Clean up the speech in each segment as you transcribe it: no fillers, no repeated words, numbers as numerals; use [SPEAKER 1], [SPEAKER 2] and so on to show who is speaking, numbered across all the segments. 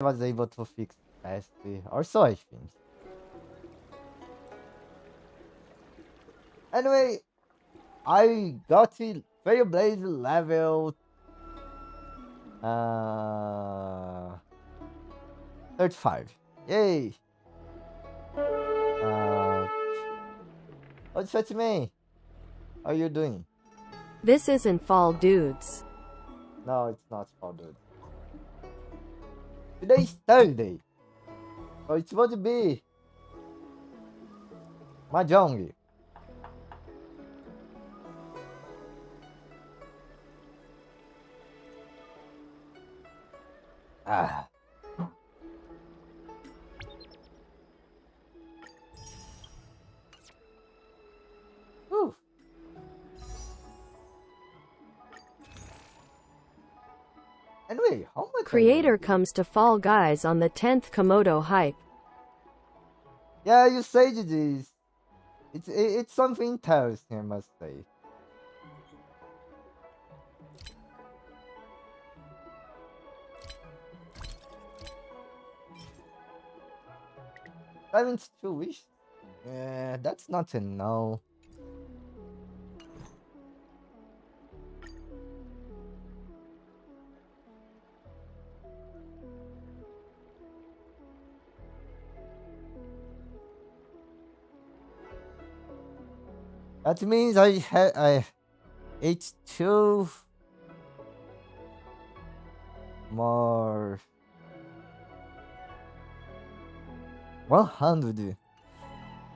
[SPEAKER 1] was able to fix fastly, or so I think. Anyway, I got it Trailblaze level uh 35. Yay! Uh, what's that me? How are you doing?
[SPEAKER 2] This isn't fall, dudes.
[SPEAKER 1] No, it's not fall, dude. Today's Thursday, so it's supposed to be Mahjong. Ah. Whew. Anyway, how much are you?
[SPEAKER 2] Creator comes to Fall Guys on the 10th Komodo hype.
[SPEAKER 1] Yeah, you said this. It's something interesting, I must say. That means 2 weeks. Yeah, that's not a no. That means I it's two more 100.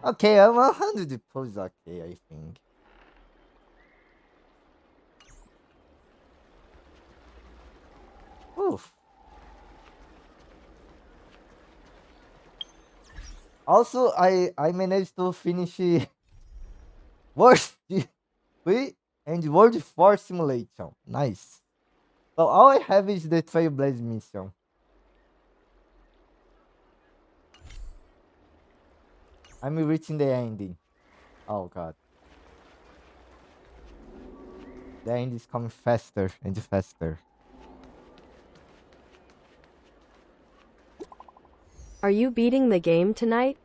[SPEAKER 1] Okay, 100 pulls okay, I think. Oof. Also, I managed to finish World 3 and World 4 simulation. Nice. So all I have is the Trailblaze mission. I'm reaching the ending. Oh god. The end is coming faster and faster.
[SPEAKER 2] Are you beating the game tonight?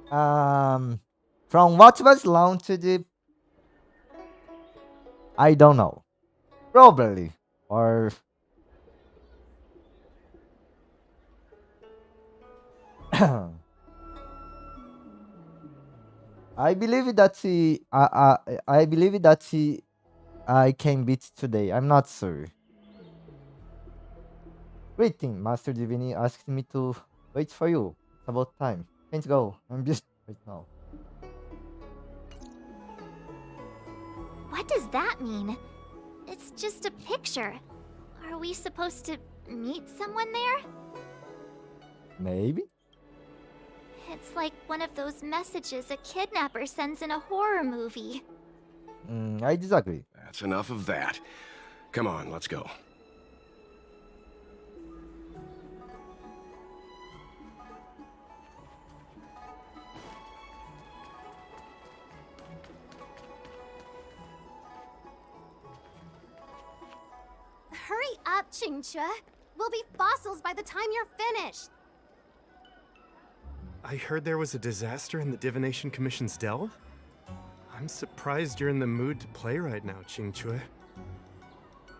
[SPEAKER 1] From what was launched, I don't know. Probably. Or I believe that I believe that I can beat today. I'm not sure. Greeting, Master Divini asked me to wait for you. It's about time. Can't go. I'm just right now.
[SPEAKER 3] What does that mean? It's just a picture. Are we supposed to meet someone there?
[SPEAKER 1] Maybe?
[SPEAKER 3] It's like one of those messages a kidnapper sends in a horror movie.
[SPEAKER 1] I disagree.
[SPEAKER 4] That's enough of that. Come on, let's go.
[SPEAKER 5] Hurry up, Chingchua. We'll be fossils by the time you're finished.
[SPEAKER 6] I heard there was a disaster in the Divination Commission's delve? I'm surprised you're in the mood to play right now, Chingchue.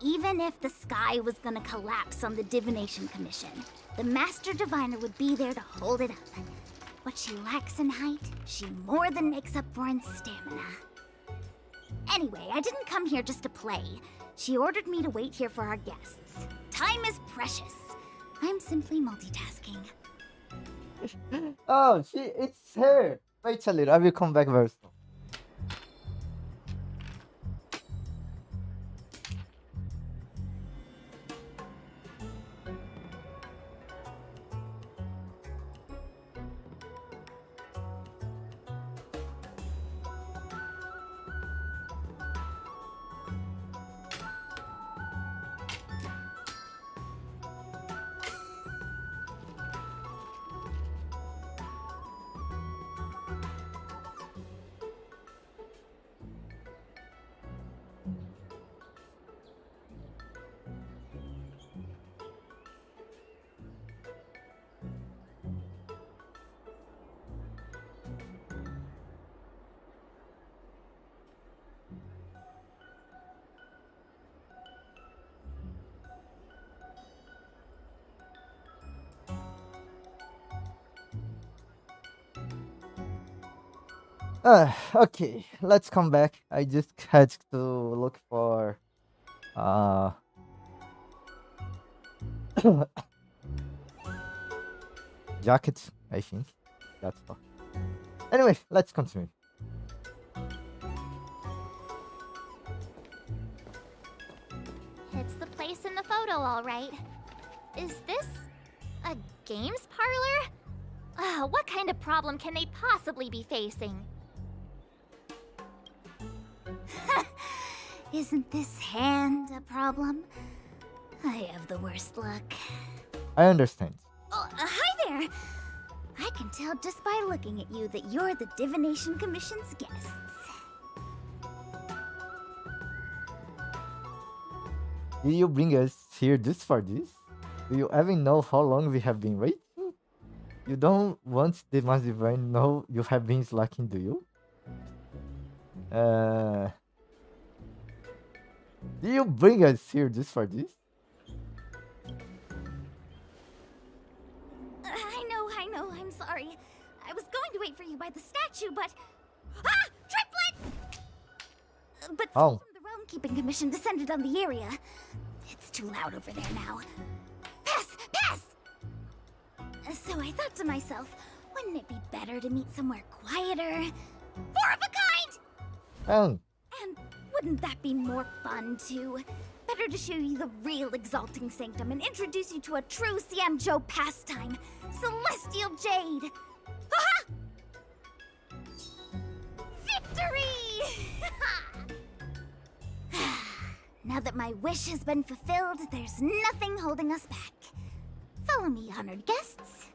[SPEAKER 7] Even if the sky was gonna collapse on the Divination Commission, the Master Diviner would be there to hold it up. What she lacks in height, she more than makes up for in stamina. Anyway, I didn't come here just to play. She ordered me to wait here for our guests. Time is precious. I'm simply multitasking.
[SPEAKER 1] Oh, it's her. Wait a little. I will come back very soon. Okay, let's come back. I just had to look for uh jackets, I think. That's all. Anyway, let's continue.
[SPEAKER 3] It's the place in the photo, all right. Is this a games parlor? What kind of problem can they possibly be facing?
[SPEAKER 7] Isn't this hand a problem? I have the worst luck.
[SPEAKER 1] I understand.
[SPEAKER 7] Oh, hi there! I can tell just by looking at you that you're the Divination Commission's guests.
[SPEAKER 1] Did you bring us here just for this? Do you even know how long we have been waiting? You don't want the Master Divine to know you have been slacking, do you? Did you bring us here just for this?
[SPEAKER 7] I know, I'm sorry. I was going to wait for you by the statue, but... Ah! Triplet! But
[SPEAKER 1] Oh.
[SPEAKER 7] from the Realm Keeping Commission descended on the area. It's too loud over there now. Pass! Pass! So I thought to myself, wouldn't it be better to meet somewhere quieter? Four of a kind!
[SPEAKER 1] Oh.
[SPEAKER 7] And wouldn't that be more fun, too? Better to show you the real Exalting Sanctum and introduce you to a true Xianzhou pastime, Celestial Jade! Aha! Victory! Now that my wish has been fulfilled, there's nothing holding us back. Follow me, honored guests.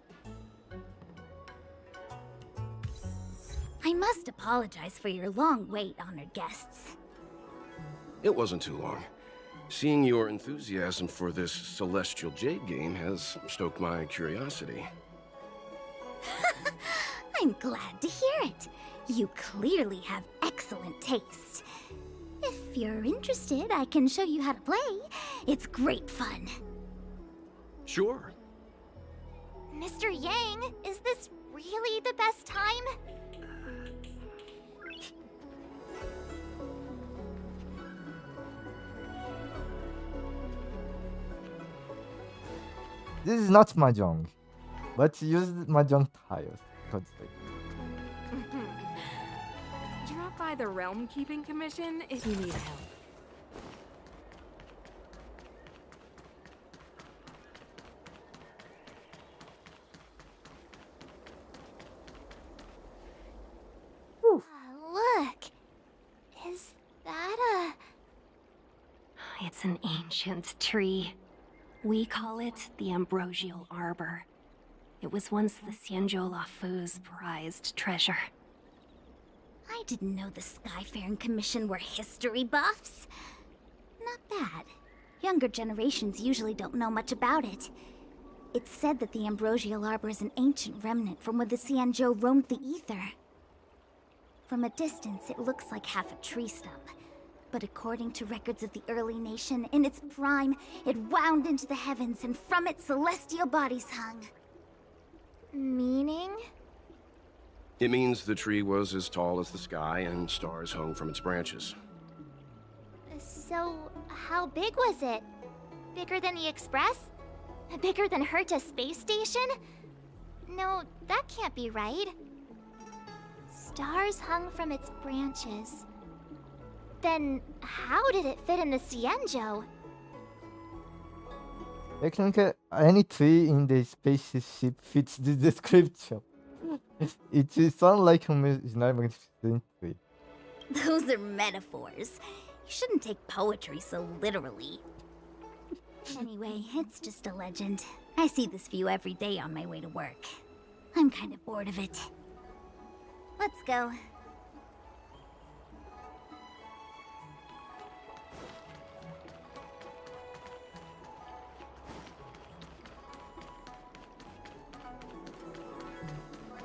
[SPEAKER 7] I must apologize for your long wait, honored guests.
[SPEAKER 4] It wasn't too long. Seeing your enthusiasm for this Celestial Jade game has stoked my curiosity.
[SPEAKER 7] I'm glad to hear it. You clearly have excellent taste. If you're interested, I can show you how to play. It's great fun.
[SPEAKER 4] Sure.
[SPEAKER 3] Mr. Yang, is this really the best time?
[SPEAKER 1] This is not mahjong, but use mahjong tiles. God sake.
[SPEAKER 8] Drop by the Realm Keeping Commission if you need help.
[SPEAKER 3] Look. Is that
[SPEAKER 9] It's an ancient tree. We call it the Ambrosial Arbor. It was once the Xianzhou Lafu's prized treasure.
[SPEAKER 7] I didn't know the Skyfaring Commission were history buffs. Not bad. Younger generations usually don't know much about it. It's said that the Ambrosial Arbor is an ancient remnant from when the Xianzhou roamed the ether. From a distance, it looks like half a tree stump. But according to records of the early nation, in its prime, it wound into the heavens and from it celestial bodies hung.
[SPEAKER 3] meaning?
[SPEAKER 4] It means the tree was as tall as the sky and stars hung from its branches.
[SPEAKER 3] So, how big was it? Bigger than the Express? Bigger than Herta Space Station? No, that can't be right. Stars hung from its branches. Then, how did it fit in the Xianzhou?
[SPEAKER 1] Technically, any tree in the spaceship fits this description. It is unlike a magnificent tree.
[SPEAKER 7] Those are metaphors. You shouldn't take poetry so literally. Anyway, it's just a legend. I see this view every day on my way to work. I'm kind of bored of it. Let's go.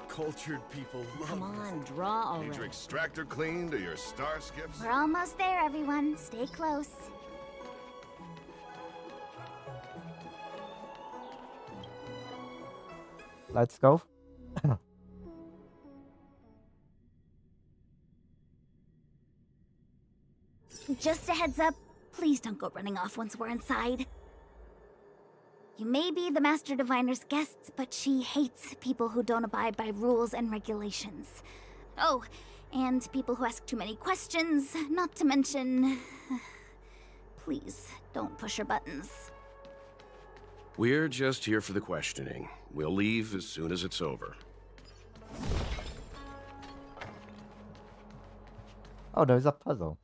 [SPEAKER 10] Cultured people love
[SPEAKER 11] Come
[SPEAKER 10] this.
[SPEAKER 11] on, draw
[SPEAKER 10] Need your
[SPEAKER 11] already.
[SPEAKER 10] extractor cleaned or your star skips?
[SPEAKER 7] We're almost there, everyone. Stay close.
[SPEAKER 1] Let's go.
[SPEAKER 7] Just a heads up, please don't go running off once we're inside. You may be the Master Diviner's guests, but she hates people who don't abide by rules and regulations. Oh, and people who ask too many questions, not to mention... Please, don't push her buttons.
[SPEAKER 4] We're just here for the questioning. We'll leave as soon as it's over.
[SPEAKER 1] Oh, there's a puzzle.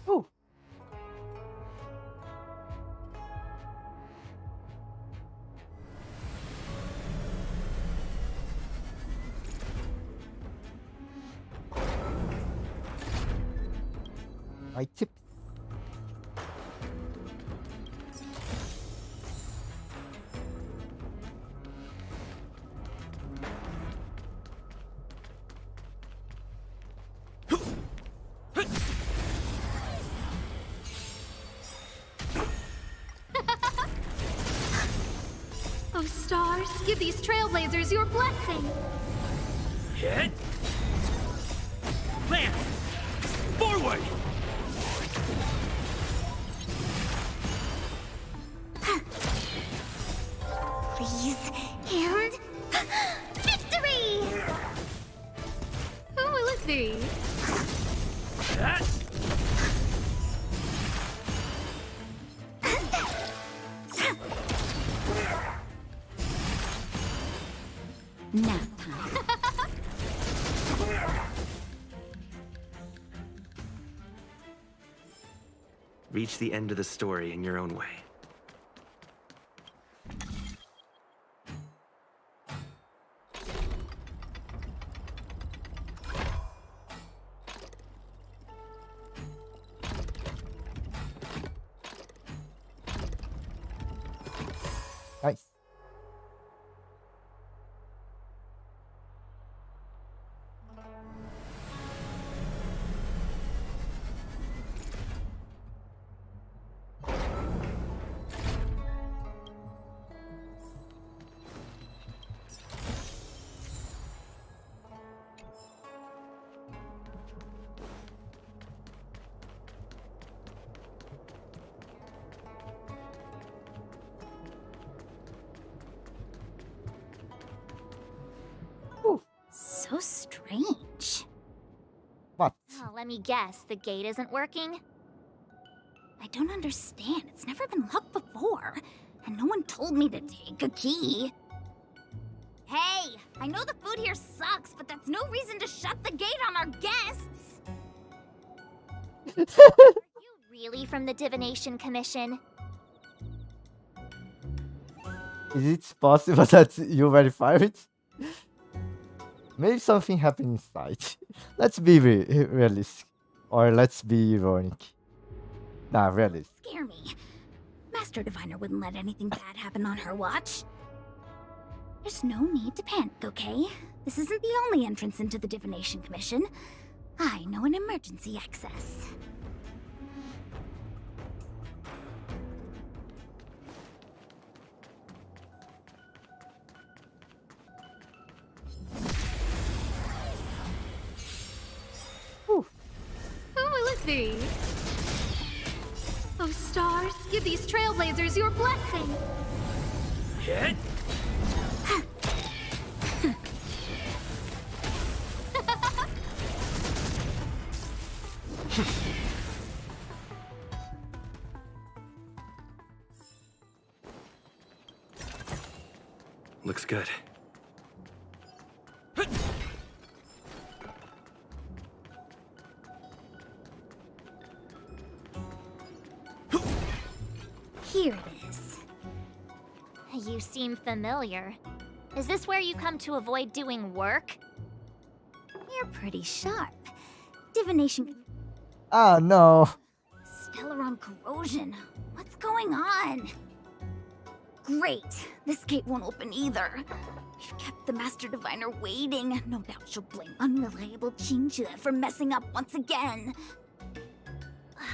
[SPEAKER 1] Ooh. My tip.
[SPEAKER 5] Oh, stars, give these trailblazers your blessing.
[SPEAKER 11] Hit! Lance! Forward!
[SPEAKER 7] Please, and... Victory!
[SPEAKER 5] Who will it be?
[SPEAKER 11] That?
[SPEAKER 7] Nap time.
[SPEAKER 6] Reach the end of the story in your own way.
[SPEAKER 1] Nice.
[SPEAKER 7] So strange.
[SPEAKER 1] What?
[SPEAKER 3] Oh, let me guess, the gate isn't working?
[SPEAKER 7] I don't understand. It's never been locked before. And no one told me to take a key. Hey, I know the food here sucks, but that's no reason to shut the gate on our guests.
[SPEAKER 3] Are you really from the Divination Commission?
[SPEAKER 1] Is it possible that you verified it? Maybe something happened inside. Let's be realistic. Or let's be ironic. Nah, realistic.
[SPEAKER 7] Scare me. Master Diviner wouldn't let anything bad happen on her watch. There's no need to panic, okay? This isn't the only entrance into the Divination Commission. I know an emergency access.
[SPEAKER 5] Who will it be? Oh, stars, give these trailblazers your blessing.
[SPEAKER 11] Hit!
[SPEAKER 6] Looks good.
[SPEAKER 7] Here it is.
[SPEAKER 3] You seem familiar. Is this where you come to avoid doing work?
[SPEAKER 7] You're pretty sharp. Divination...
[SPEAKER 1] Ah, no.
[SPEAKER 7] Stellaron corrosion. What's going on? Great. This gate won't open either. We've kept the Master Diviner waiting. No doubt she'll blame unreliable Chinchua for messing up once again.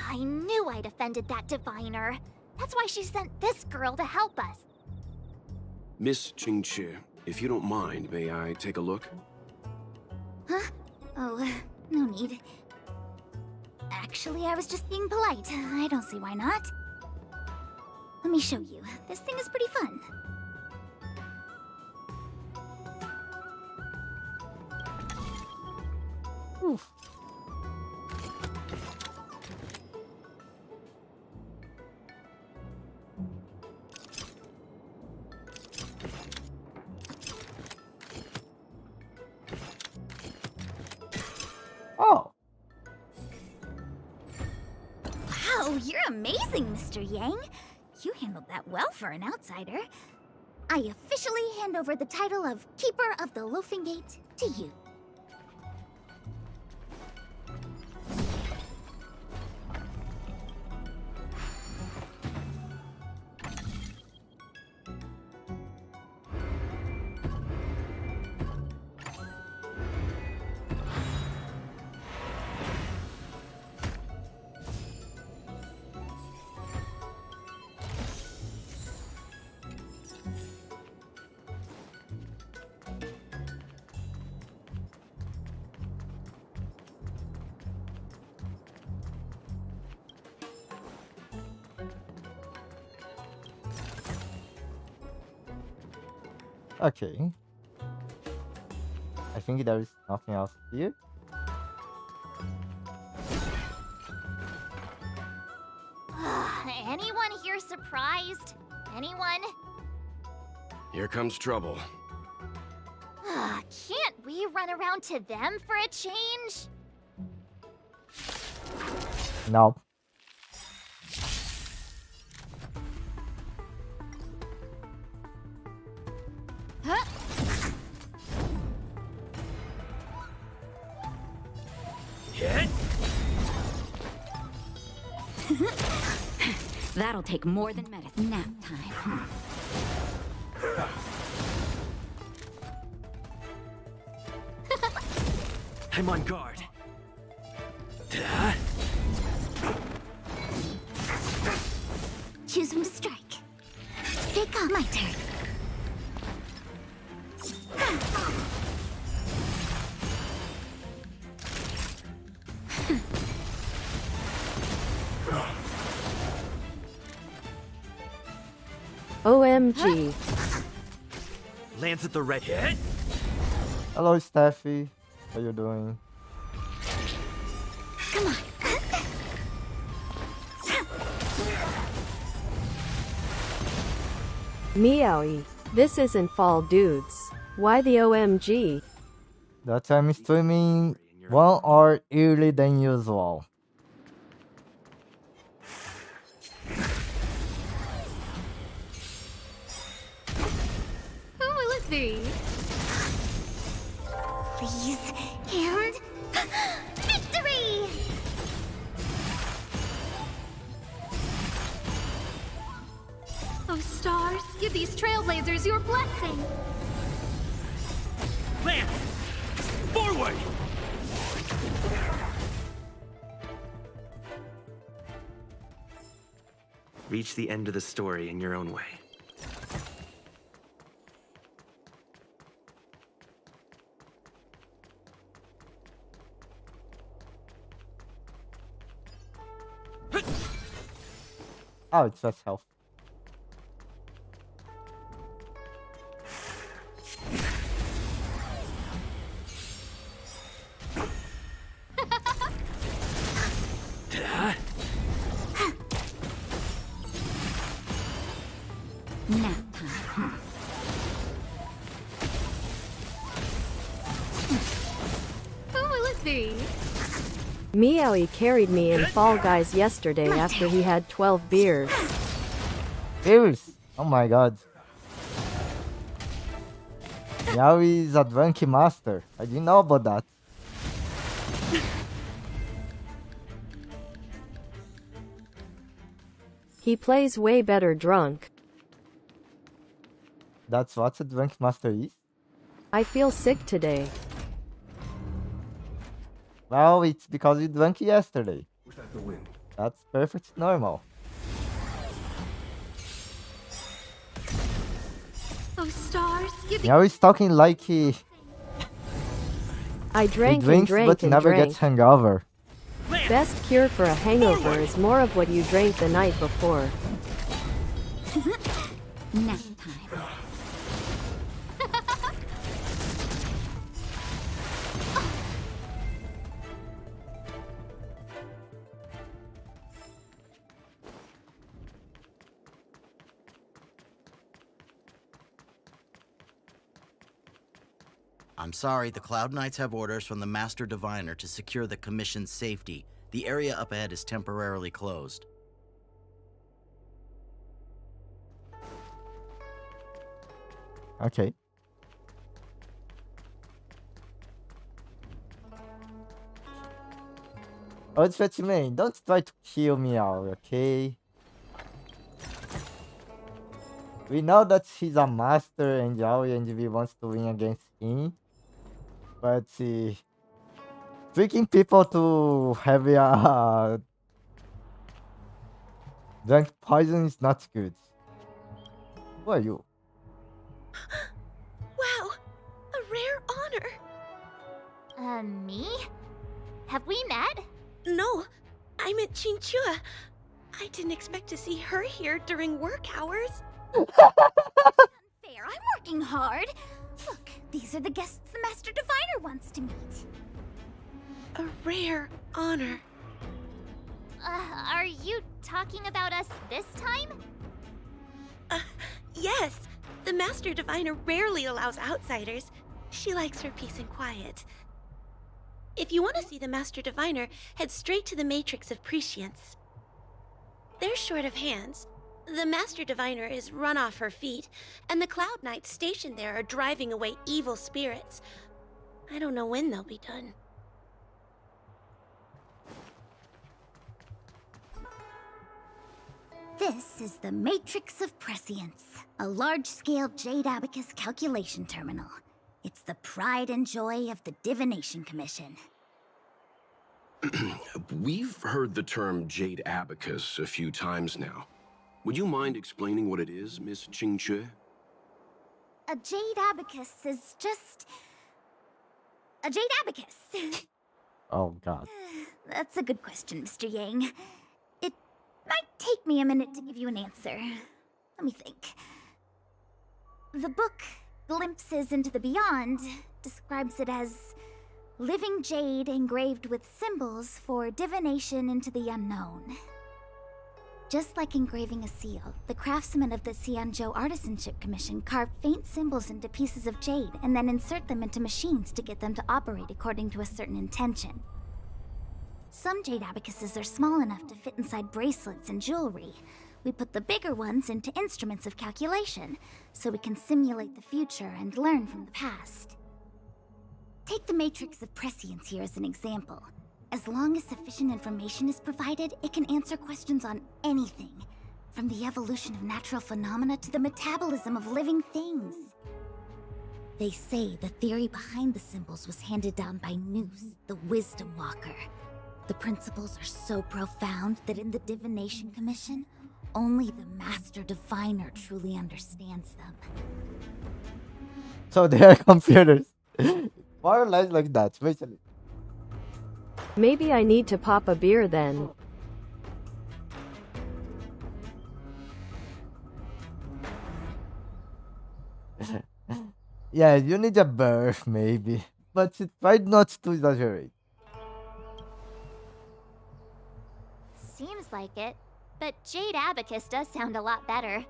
[SPEAKER 3] I knew I'd offended that diviner. That's why she sent this girl to help us.
[SPEAKER 4] Miss Qingqi, if you don't mind, may I take a look?
[SPEAKER 7] Huh? Oh, no need. Actually, I was just being polite. I don't see why not. Let me show you. This thing is pretty fun.
[SPEAKER 1] Oof. Oh.
[SPEAKER 7] Wow, you're amazing, Mr. Yang. You handled that well for an outsider. I officially hand over the title of Keeper of the Loafing Gate to you.
[SPEAKER 1] Okay. I think there is nothing else here.
[SPEAKER 3] Anyone here surprised? Anyone?
[SPEAKER 4] Here comes trouble.
[SPEAKER 3] Can't we run around to them for a change?
[SPEAKER 1] No.
[SPEAKER 3] Huh?
[SPEAKER 11] Hit!
[SPEAKER 12] That'll take more than medicine. Nap time.
[SPEAKER 11] I'm on guard.
[SPEAKER 7] Choose when to strike. Stay calm. My turn.
[SPEAKER 2] OMG.
[SPEAKER 6] Lands at the red
[SPEAKER 11] hit.
[SPEAKER 1] Hello, Steffi. How you doing?
[SPEAKER 7] Come on.
[SPEAKER 2] Meowie. This isn't fall, dudes. Why the OMG?
[SPEAKER 1] That I'm streaming 1 hour early than usual.
[SPEAKER 5] Who will it be?
[SPEAKER 7] Please, and victory!
[SPEAKER 5] Oh, stars, give these trailblazers your blessing.
[SPEAKER 11] Lance! Forward!
[SPEAKER 6] Reach the end of the story in your own way.
[SPEAKER 1] Oh, it's just health.
[SPEAKER 12] Nap time.
[SPEAKER 5] Who will it be?
[SPEAKER 2] Meowie carried me in Fall Guys yesterday after he had 12 beers.
[SPEAKER 1] Beers! Oh my god. Yaoi is a drunky master. I didn't know about that.
[SPEAKER 2] He plays way better drunk.
[SPEAKER 1] That's what a drunk master is?
[SPEAKER 2] I feel sick today.
[SPEAKER 1] Well, it's because you drank yesterday.
[SPEAKER 4] Was that the wind?
[SPEAKER 1] That's perfect normal.
[SPEAKER 5] Those stars give
[SPEAKER 1] Now he's talking like he
[SPEAKER 2] I drank and
[SPEAKER 1] drinks
[SPEAKER 2] drank
[SPEAKER 1] but
[SPEAKER 2] and
[SPEAKER 1] never
[SPEAKER 2] drank.
[SPEAKER 1] gets hungover.
[SPEAKER 2] Best cure for a hangover is more of what you drank the night before.
[SPEAKER 12] Nap time.
[SPEAKER 13] I'm sorry, the Cloud Knights have orders from the Master Diviner to secure the Commission's safety. The area up ahead is temporarily closed.
[SPEAKER 1] Okay. Old Fetchman, don't try to kill me out, okay? We know that he's a master and we wants to win against him. But tricking people to have a drunk poison is not good. Who are you?
[SPEAKER 14] Wow! A rare honor!
[SPEAKER 3] Me? Have we met?
[SPEAKER 14] No, I meant Chinchua. I didn't expect to see her here during work hours.
[SPEAKER 7] Fair, I'm working hard. Look, these are the guests the Master Diviner wants to meet.
[SPEAKER 14] A rare honor.
[SPEAKER 3] Are you talking about us this time?
[SPEAKER 14] Yes. The Master Diviner rarely allows outsiders. She likes her peace and quiet. If you want to see the Master Diviner, head straight to the Matrix of Prescience. They're short of hands. The Master Diviner is run off her feet, and the Cloud Knights stationed there are driving away evil spirits. I don't know when they'll be done.
[SPEAKER 7] This is the Matrix of Prescience, a large-scale Jade Abacus calculation terminal. It's the pride and joy of the Divination Commission.
[SPEAKER 4] We've heard the term Jade Abacus a few times now. Would you mind explaining what it is, Miss Qingque?
[SPEAKER 7] A Jade Abacus is just... a Jade Abacus.
[SPEAKER 1] Oh god.
[SPEAKER 7] That's a good question, Mr. Yang. It might take me a minute to give you an answer. Let me think. The book, Glimpses into the Beyond, describes it as living jade engraved with symbols for divination into the unknown. Just like engraving a seal, the craftsmen of the Xianzhou Artisanship Commission carve faint symbols into pieces of jade and then insert them into machines to get them to operate according to a certain intention. Some jade abacuses are small enough to fit inside bracelets and jewelry. We put the bigger ones into instruments of calculation, so we can simulate the future and learn from the past. Take the Matrix of Prescience here as an example. As long as sufficient information is provided, it can answer questions on anything, from the evolution of natural phenomena to the metabolism of living things. They say the theory behind the symbols was handed down by Nous, the Wisdom Walker. The principles are so profound that in the Divination Commission, only the Master Diviner truly understands them.
[SPEAKER 1] So they are computers. More or less like that, basically.
[SPEAKER 2] Maybe I need to pop a beer then.
[SPEAKER 1] Yeah, you need a birth, maybe. But try not to exaggerate.
[SPEAKER 3] Seems like it, but Jade Abacus does sound a lot better.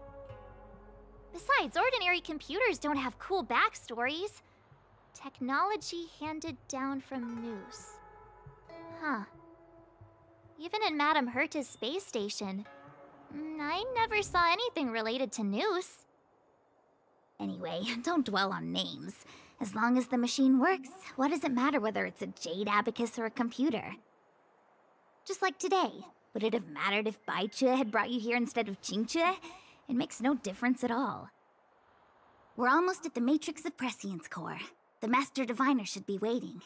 [SPEAKER 3] Besides, ordinary computers don't have cool backstories. Technology handed down from Nous. Huh. Even in Madame Herta's space station, I never saw anything related to Nous.
[SPEAKER 7] Anyway, don't dwell on names. As long as the machine works, what does it matter whether it's a Jade Abacus or a computer? Just like today, Would it have mattered if Baichue had brought you here instead of Qingchue? It makes no difference at all. We're almost at the Matrix of Prescience core. The Master Diviner should be waiting.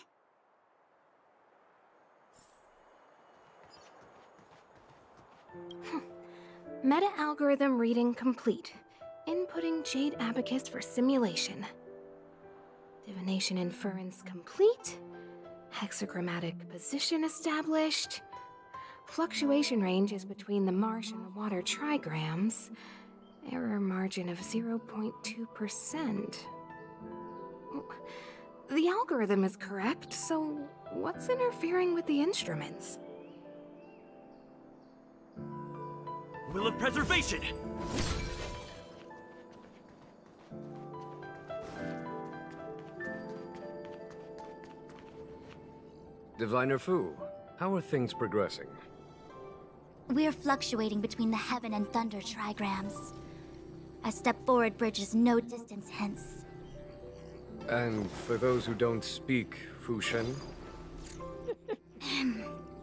[SPEAKER 8] Meta-algorithm reading complete. Inputting Jade Abacus for simulation. Divination inference complete. Hexagrammatic position established. Fluctuation range is between the marsh and the water trigrams. Error margin of 0.2%. The algorithm is correct, so what's interfering with the instruments?
[SPEAKER 11] Will of preservation!
[SPEAKER 4] Diviner Fu, how are things progressing?
[SPEAKER 7] We're fluctuating between the heaven and thunder trigrams. A step forward bridges no distance hence.
[SPEAKER 4] And for those who don't speak Fushen?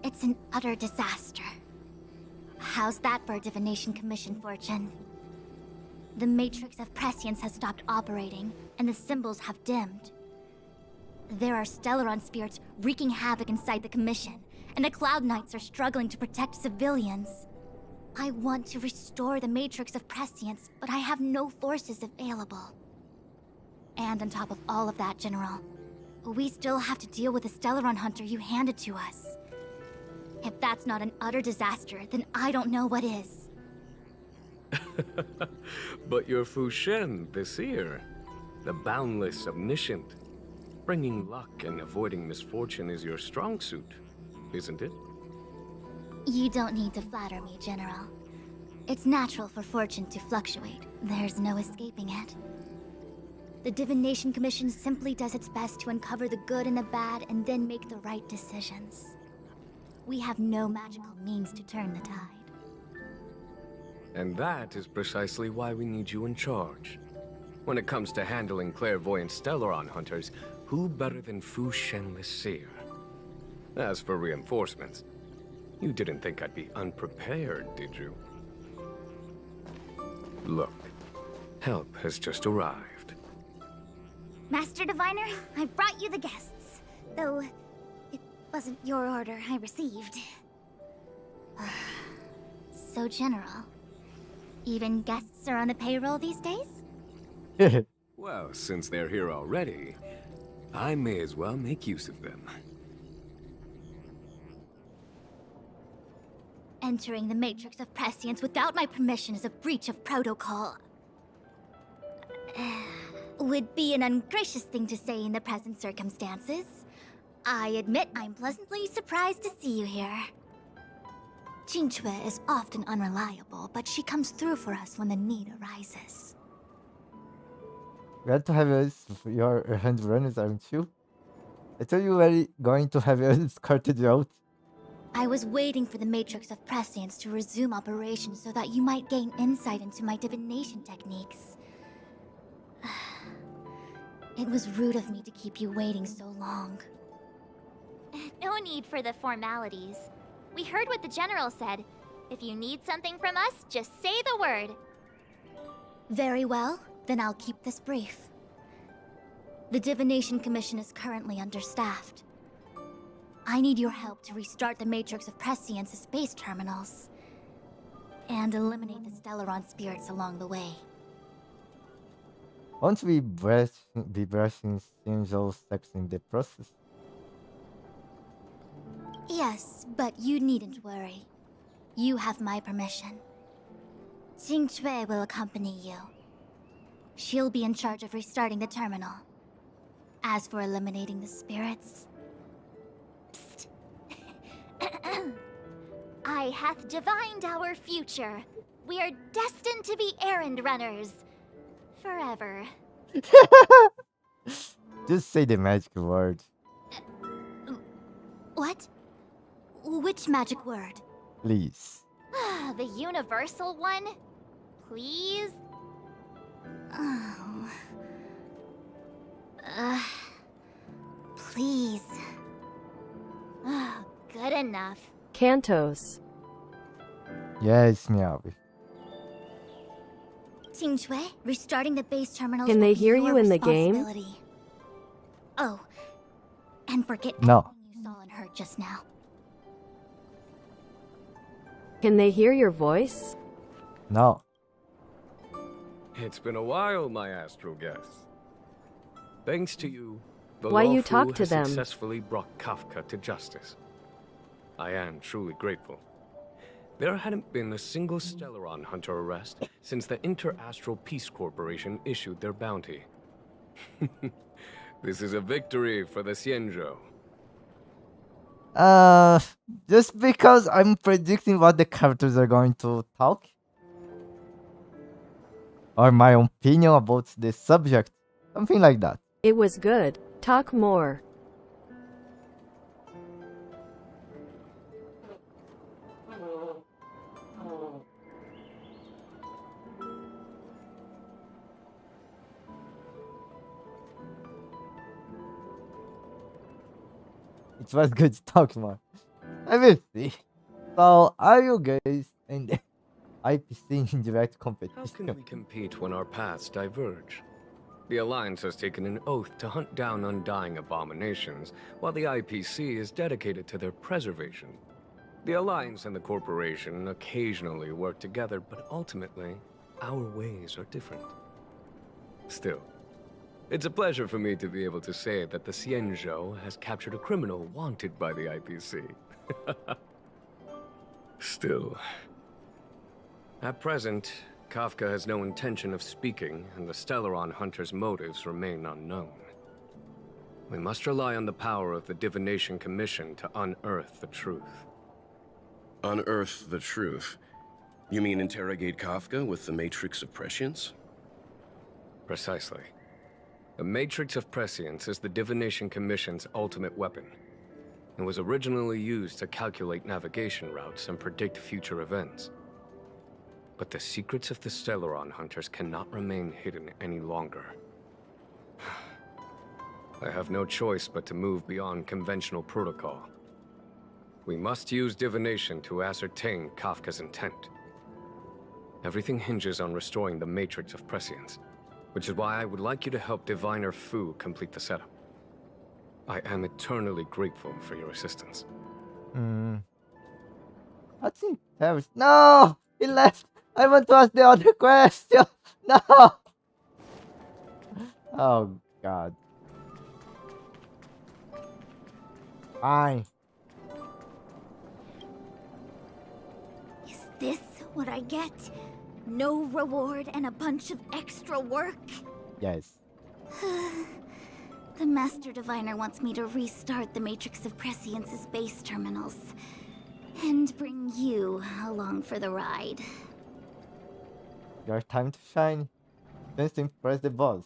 [SPEAKER 7] It's an utter disaster. How's that for a divination commission, Fortune? The Matrix of Prescience has stopped operating, and the symbols have dimmed. There are Stellaron spirits wreaking havoc inside the commission, and the Cloud Knights are struggling to protect civilians. I want to restore the Matrix of Prescience, but I have no forces available. And on top of all of that, General, we still have to deal with the Stellaron Hunter you handed to us. If that's not an utter disaster, then I don't know what is.
[SPEAKER 4] But you're Fushen, the seer. The boundless, omniscient. Bringing luck and avoiding misfortune is your strong suit, isn't it?
[SPEAKER 7] You don't need to flatter me, General. It's natural for fortune to fluctuate. There's no escaping it. The Divination Commission simply does its best to uncover the good and the bad and then make the right decisions. We have no magical means to turn the tide.
[SPEAKER 4] And that is precisely why we need you in charge. When it comes to handling clairvoyant Stellaron hunters, who better than Fushen the Seer? As for reinforcements, you didn't think I'd be unprepared, did you? Look, help has just arrived.
[SPEAKER 7] Master Diviner, I brought you the guests. Though, it wasn't your order I received. So, General, even guests are on the payroll these days?
[SPEAKER 4] Well, since they're here already, I may as well make use of them.
[SPEAKER 7] Entering the Matrix of Prescience without my permission is a breach of protocol. Would be an ungracious thing to say in the present circumstances. I admit I'm pleasantly surprised to see you here. Qingchue is often unreliable, but she comes through for us when the need arises.
[SPEAKER 1] Glad to have your hand runners, aren't you? I thought you were going to have us carted out.
[SPEAKER 7] I was waiting for the Matrix of Prescience to resume operations so that you might gain insight into my divination techniques. It was rude of me to keep you waiting so long.
[SPEAKER 3] No need for the formalities. We heard what the General said. If you need something from us, just say the word.
[SPEAKER 7] Very well, then I'll keep this brief. The Divination Commission is currently understaffed. I need your help to restart the Matrix of Prescience's space terminals. And eliminate the Stellaron spirits along the way.
[SPEAKER 1] Won't we be brushing Shinjo's sex in the process?
[SPEAKER 7] Yes, but you needn't worry. You have my permission. Qingchue will accompany you. She'll be in charge of restarting the terminal. As for eliminating the spirits... Psst.
[SPEAKER 3] I hath divined our future. We are destined to be errand runners. Forever.
[SPEAKER 1] Just say the magic word.
[SPEAKER 7] What? Which magic word?
[SPEAKER 1] Please.
[SPEAKER 3] The universal one? Please?
[SPEAKER 7] Oh. Please.
[SPEAKER 3] Good enough.
[SPEAKER 2] Cantos.
[SPEAKER 1] Yes, Miyabi.
[SPEAKER 7] Team Chue, restarting the base terminals
[SPEAKER 2] Can
[SPEAKER 7] will
[SPEAKER 2] they
[SPEAKER 7] be
[SPEAKER 2] hear
[SPEAKER 7] your
[SPEAKER 2] you in the game?
[SPEAKER 7] responsibility. Oh, and forget
[SPEAKER 1] No.
[SPEAKER 7] everything you saw and heard just now.
[SPEAKER 2] Can they hear your voice?
[SPEAKER 1] No.
[SPEAKER 4] It's been a while, my astral guests. Thanks to you, the
[SPEAKER 2] Why you
[SPEAKER 4] Lawfu
[SPEAKER 2] talk to
[SPEAKER 4] has
[SPEAKER 2] them?
[SPEAKER 4] successfully brought Kafka to justice. I am truly grateful. There hadn't been a single Stellaron hunter arrest since the Inter-Astral Peace Corporation issued their bounty. This is a victory for the Xianzhou.
[SPEAKER 1] Just because I'm predicting what the characters are going to talk, or my opinion about the subject, something like that.
[SPEAKER 2] It was good. Talk more.
[SPEAKER 1] It was good to talk more. I will see. So, are you guys in the IPC in direct
[SPEAKER 4] How
[SPEAKER 1] competition?
[SPEAKER 4] can we compete when our paths diverge? The Alliance has taken an oath to hunt down undying abominations, while the IPC is dedicated to their preservation. The Alliance and the Corporation occasionally work together, but ultimately, our ways are different. Still, it's a pleasure for me to be able to say that the Xianzhou has captured a criminal wanted by the IPC. Still, at present, Kafka has no intention of speaking, and the Stellaron hunter's motives remain unknown. We must rely on the power of the Divination Commission to unearth the truth.
[SPEAKER 15] Unearth the truth? You mean interrogate Kafka with the Matrix of Prescience?
[SPEAKER 4] Precisely. The Matrix of Prescience is the Divination Commission's ultimate weapon. It was originally used to calculate navigation routes and predict future events. But the secrets of the Stellaron hunters cannot remain hidden any longer. I have no choice but to move beyond conventional protocol. We must use divination to ascertain Kafka's intent. Everything hinges on restoring the Matrix of Prescience, which is why I would like you to help Diviner Fu complete the setup. I am eternally grateful for your assistance.
[SPEAKER 1] What's in Paris? No! He left! I want to ask the other question! No! Oh, God. Fine.
[SPEAKER 7] Is this what I get? No reward and a bunch of extra work?
[SPEAKER 1] Yes.
[SPEAKER 7] The Master Diviner wants me to restart the Matrix of Prescience's base terminals. And bring you along for the ride.
[SPEAKER 1] Your time to shine. Chance to impress the boss.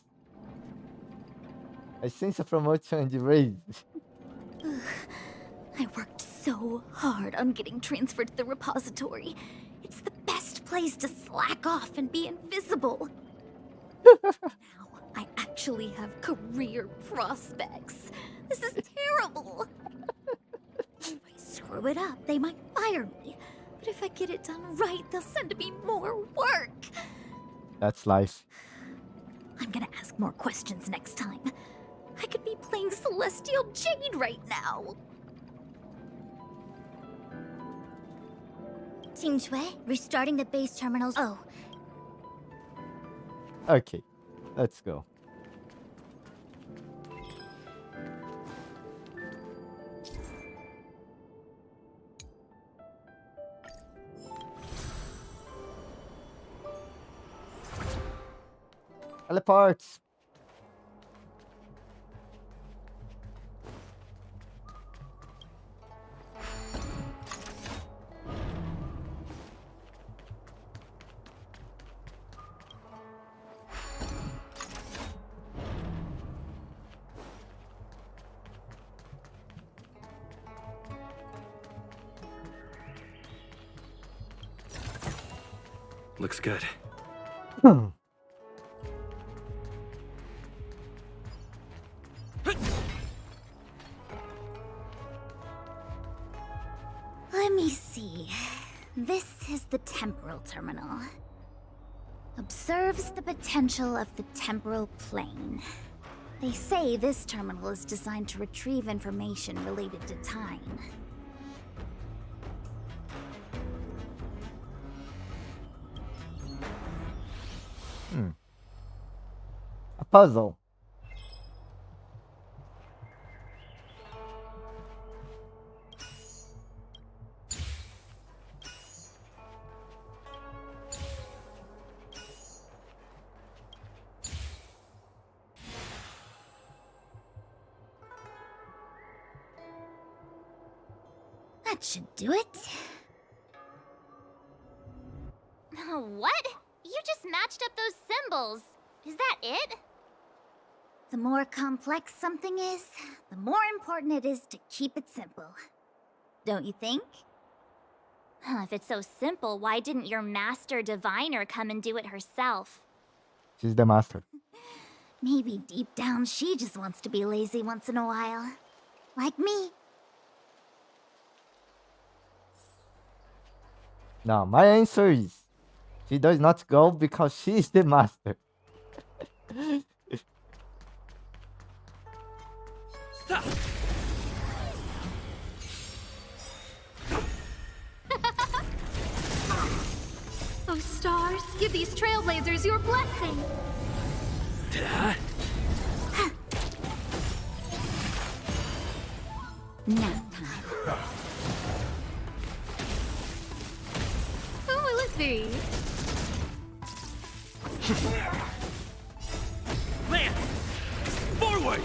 [SPEAKER 1] I sense a promotion and raise.
[SPEAKER 7] I worked so hard on getting transferred to the repository. It's the best place to slack off and be invisible. Now I actually have career prospects. This is terrible. If I screw it up, they might fire me. But if I get it done right, they'll send me more work.
[SPEAKER 1] That's life.
[SPEAKER 7] I'm gonna ask more questions next time. I could be playing Celestial Jade right now. Team Chue, restarting the base terminals. Oh.
[SPEAKER 1] Okay, let's go. Teleports.
[SPEAKER 15] Looks good.
[SPEAKER 7] Let me see. This is the temporal terminal. Observes the potential of the temporal plane. They say this terminal is designed to retrieve information related to time.
[SPEAKER 1] A puzzle.
[SPEAKER 7] That should do it.
[SPEAKER 3] What? You just matched up those symbols. Is that it?
[SPEAKER 7] The more complex something is, the more important it is to keep it simple. Don't you think?
[SPEAKER 3] If it's so simple, why didn't your master diviner come and do it herself?
[SPEAKER 1] She's the master.
[SPEAKER 7] Maybe deep down she just wants to be lazy once in a while. Like me.
[SPEAKER 1] Now, my answer is she does not go because she is the master.
[SPEAKER 5] Oh, stars, give these trailblazers your blessing.
[SPEAKER 12] Nap time.
[SPEAKER 5] Who will it be?
[SPEAKER 11] Lance! Forward!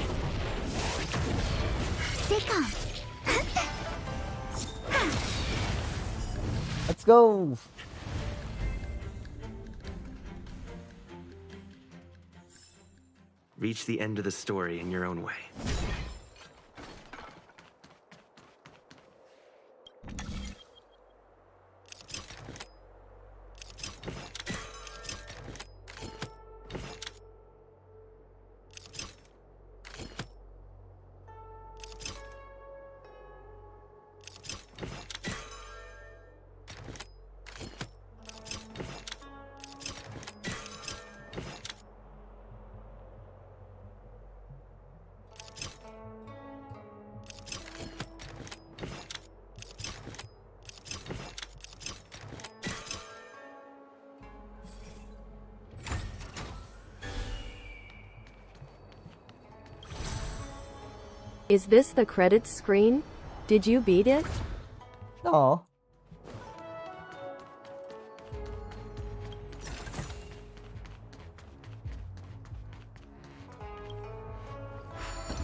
[SPEAKER 7] Stay calm.
[SPEAKER 1] Let's go.
[SPEAKER 6] Reach the end of the story in your own way.
[SPEAKER 2] Is this the credits screen? Did you beat it?
[SPEAKER 1] No.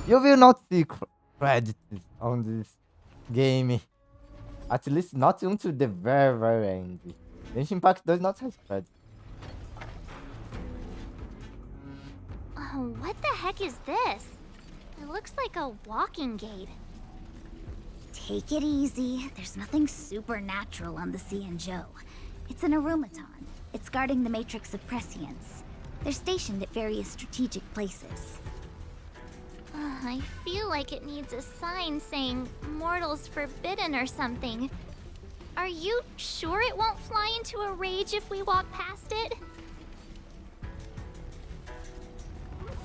[SPEAKER 1] You will not see credits on this game. At least not until the very, very end. Genshin Impact does not have credits.
[SPEAKER 3] What the heck is this? It looks like a walking gate.
[SPEAKER 7] Take it easy. There's nothing supernatural on the Cianzhou. It's an Arumaton. It's guarding the Matrix of Prescience. They're stationed at various strategic places.
[SPEAKER 3] I feel like it needs a sign saying "Mortals Forbidden" or something. Are you sure it won't fly into a rage if we walk past it?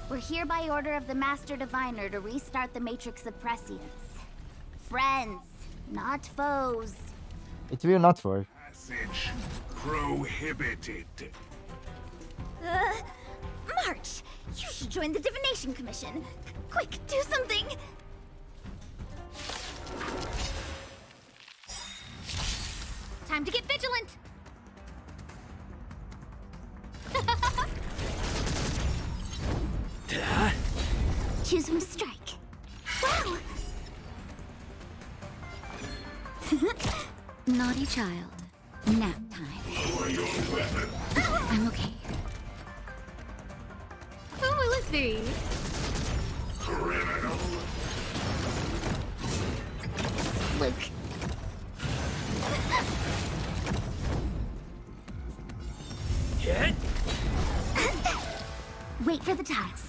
[SPEAKER 7] We're here by order of the Master Diviner to restart the Matrix of Prescience. Friends, not foes.
[SPEAKER 1] It will not work.
[SPEAKER 10] Passage prohibited.
[SPEAKER 7] March! You should join the Divination Commission. Quick, do something!
[SPEAKER 5] Time to get vigilant!
[SPEAKER 7] Choose whom to strike. Wow!
[SPEAKER 12] Naughty child. Nap time. I'm okay.
[SPEAKER 5] Who will it be?
[SPEAKER 7] Luke.
[SPEAKER 11] Hit!
[SPEAKER 7] Wait for the tiles.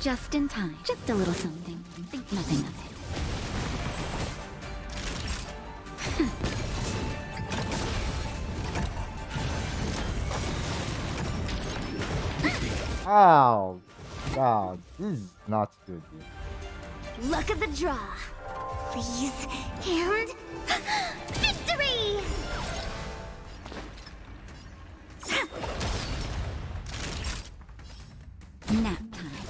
[SPEAKER 12] Just in time. Just a little something. Think nothing of it.
[SPEAKER 1] Oh, God, this is not good.
[SPEAKER 7] Luck of the draw. Please, and victory!
[SPEAKER 12] Nap time.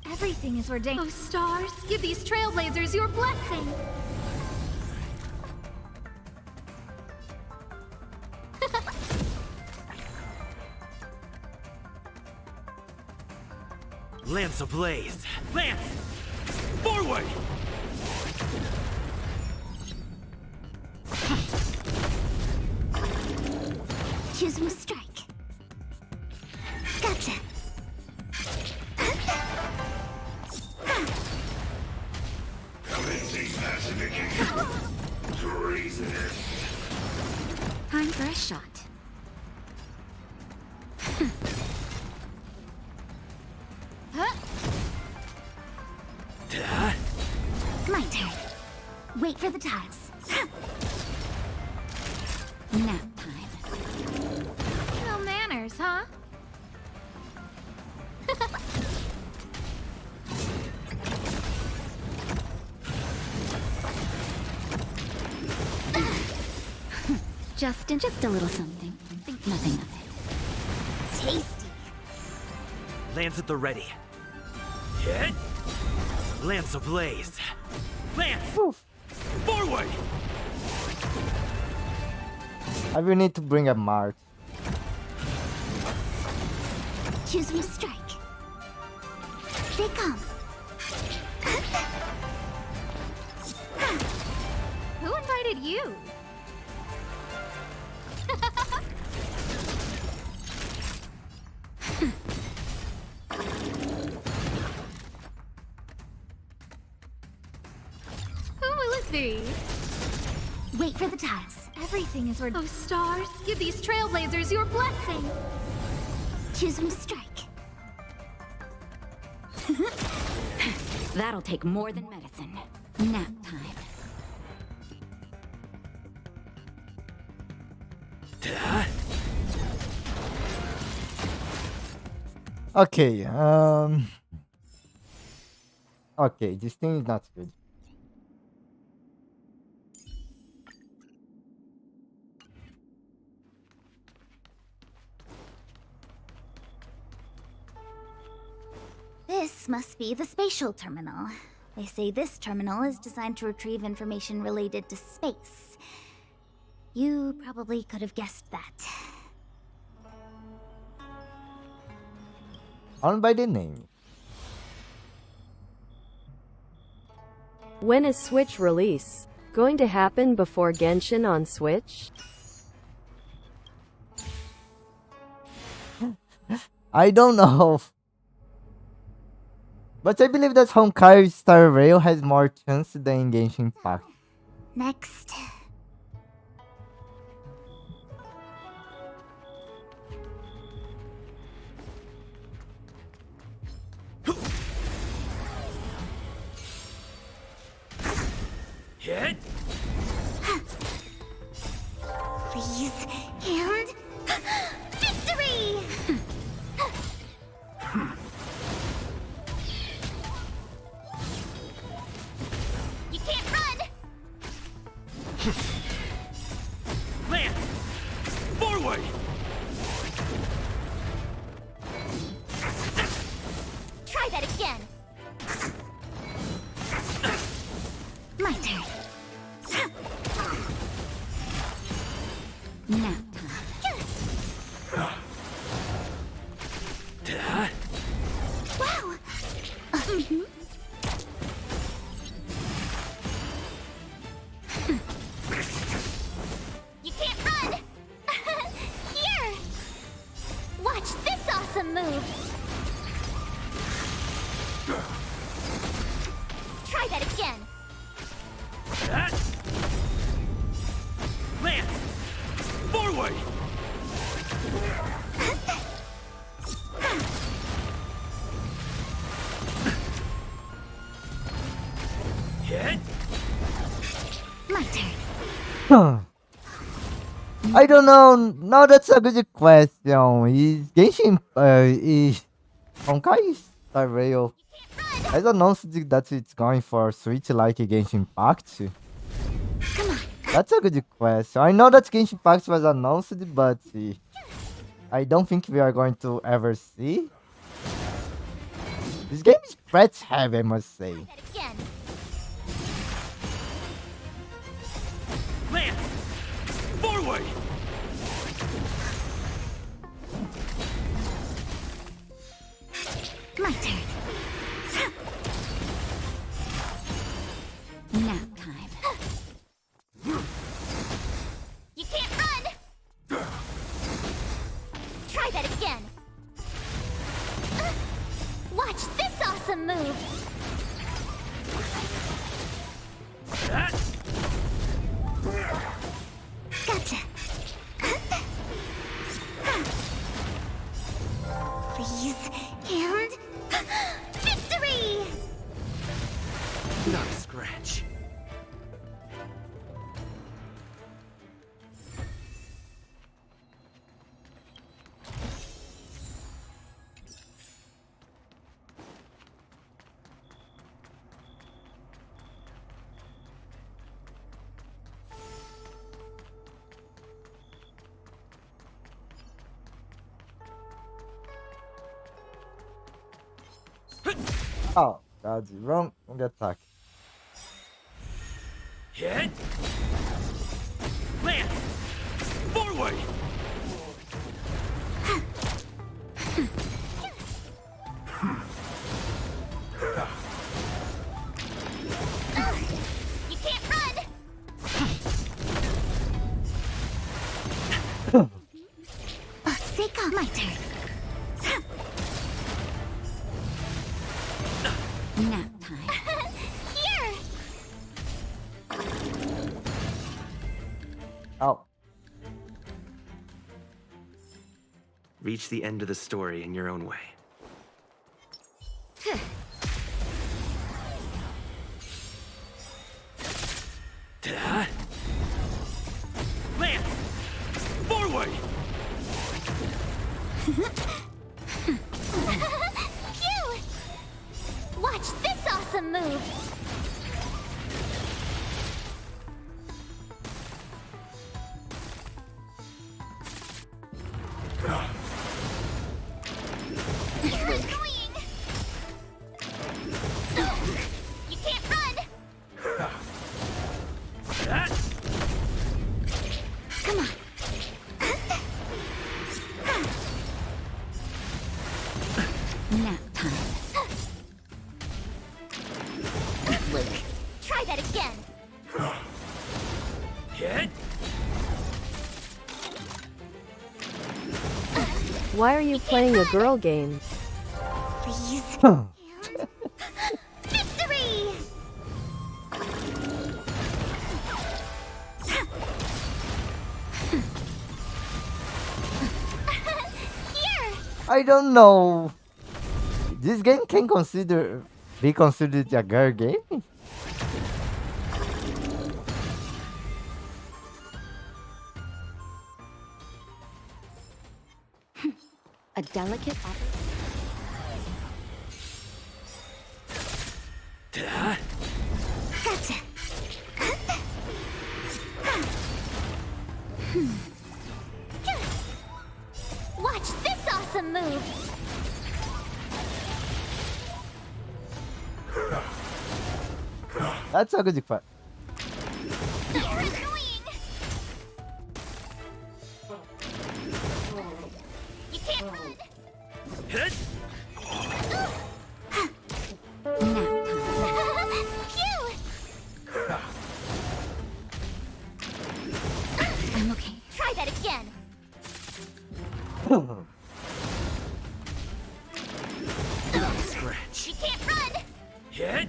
[SPEAKER 5] Everything is ordained. Oh, stars, give these trailblazers your blessing.
[SPEAKER 11] Lance ablaze! Lance! Forward!
[SPEAKER 7] Choosing to strike. Gotcha.
[SPEAKER 10] Commencing pacification. Treasonous.
[SPEAKER 12] Time for a shot.
[SPEAKER 7] My turn. Wait for the tiles.
[SPEAKER 12] Nap time.
[SPEAKER 5] No manners, huh?
[SPEAKER 12] Just a little something. Think nothing of it.
[SPEAKER 7] Tasty.
[SPEAKER 11] Lance at the ready. Hit! Lance ablaze! Lance! Forward!
[SPEAKER 1] I will need to bring a Mart.
[SPEAKER 7] Choosing to strike. They come.
[SPEAKER 5] Who invited you? Who will it be?
[SPEAKER 7] Wait for the tiles.
[SPEAKER 5] Everything is ordained. Oh, stars, give these trailblazers your blessing.
[SPEAKER 7] Choosing to strike.
[SPEAKER 12] That'll take more than medicine. Nap time.
[SPEAKER 1] Okay, okay, this thing is not good.
[SPEAKER 7] This must be the spatial terminal. They say this terminal is designed to retrieve information related to space. You probably could have guessed that.
[SPEAKER 1] Only by the name.
[SPEAKER 2] When is Switch release going to happen before Genshin on Switch?
[SPEAKER 1] I don't know. But I believe that Honkai Star Rail has more chance than Genshin Impact.
[SPEAKER 7] Next.
[SPEAKER 11] Hit!
[SPEAKER 7] Please, and victory! You can't run!
[SPEAKER 11] Lance! Forward!
[SPEAKER 3] Try that again.
[SPEAKER 7] My turn.
[SPEAKER 12] Nap
[SPEAKER 7] Wow!
[SPEAKER 3] You can't run! Here! Watch this awesome move! Try that again!
[SPEAKER 11] Lance! Forward! Hit!
[SPEAKER 7] My turn.
[SPEAKER 1] Huh. I don't know. No, that's a good question. Is Genshin is Honkai Star Rail has announced that it's going for Switch like Genshin Impact? That's a good question. I know that Genshin Impact was announced, but I don't think we are going to ever see. This game is pretty heavy, I must say.
[SPEAKER 11] Lance! Forward!
[SPEAKER 12] My turn. Nap time.
[SPEAKER 3] You can't run! Try that again. Watch this awesome move!
[SPEAKER 7] Gotcha. Please, and victory!
[SPEAKER 11] Not a scratch.
[SPEAKER 1] Oh, that's wrong attack.
[SPEAKER 11] Hit! Lance! Forward!
[SPEAKER 3] You can't run!
[SPEAKER 7] Seiko, my turn.
[SPEAKER 12] Nap time.
[SPEAKER 3] Here!
[SPEAKER 1] Oh.
[SPEAKER 6] Reach the end of the story in your own way.
[SPEAKER 11] Lance! Forward!
[SPEAKER 3] Phew! Watch this awesome move! You're annoying! You can't run!
[SPEAKER 7] Come on.
[SPEAKER 12] Nap time.
[SPEAKER 3] Try that again!
[SPEAKER 11] Hit!
[SPEAKER 2] Why are you playing a girl game?
[SPEAKER 7] Please. Victory!
[SPEAKER 3] Here!
[SPEAKER 1] I don't know. This game can be considered a girl game?
[SPEAKER 12] A delicate
[SPEAKER 7] Gotcha.
[SPEAKER 3] Watch this awesome move!
[SPEAKER 1] That's a good fight.
[SPEAKER 3] You're annoying! You can't run!
[SPEAKER 11] Hit!
[SPEAKER 3] Phew!
[SPEAKER 12] I'm okay.
[SPEAKER 3] Try that again!
[SPEAKER 11] Not a scratch.
[SPEAKER 3] You can't run!
[SPEAKER 11] Hit!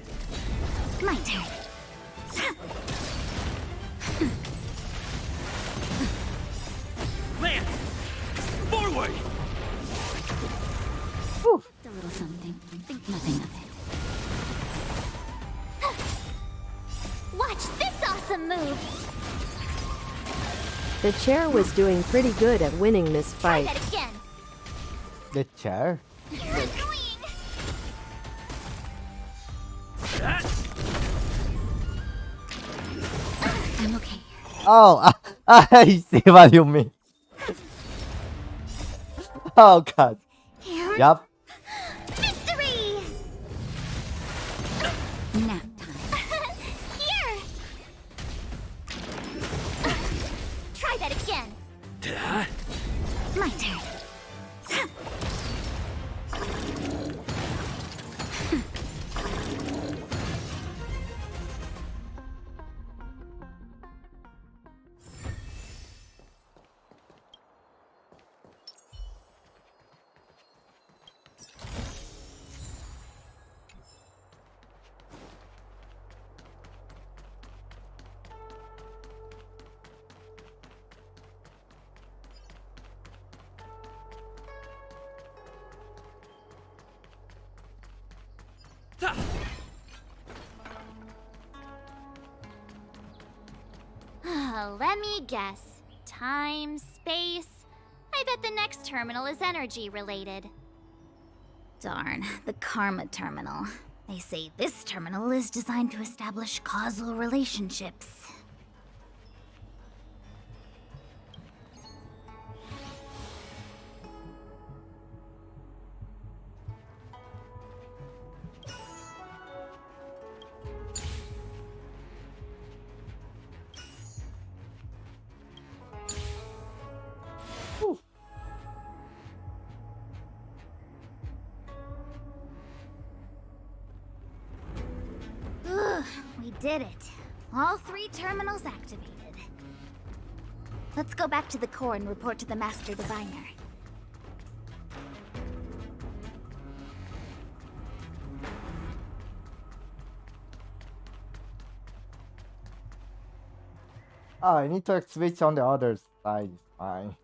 [SPEAKER 7] My turn.
[SPEAKER 11] Lance! Forward!
[SPEAKER 12] A little something. Think nothing of it.
[SPEAKER 3] Watch this awesome move!
[SPEAKER 2] The chair was doing pretty good at winning this
[SPEAKER 3] Try
[SPEAKER 2] fight.
[SPEAKER 3] that again.
[SPEAKER 1] The chair?
[SPEAKER 3] You're annoying.
[SPEAKER 12] I'm okay.
[SPEAKER 1] Oh, I see what you mean. Oh god. Yup.
[SPEAKER 3] Victory!
[SPEAKER 12] Nap time.
[SPEAKER 3] Here! Try that again.
[SPEAKER 12] My turn.
[SPEAKER 3] Let me guess. Time, space. I bet the next terminal is energy related.
[SPEAKER 7] Darn, the Karma Terminal. They say this terminal is designed to establish causal relationships. Ugh, we did it. All 3 terminals activated. Let's go back to the core and report to the Master Diviner.
[SPEAKER 1] Oh, I need to switch on the other side. Fine.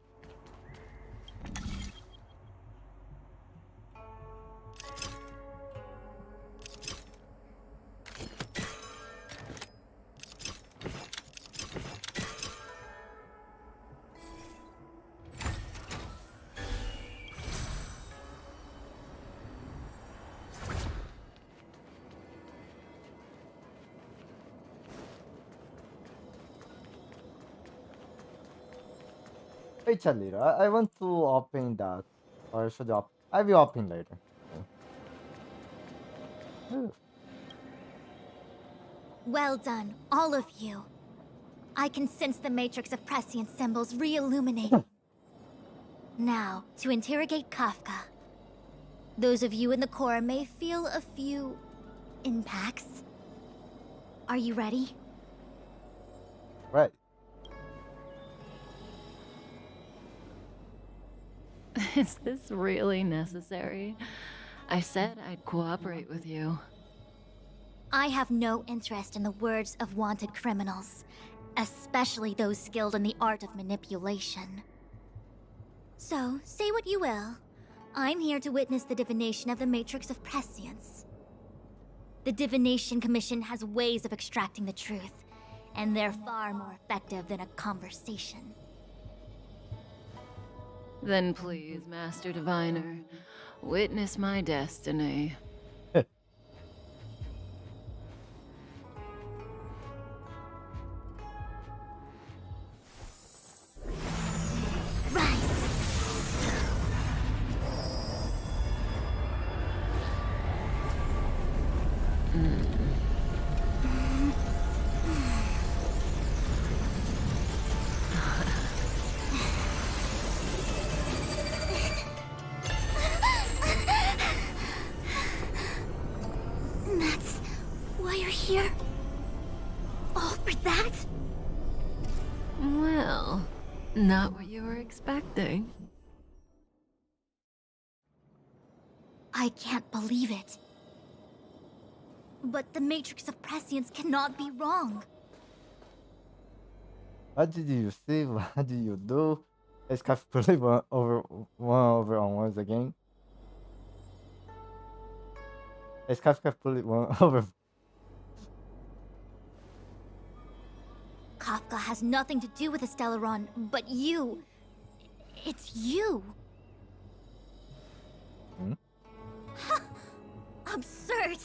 [SPEAKER 1] Wait a little. I want to open that. Or should I will open later. Okay.
[SPEAKER 5] Well done, all of you. I can sense the matrix of prescient symbols re-illuminate. Now, to interrogate Kafka. Those of you in the core may feel a few impacts. Are you ready?
[SPEAKER 1] Right.
[SPEAKER 16] Is this really necessary? I said I'd cooperate with you.
[SPEAKER 5] I have no interest in the words of wanted criminals, especially those skilled in the art of manipulation. So, say what you will. I'm here to witness the divination of the Matrix of Prescience. The Divination Commission has ways of extracting the truth, and they're far more effective than a conversation.
[SPEAKER 16] Then please, Master Diviner, witness my destiny.
[SPEAKER 5] That's why you're here? All for that?
[SPEAKER 16] Well, not what you were expecting.
[SPEAKER 5] I can't believe it. But the Matrix of Prescience cannot be wrong.
[SPEAKER 1] What did you see? What did you do? It's completely one over on once again. It's completely one over.
[SPEAKER 5] Kafka has nothing to do with the Stellaron, but you. It's you.
[SPEAKER 1] Hmm?
[SPEAKER 5] Absurd!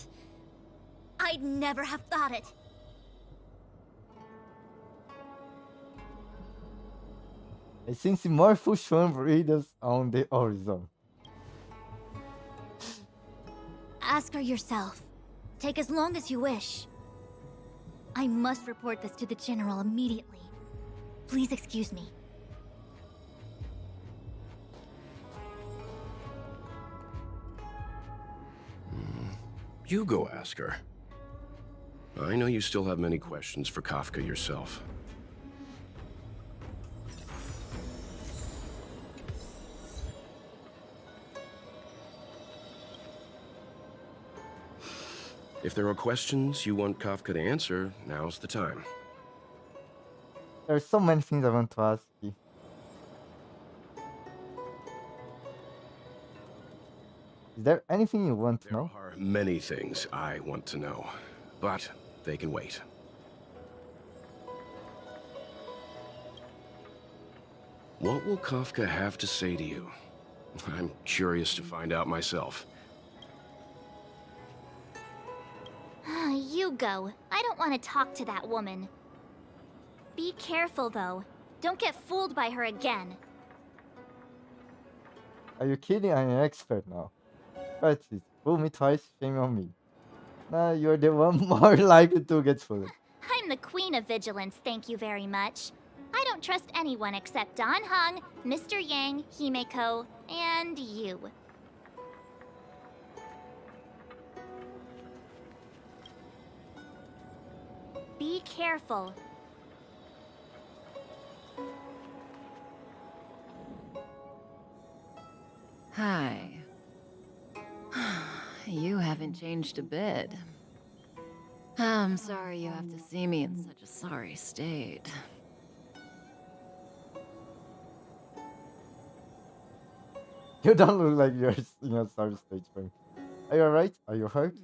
[SPEAKER 5] I'd never have thought it.
[SPEAKER 1] I sense more Fushan readers on the horizon.
[SPEAKER 5] Ask her yourself. Take as long as you wish. I must report this to the General immediately. Please excuse me.
[SPEAKER 15] You go ask her. I know you still have many questions for Kafka yourself. If there are questions you want Kafka to answer, now's the time.
[SPEAKER 1] There's so many things I want to ask you. Is there anything you want to know?
[SPEAKER 15] There are many things I want to know, but they can wait. What will Kafka have to say to you? I'm curious to find out myself.
[SPEAKER 3] You go. I don't want to talk to that woman. Be careful, though. Don't get fooled by her again.
[SPEAKER 1] Are you kidding? I'm an expert now. But it's fool me twice, shame on me. Nah, you're the one more likely to get fooled.
[SPEAKER 3] I'm the queen of vigilance, thank you very much. I don't trust anyone except Don Hung, Mr. Yang, Himeko, and you. Be careful.
[SPEAKER 16] Hi. You haven't changed a bit. I'm sorry you have to see me in such a sorry state.
[SPEAKER 1] You don't look like you're in a sorry stage, friend. Are you alright? Are you hurt?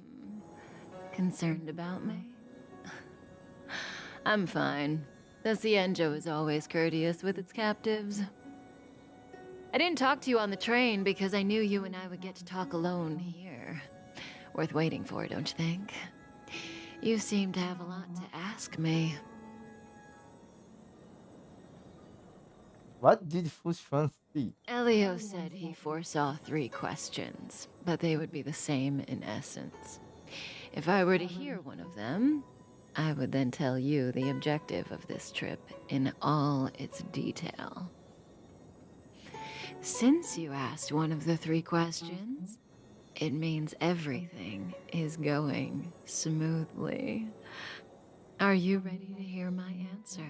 [SPEAKER 16] Concerned about me? I'm fine. The Cienjo is always courteous with its captives. I didn't talk to you on the train because I knew you and I would get to talk alone here. Worth waiting for, don't you think? You seem to have a lot to ask me.
[SPEAKER 1] What did Fushan see?
[SPEAKER 16] Elio said he foresaw 3 questions, but they would be the same in essence. If I were to hear one of them, I would then tell you the objective of this trip in all its detail. Since you asked one of the 3 questions, it means everything is going smoothly. Are you ready to hear my answer?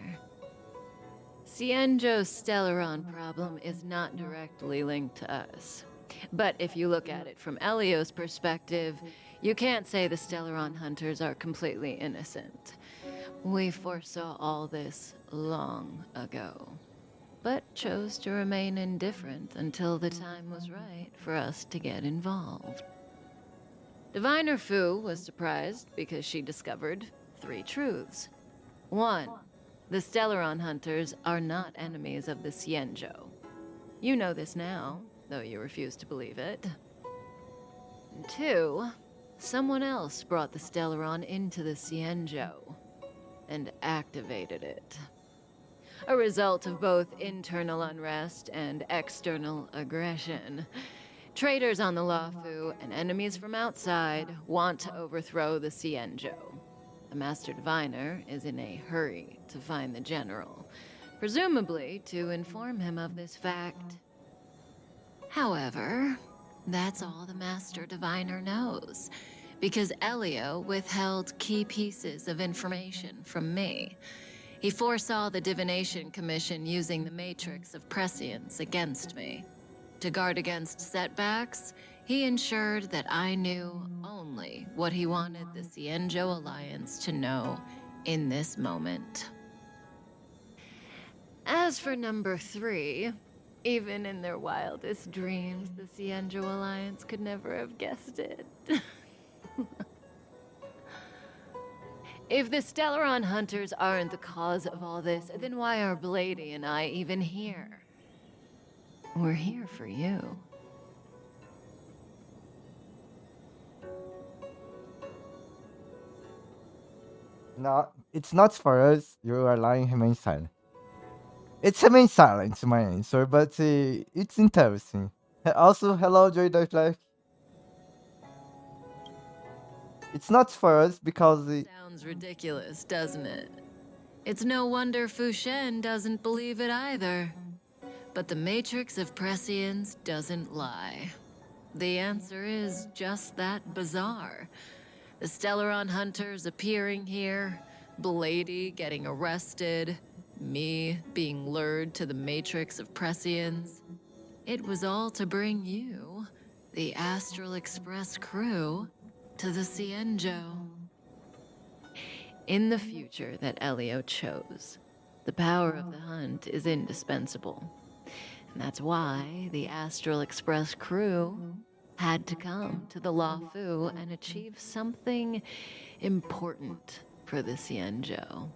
[SPEAKER 16] Cienjo's Stellaron problem is not directly linked to us. But if you look at it from Elio's perspective, you can't say the Stellaron hunters are completely innocent. We foresaw all this long ago, but chose to remain indifferent until the time was right for us to get involved. Diviner Fu was surprised because she discovered 3 truths. 1. The Stellaron hunters are not enemies of the Cienjo. You know this now, though you refuse to believe it. 2. Someone else brought the Stellaron into the Cienjo and activated it. A result of both internal unrest and external aggression. Traitors on the Luofu and enemies from outside want to overthrow the Cienjo. The Master Diviner is in a hurry to find the General, presumably to inform him of this fact. However, that's all the Master Diviner knows, because Elio withheld key pieces of information from me. He foresaw the Divination Commission using the Matrix of Prescience against me. To guard against setbacks, he ensured that I knew only what he wanted the Cienjo Alliance to know in this moment. As for number 3, even in their wildest dreams, the Cienjo Alliance could never have guessed it. If the Stellaron hunters aren't the cause of all this, then why are Blady and I even here? We're here for you.
[SPEAKER 1] No, it's not for us. You are lying, remain silent. It's remain silent, my answer, but it's interesting. Also, hello, Joy Dark. It's not for us because
[SPEAKER 16] Sounds ridiculous, doesn't it? It's no wonder Fu Shen doesn't believe it either. But the Matrix of Prescience doesn't lie. The answer is just that bizarre. The Stellaron hunters appearing here, Blady getting arrested, me being lured to the Matrix of Prescience. It was all to bring you, the Astral Express crew, to the Cienjo. In the future that Elio chose, the power of the hunt is indispensable. And that's why the Astral Express crew had to come to the Luofu and achieve something important for the Cienjo.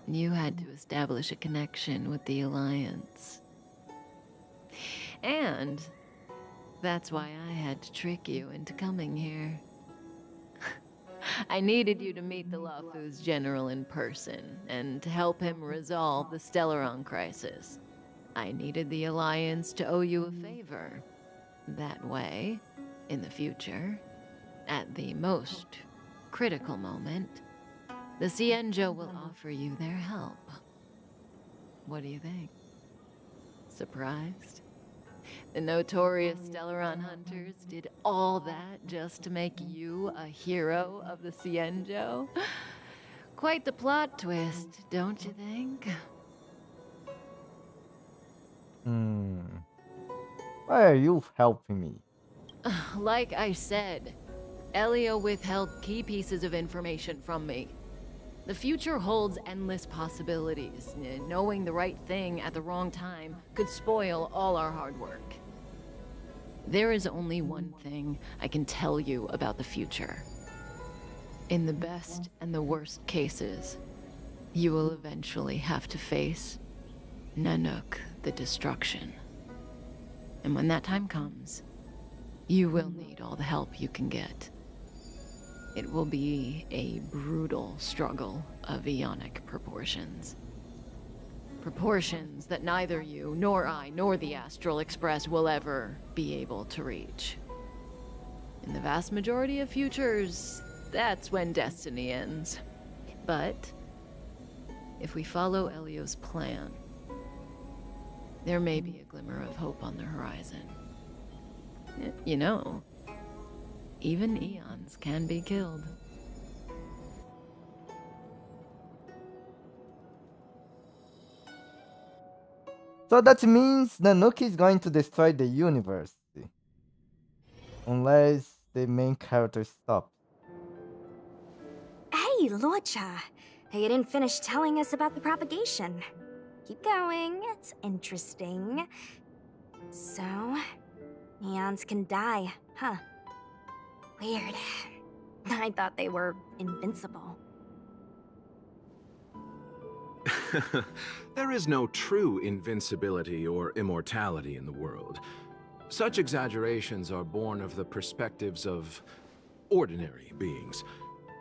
[SPEAKER 16] You had to establish a connection with the Alliance. And that's why I had to trick you into coming here. I needed you to meet the Luofu's general in person and to help him resolve the Stellaron crisis. I needed the Alliance to owe you a favor. That way, in the future, at the most critical moment, the Cienjo will offer you their help. What do you think? Surprised? The notorious Stellaron hunters did all that just to make you a hero of the Cienjo? Quite the plot twist, don't you think?
[SPEAKER 1] Why are you helping me?
[SPEAKER 16] Like I said, Elio withheld key pieces of information from me. The future holds endless possibilities. Knowing the right thing at the wrong time could spoil all our hard work. There is only one thing I can tell you about the future. In the best and the worst cases, you will eventually have to face Nanook the Destruction. And when that time comes, you will need all the help you can get. It will be a brutal struggle of eonic proportions. Proportions that neither you, nor I, nor the Astral Express will ever be able to reach. In the vast majority of futures, that's when destiny ends. But if we follow Elio's plan, there may be a glimmer of hope on the horizon. You know, even eons can be killed.
[SPEAKER 1] So that means Nanook is going to destroy the universe. Unless the main character stops.
[SPEAKER 17] Hey, Luocha. You didn't finish telling us about the propagation. Keep going, it's interesting. So, eons can die, huh? Weird. I thought they were invincible.
[SPEAKER 18] There is no true invincibility or immortality in the world. Such exaggerations are born of the perspectives of ordinary beings.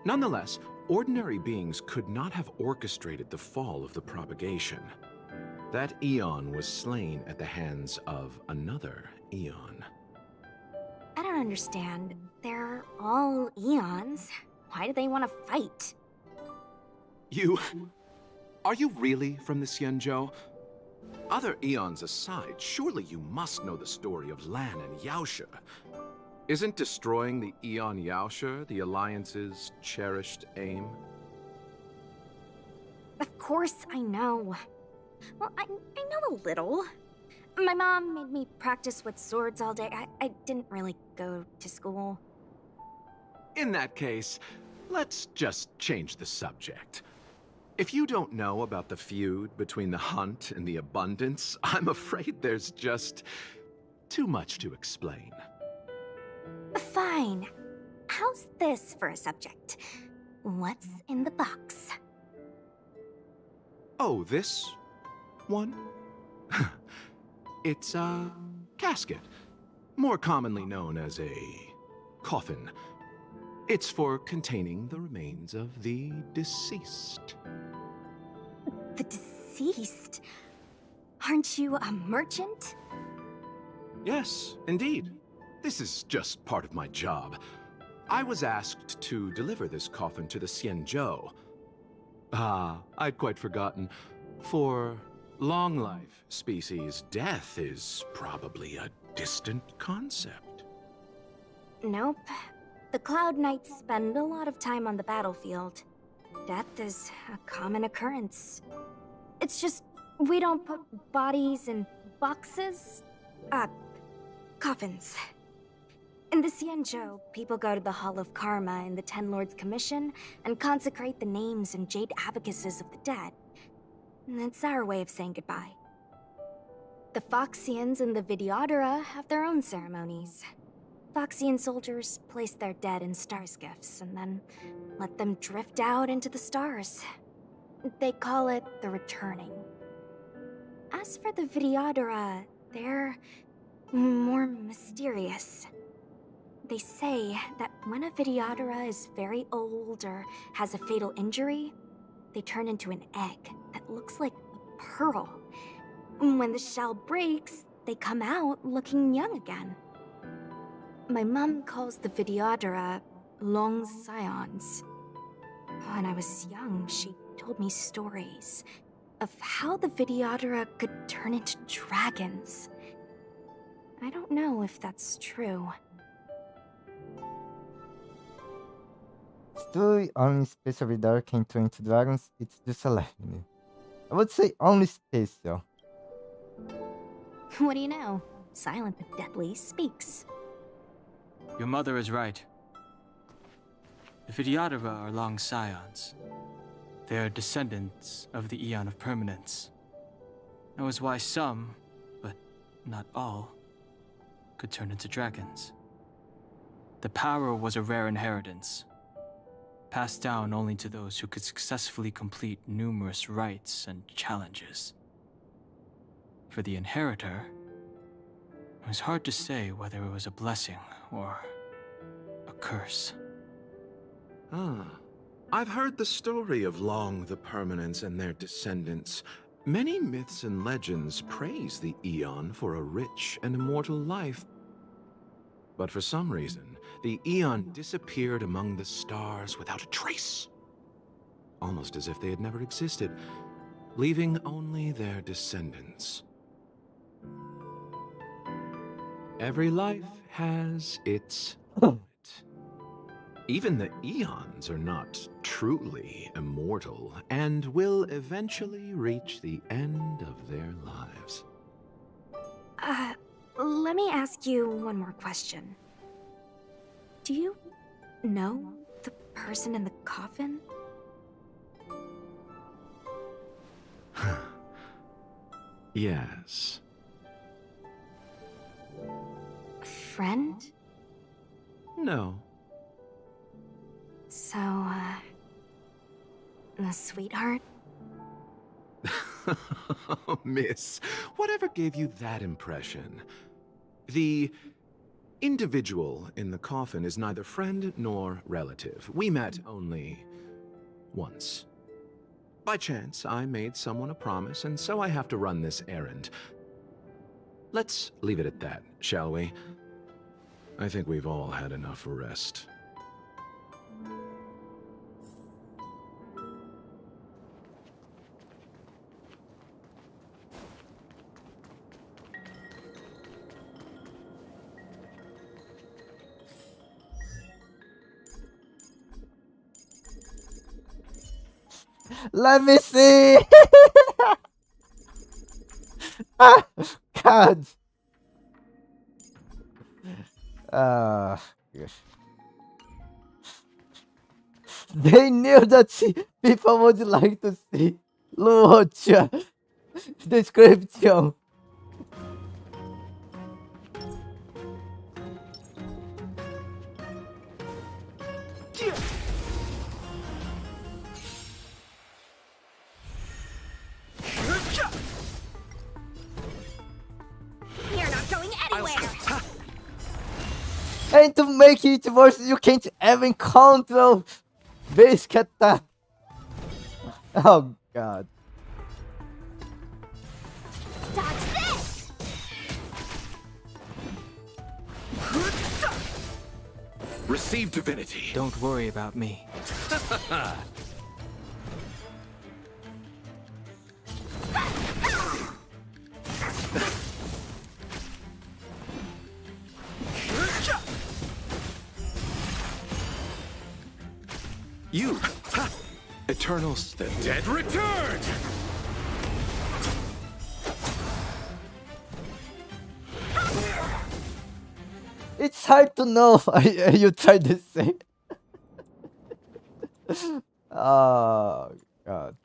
[SPEAKER 18] Nonetheless, ordinary beings could not have orchestrated the fall of the propagation. That eon was slain at the hands of another eon.
[SPEAKER 17] I don't understand. They're all eons. Why do they want to fight?
[SPEAKER 18] Are you really from the Cienjo? Other eons aside, surely you must know the story of Lan and Yaoshe. Isn't destroying the Eon Yaoshe the Alliance's cherished aim?
[SPEAKER 17] Of course I know. Well, I know a little. My mom made me practice with swords all day. I didn't really go to school.
[SPEAKER 18] In that case, let's just change the subject. If you don't know about the feud between the Hunt and the Abundance, I'm afraid there's just too much to explain.
[SPEAKER 17] Fine. How's this for a subject? What's in the box?
[SPEAKER 18] Oh, this one? It's a casket, more commonly known as a coffin. It's for containing the remains of the deceased.
[SPEAKER 17] The deceased? Aren't you a merchant?
[SPEAKER 18] Yes, indeed. This is just part of my job. I was asked to deliver this coffin to the Xianzhou. Ah, I'd quite forgotten. For long-life species, death is probably a distant concept.
[SPEAKER 17] Nope. The Cloud Knights spend a lot of time on the battlefield. Death is a common occurrence. It's just, we don't put bodies in boxes. Coffins. In the Xianzhou, people go to the Hall of Karma in the Ten Lords Commission and consecrate the names and jade abacuses of the dead. It's our way of saying goodbye. The Foxians and the Videodora have their own ceremonies. Foxian soldiers place their dead in star skiffs and then let them drift out into the stars. They call it the returning. As for the Videodora, they're more mysterious. They say that when a Videodora is very old or has a fatal injury, they turn into an egg that looks like a pearl. When the shell breaks, they come out looking young again. My mom calls the Videodora long scions. When I was young, she told me stories of how the Videodora could turn into dragons. I don't know if that's true.
[SPEAKER 1] Still, only Special Vidar can turn into dragons. It's just a legend. I would say only Special.
[SPEAKER 17] What do you know? Silent but deadly speaks.
[SPEAKER 19] Your mother is right. The Videodora are long scions. They are descendants of the Eon of Permanence. That was why some, but not all, could turn into dragons. The power was a rare inheritance, passed down only to those who could successfully complete numerous rites and challenges. For the inheritor, it was hard to say whether it was a blessing or a curse.
[SPEAKER 18] Ah, I've heard the story of Long the Permanence and their descendants. Many myths and legends praise the Eon for a rich and immortal life. But for some reason, the Eon disappeared among the stars without a trace. Almost as if they had never existed, leaving only their descendants. Every life has its limit. Even the Eons are not truly immortal and will eventually reach the end of their lives.
[SPEAKER 17] Let me ask you one more question. Do you know the person in the coffin?
[SPEAKER 18] Yes.
[SPEAKER 17] Friend?
[SPEAKER 18] No.
[SPEAKER 17] So, a sweetheart?
[SPEAKER 18] Miss, whatever gave you that impression? The individual in the coffin is neither friend nor relative. We met only once. By chance, I made someone a promise, and so I have to run this errand. Let's leave it at that, shall we? I think we've all had enough rest.
[SPEAKER 1] Let me see. Ah, God. Gosh. They knew that people would like to see Luocha description.
[SPEAKER 7] everywhere!
[SPEAKER 1] And to make it worse, you can't even control basic attack. Oh god.
[SPEAKER 7] Dodge this!
[SPEAKER 18] Receive divinity.
[SPEAKER 19] Don't worry about me.
[SPEAKER 18] You! Eternals, the dead return!
[SPEAKER 1] It's hard to know. You tried to say. Oh god.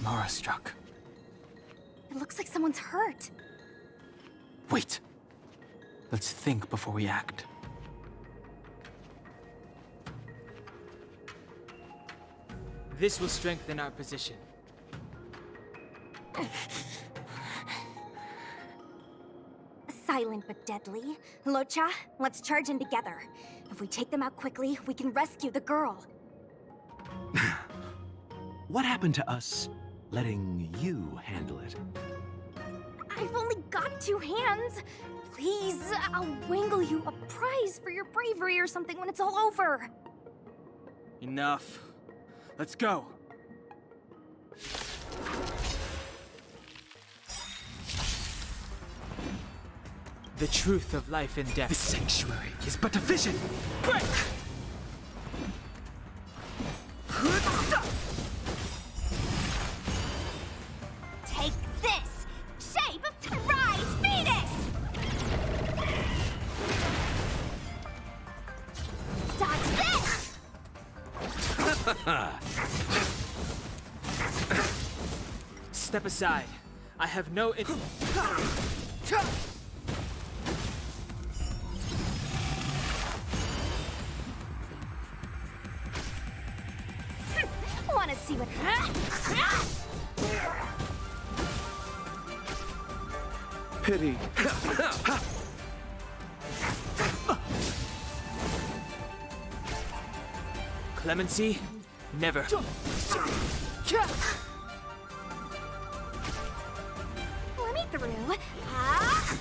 [SPEAKER 19] Mara struck.
[SPEAKER 17] It looks like someone's hurt.
[SPEAKER 19] Wait. Let's think before we act. This will strengthen our position.
[SPEAKER 17] Silent but deadly. Locha, let's charge in together. If we take them out quickly, we can rescue the girl.
[SPEAKER 18] What happened to us letting you handle it?
[SPEAKER 17] I've only got 2 hands. Please, I'll wangle you a prize for your bravery or something when it's all over.
[SPEAKER 19] Enough. Let's go. The truth of life and death.
[SPEAKER 11] This sanctuary is but a vision.
[SPEAKER 19] Break!
[SPEAKER 7] Take this! Shape to rise, Venus! Dodge this!
[SPEAKER 19] Step aside. I have no
[SPEAKER 17] Wanna see what...
[SPEAKER 18] Pity.
[SPEAKER 19] Clemency? Never.
[SPEAKER 17] Let me through. Ah!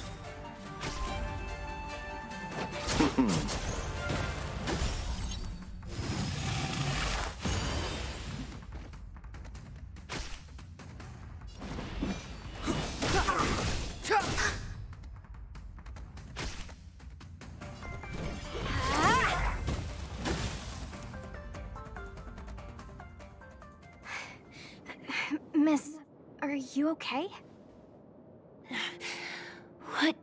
[SPEAKER 17] Miss, are you okay?
[SPEAKER 9] What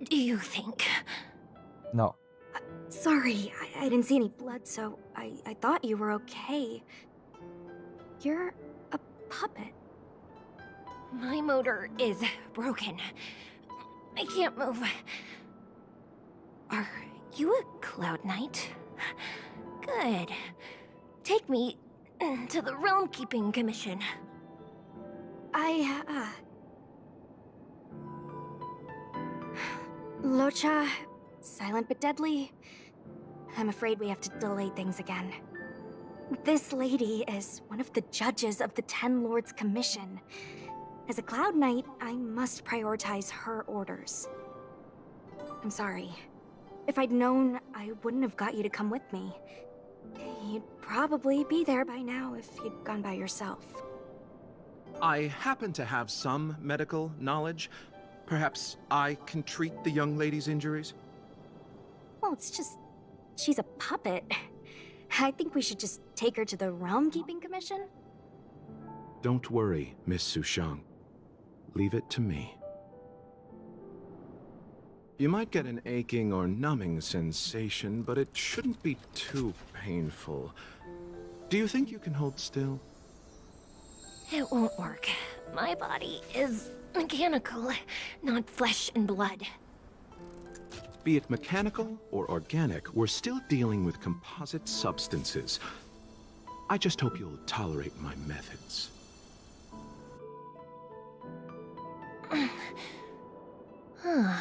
[SPEAKER 9] do you think?
[SPEAKER 1] No.
[SPEAKER 17] Sorry, I didn't see any blood, so I thought you were okay. You're a puppet.
[SPEAKER 9] My motor is broken. I can't move. Are you a Cloud Knight? Good. Take me to the Realm Keeping Commission.
[SPEAKER 17] Locha, silent but deadly. I'm afraid we have to delay things again. This lady is one of the judges of the Ten Lords Commission. As a Cloud Knight, I must prioritize her orders. I'm sorry. If I'd known, I wouldn't have got you to come with me. You'd probably be there by now if you'd gone by yourself.
[SPEAKER 18] I happen to have some medical knowledge. Perhaps I can treat the young lady's injuries?
[SPEAKER 17] Well, it's just... she's a puppet. I think we should just take her to the Realm Keeping Commission.
[SPEAKER 18] Don't worry, Miss Sushang. Leave it to me. You might get an aching or numbing sensation, but it shouldn't be too painful. Do you think you can hold still?
[SPEAKER 9] It won't work. My body is mechanical, not flesh and blood.
[SPEAKER 18] Be it mechanical or organic, we're still dealing with composite substances. I just hope you'll tolerate my methods.
[SPEAKER 9] Huh.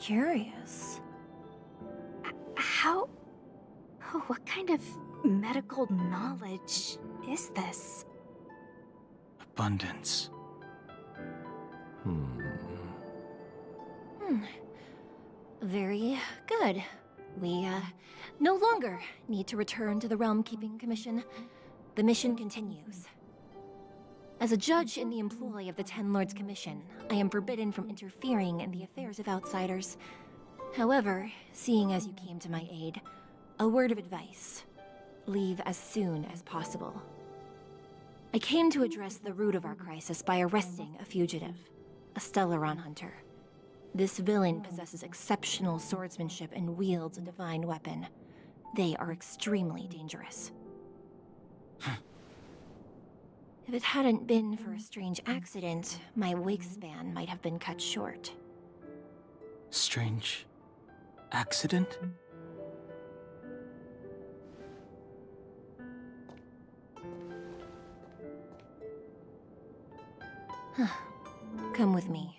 [SPEAKER 9] Curious.
[SPEAKER 17] How? Oh, what kind of medical knowledge is this?
[SPEAKER 19] Abundance.
[SPEAKER 9] Hmm. Very good. We, no longer need to return to the Realm Keeping Commission. The mission continues. As a judge in the employ of the Ten Lords Commission, I am forbidden from interfering in the affairs of outsiders. However, seeing as you came to my aid, a word of advice. Leave as soon as possible. I came to address the root of our crisis by arresting a fugitive, a Stellaron hunter. This villain possesses exceptional swordsmanship and wields a divine weapon. They are extremely dangerous. If it hadn't been for a strange accident, my wingspan might have been cut short.
[SPEAKER 19] Strange accident?
[SPEAKER 9] Come with me.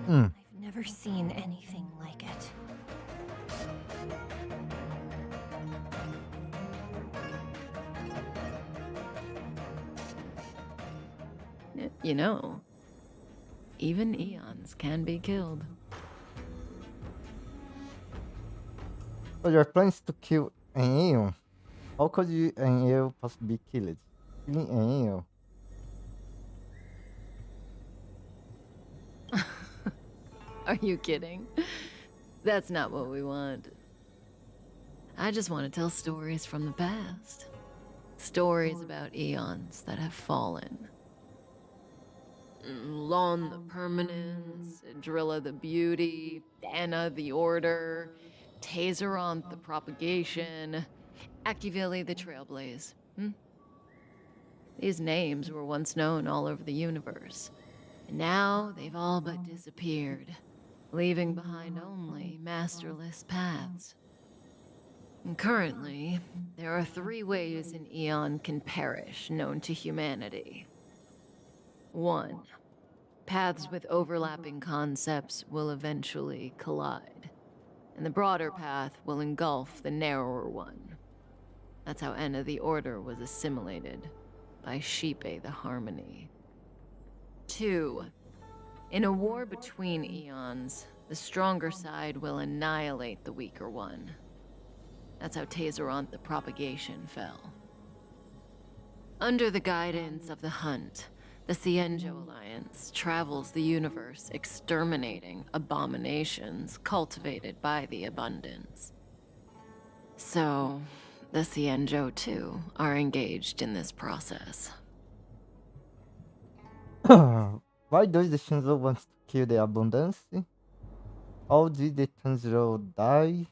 [SPEAKER 9] I've never seen anything like it.
[SPEAKER 16] You know, even eons can be killed.
[SPEAKER 1] So your plans to kill an Aeon? How could an Aeon possibly be killed? Killing an Aeon?
[SPEAKER 16] Are you kidding? That's not what we want. I just want to tell stories from the past. Stories about eons that have fallen. Lon the Permanence, Drilla the Beauty, Anna the Order, Tazeronth the Propagation, Akivili the Trailblaze. These names were once known all over the universe. And now they've all but disappeared, leaving behind only masterless paths. And currently, there are 3 ways an eon can perish known to humanity. 1. Paths with overlapping concepts will eventually collide, and the broader path will engulf the narrower one. That's how Enna the Order was assimilated, by Sheepe the Harmony. 2. In a war between eons, the stronger side will annihilate the weaker one. That's how Tazeronth the Propagation fell. Under the guidance of the Hunt, the Cienjo Alliance travels the universe exterminating abominations cultivated by the Abundance. So, the Cienjo too are engaged in this process.
[SPEAKER 1] Why does the Shinzo want to kill the Abundance? How did the Tanjiro die?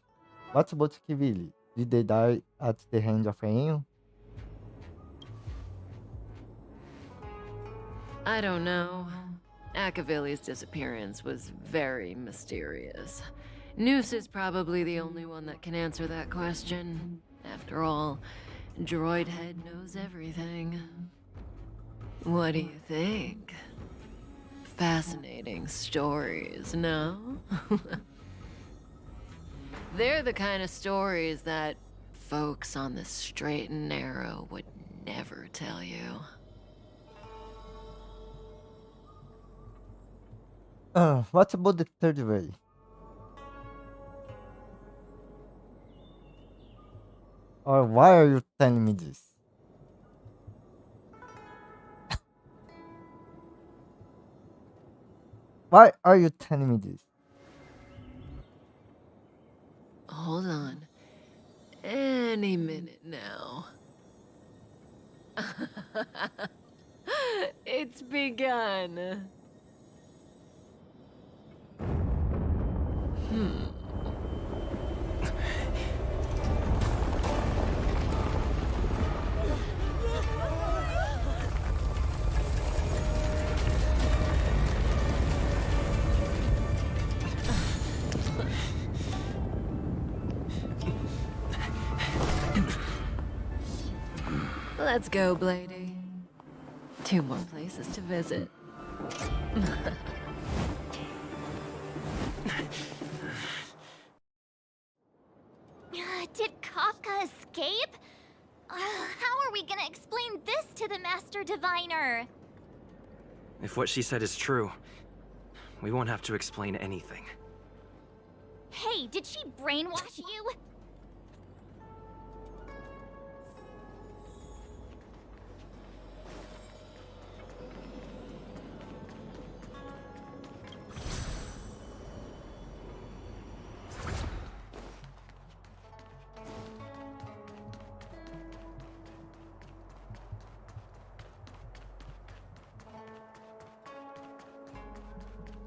[SPEAKER 1] What about Kivili? Did they die at the hand of Aeon?
[SPEAKER 16] I don't know. Akavili's disappearance was very mysterious. Noose is probably the only one that can answer that question. After all, Droid Head knows everything. What do you think? Fascinating stories, no? They're the kind of stories that folks on the straight and narrow would never tell you.
[SPEAKER 1] What about the 3rd way? Or why are you telling me this? Why are you telling me this?
[SPEAKER 16] Hold on. Any minute now. It's begun. Let's go, Blady. 2 more places to visit.
[SPEAKER 3] Did Kafka escape? How are we gonna explain this to the Master Diviner?
[SPEAKER 11] If what she said is true, we won't have to explain anything.
[SPEAKER 3] Hey, did she brainwash you?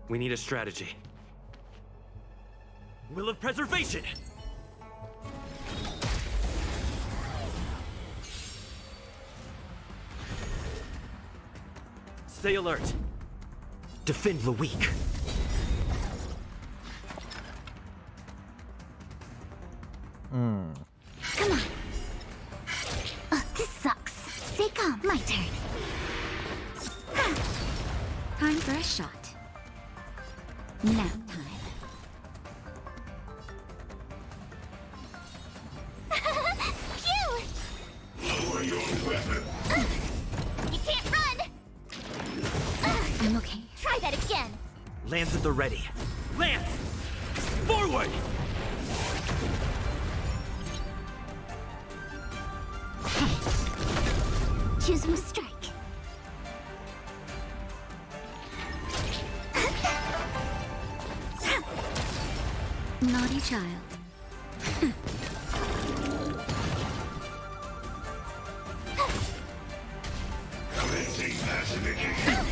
[SPEAKER 11] We need a strategy. Will of Preservation! Stay alert. Defend the weak.
[SPEAKER 7] Come on. This sucks. Stay calm. My turn. Time for a shot. Nap time.
[SPEAKER 3] Phew!
[SPEAKER 10] Lower your weapon.
[SPEAKER 3] You can't run!
[SPEAKER 7] I'm okay.
[SPEAKER 3] Try that again.
[SPEAKER 11] Lance at the ready. Lance! Forward!
[SPEAKER 7] Choose my strike. Naughty child.
[SPEAKER 10] Commencing pacification.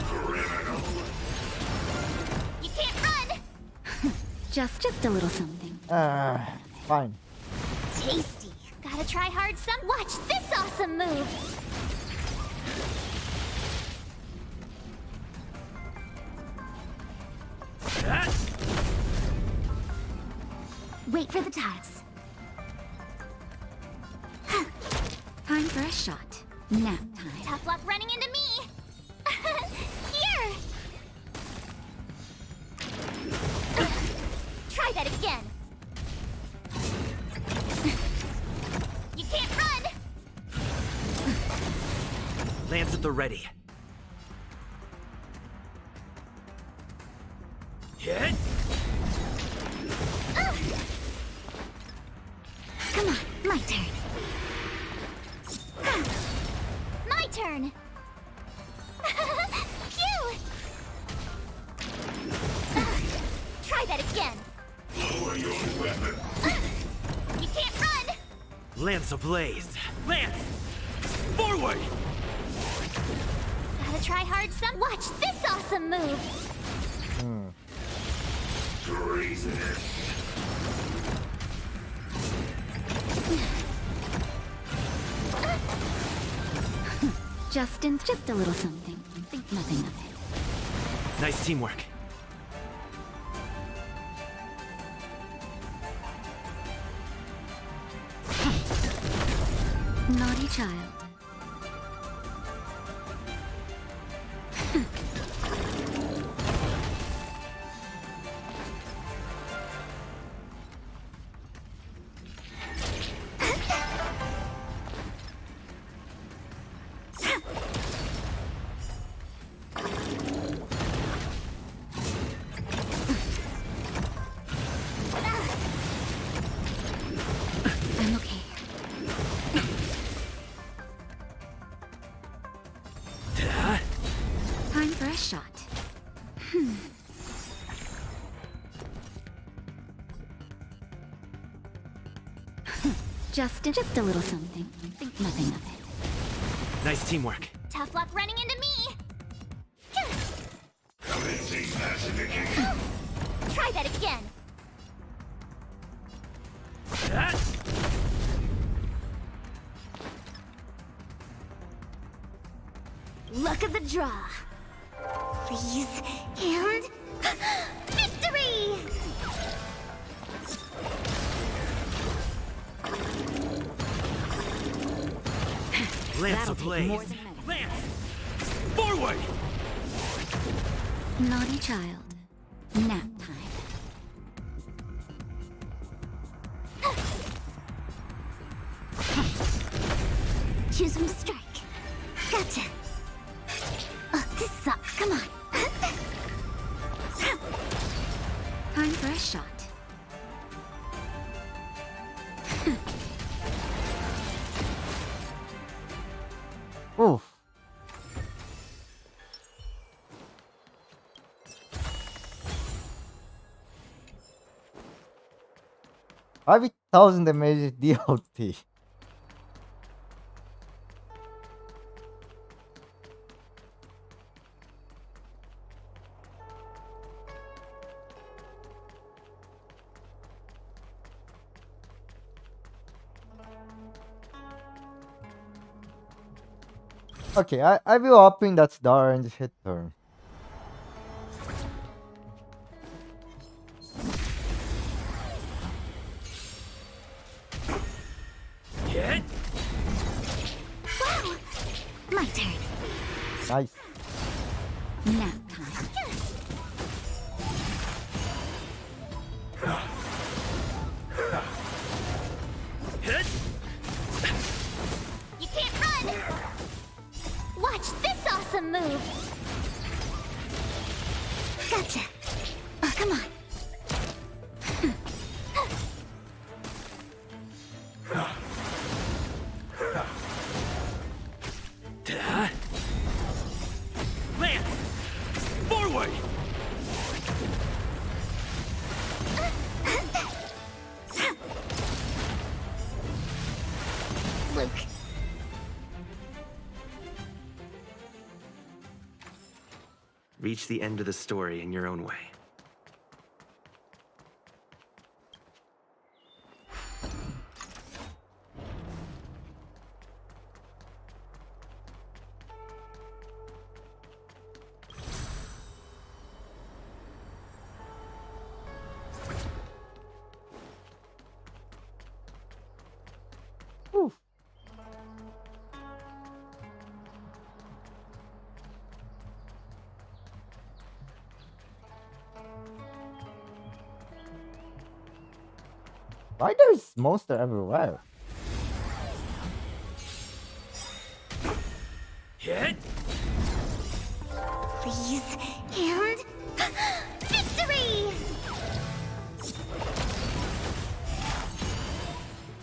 [SPEAKER 10] Criminal.
[SPEAKER 3] You can't run!
[SPEAKER 7] Just a little something.
[SPEAKER 1] Fine.
[SPEAKER 3] Tasty. Gotta try hard some. Watch this awesome move!
[SPEAKER 7] Wait for the tiles. Time for a shot. Nap time.
[SPEAKER 3] Tough luck running into me! Here! Try that again. You can't run!
[SPEAKER 11] Lance at the ready. Hit!
[SPEAKER 7] Come on, my turn.
[SPEAKER 3] My turn! Phew! Try that again.
[SPEAKER 10] Lower your weapon.
[SPEAKER 3] You can't run!
[SPEAKER 11] Lance ablaze. Lance! Forward!
[SPEAKER 3] Gotta try hard some. Watch this awesome move!
[SPEAKER 10] Treasonous.
[SPEAKER 7] Just a little something. Think nothing of it.
[SPEAKER 11] Nice teamwork.
[SPEAKER 7] Naughty child. I'm okay. Time for a shot. Just a little something. Think nothing of it.
[SPEAKER 11] Nice teamwork.
[SPEAKER 3] Tough luck running into me!
[SPEAKER 10] Commencing pacification.
[SPEAKER 3] Try that again.
[SPEAKER 7] Luck of the draw. Please, and victory!
[SPEAKER 11] Lance
[SPEAKER 12] That'll take more
[SPEAKER 11] ablaze.
[SPEAKER 12] than medicine.
[SPEAKER 11] Lance! Forward!
[SPEAKER 12] Naughty child. Nap time.
[SPEAKER 7] Choose him to strike. Gotcha. Oh, this sucks. Come on.
[SPEAKER 12] Time for a shot.
[SPEAKER 1] Oof. $5,000 damage DLT. Okay, I will open that door and hit turn.
[SPEAKER 11] Hit!
[SPEAKER 7] Wow! My turn.
[SPEAKER 1] Nice.
[SPEAKER 12] Nap time.
[SPEAKER 11] Hit!
[SPEAKER 3] You can't run! Watch this awesome move!
[SPEAKER 7] Gotcha. Oh, come on.
[SPEAKER 11] Lance! Forward!
[SPEAKER 7] Luke.
[SPEAKER 11] Reach the end of the story in your own way.
[SPEAKER 1] Oof. Why there's monster everywhere?
[SPEAKER 11] Hit!
[SPEAKER 7] Please. And... victory!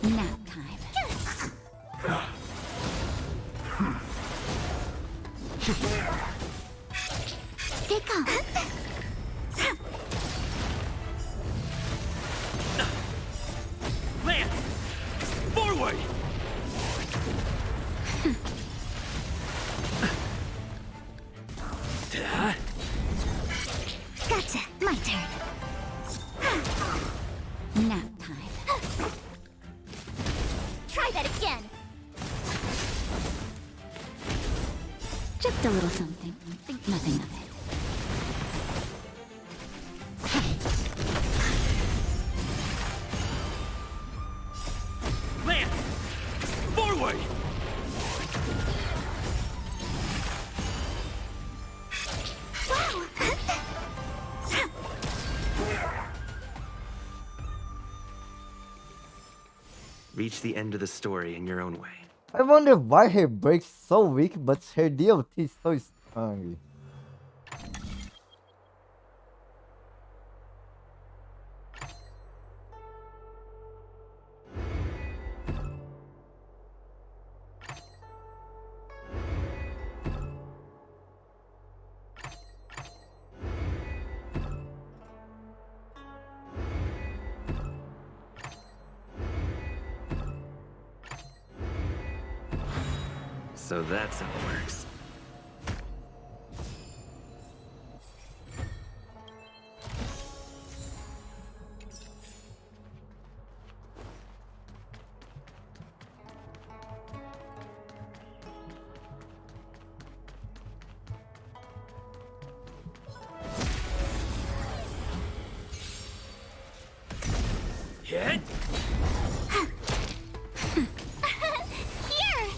[SPEAKER 12] Nap time.
[SPEAKER 7] Stay calm.
[SPEAKER 11] Lance! Forward!
[SPEAKER 7] Gotcha. My turn.
[SPEAKER 12] Nap time.
[SPEAKER 3] Try that again!
[SPEAKER 12] Just a little something. Think nothing of it.
[SPEAKER 11] Lance! Forward! Reach the end of the story in your own way.
[SPEAKER 1] I wonder why her break's so weak, but her DLT is so strong.
[SPEAKER 11] So that's how it works. Hit!
[SPEAKER 3] Here!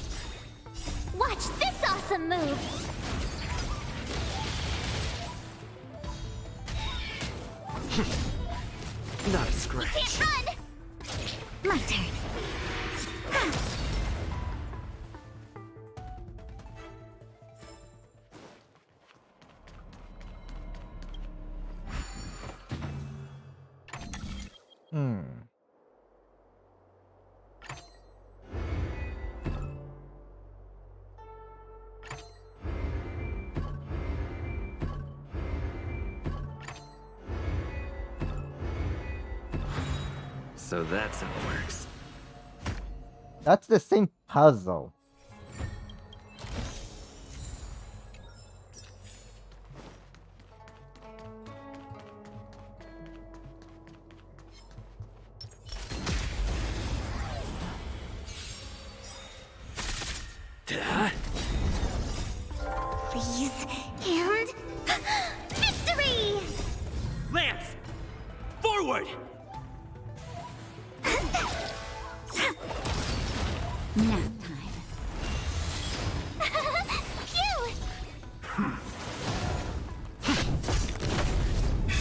[SPEAKER 11] So that's how it works.
[SPEAKER 1] That's the same puzzle.
[SPEAKER 7] Freeze and victory!
[SPEAKER 11] Lance! Forward!
[SPEAKER 12] Nap time.
[SPEAKER 7] Phew!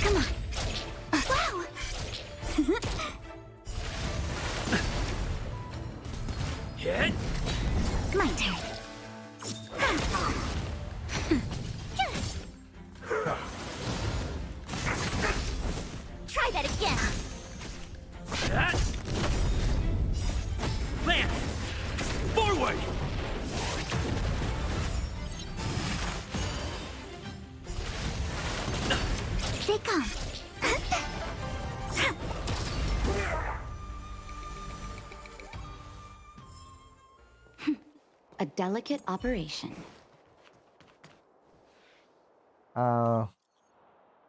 [SPEAKER 7] Come on. Wow!
[SPEAKER 11] Hit!
[SPEAKER 7] My turn. Try that again.
[SPEAKER 11] Lance! Forward!
[SPEAKER 7] Stay calm.
[SPEAKER 12] A delicate operation.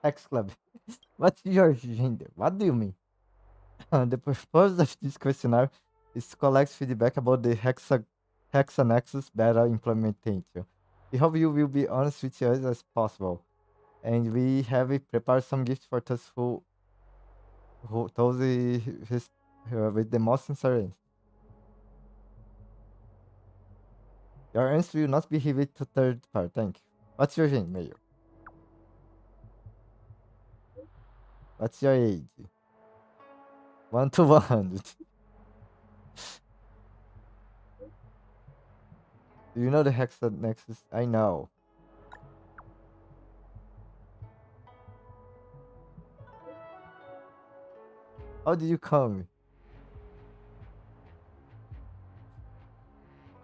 [SPEAKER 1] X Club. What's your gender? What do you mean? The purpose of this questionnaire is to collect feedback about the Hexanexus beta implementation. We hope you will be honest with us as possible. And we have prepared some gifts for those who those with the most sincerity. Your answer will not be given to third party. Thank you. What's your name, Mayor? What's your age? 1 to 100. Do you know the Hexanexus? I know. How did you come?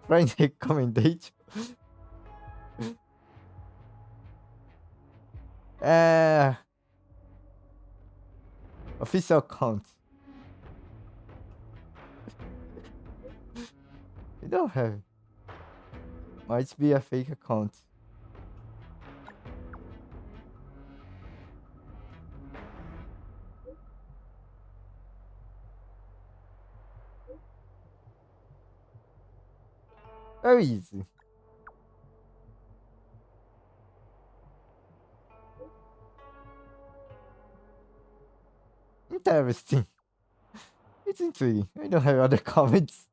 [SPEAKER 1] Friend recommendation? uh, Official account. You don't have. Might be a fake account. Very easy. Interesting. It's intriguing. I don't have other comments.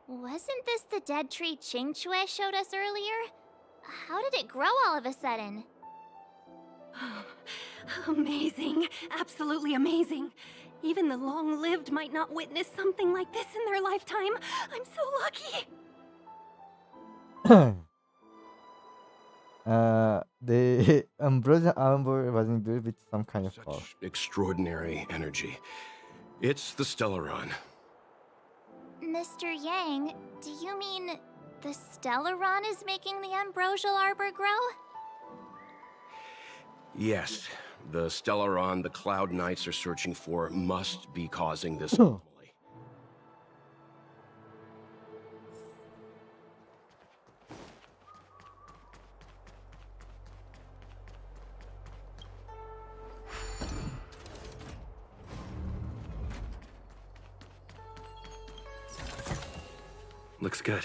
[SPEAKER 3] Wasn't this the dead tree Qingque showed us earlier? How did it grow all of a sudden?
[SPEAKER 9] Amazing. Absolutely amazing. Even the long-lived might not witness something like this in their lifetime. I'm so lucky.
[SPEAKER 1] The ambrosia amber was imbued with some kind of power.
[SPEAKER 15] Extraordinary energy. It's the Stellaron.
[SPEAKER 3] Mr. Yang, do you mean the Stellaron is making the ambrosial arbor grow?
[SPEAKER 15] Yes, the Stellaron the Cloud Knights are searching for must be causing this anomaly.
[SPEAKER 11] Looks good.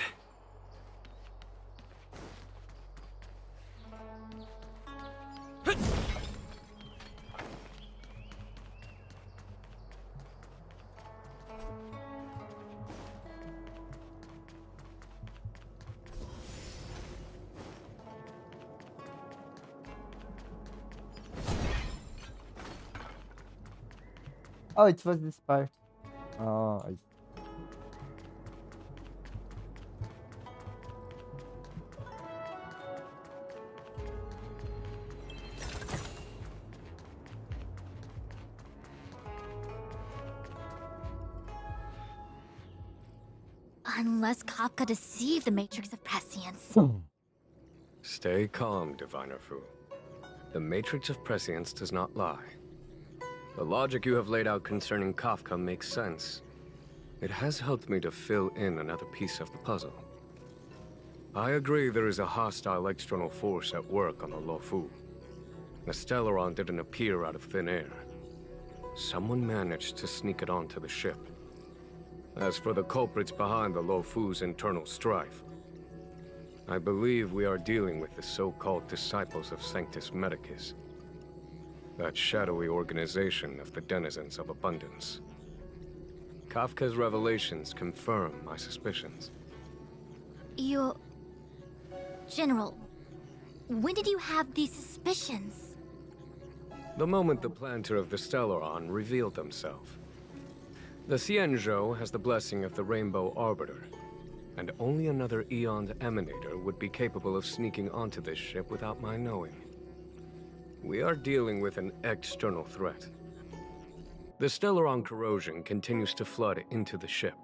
[SPEAKER 1] Oh, it was this part. Oh, I
[SPEAKER 5] Unless Kafka deceived the Matrix of Prescience.
[SPEAKER 4] Stay calm, Diviner Fu. The Matrix of Prescience does not lie. The logic you have laid out concerning Kafka makes sense. It has helped me to fill in another piece of the puzzle. I agree there is a hostile external force at work on the Luofu. The Stellaron didn't appear out of thin air. Someone managed to sneak it onto the ship. As for the culprits behind the Luofu's internal strife, I believe we are dealing with the so-called Disciples of Sanctus Medicus. That shadowy organization of the denizens of abundance. Kafka's revelations confirm my suspicions.
[SPEAKER 5] General, when did you have these suspicions?
[SPEAKER 4] The moment the planter of the Stellaron revealed himself. The Xianzhou has the blessing of the Rainbow Arbiter, and only another Aeon's Emanator would be capable of sneaking onto this ship without my knowing. We are dealing with an external threat. The Stellaron corrosion continues to flood into the ship,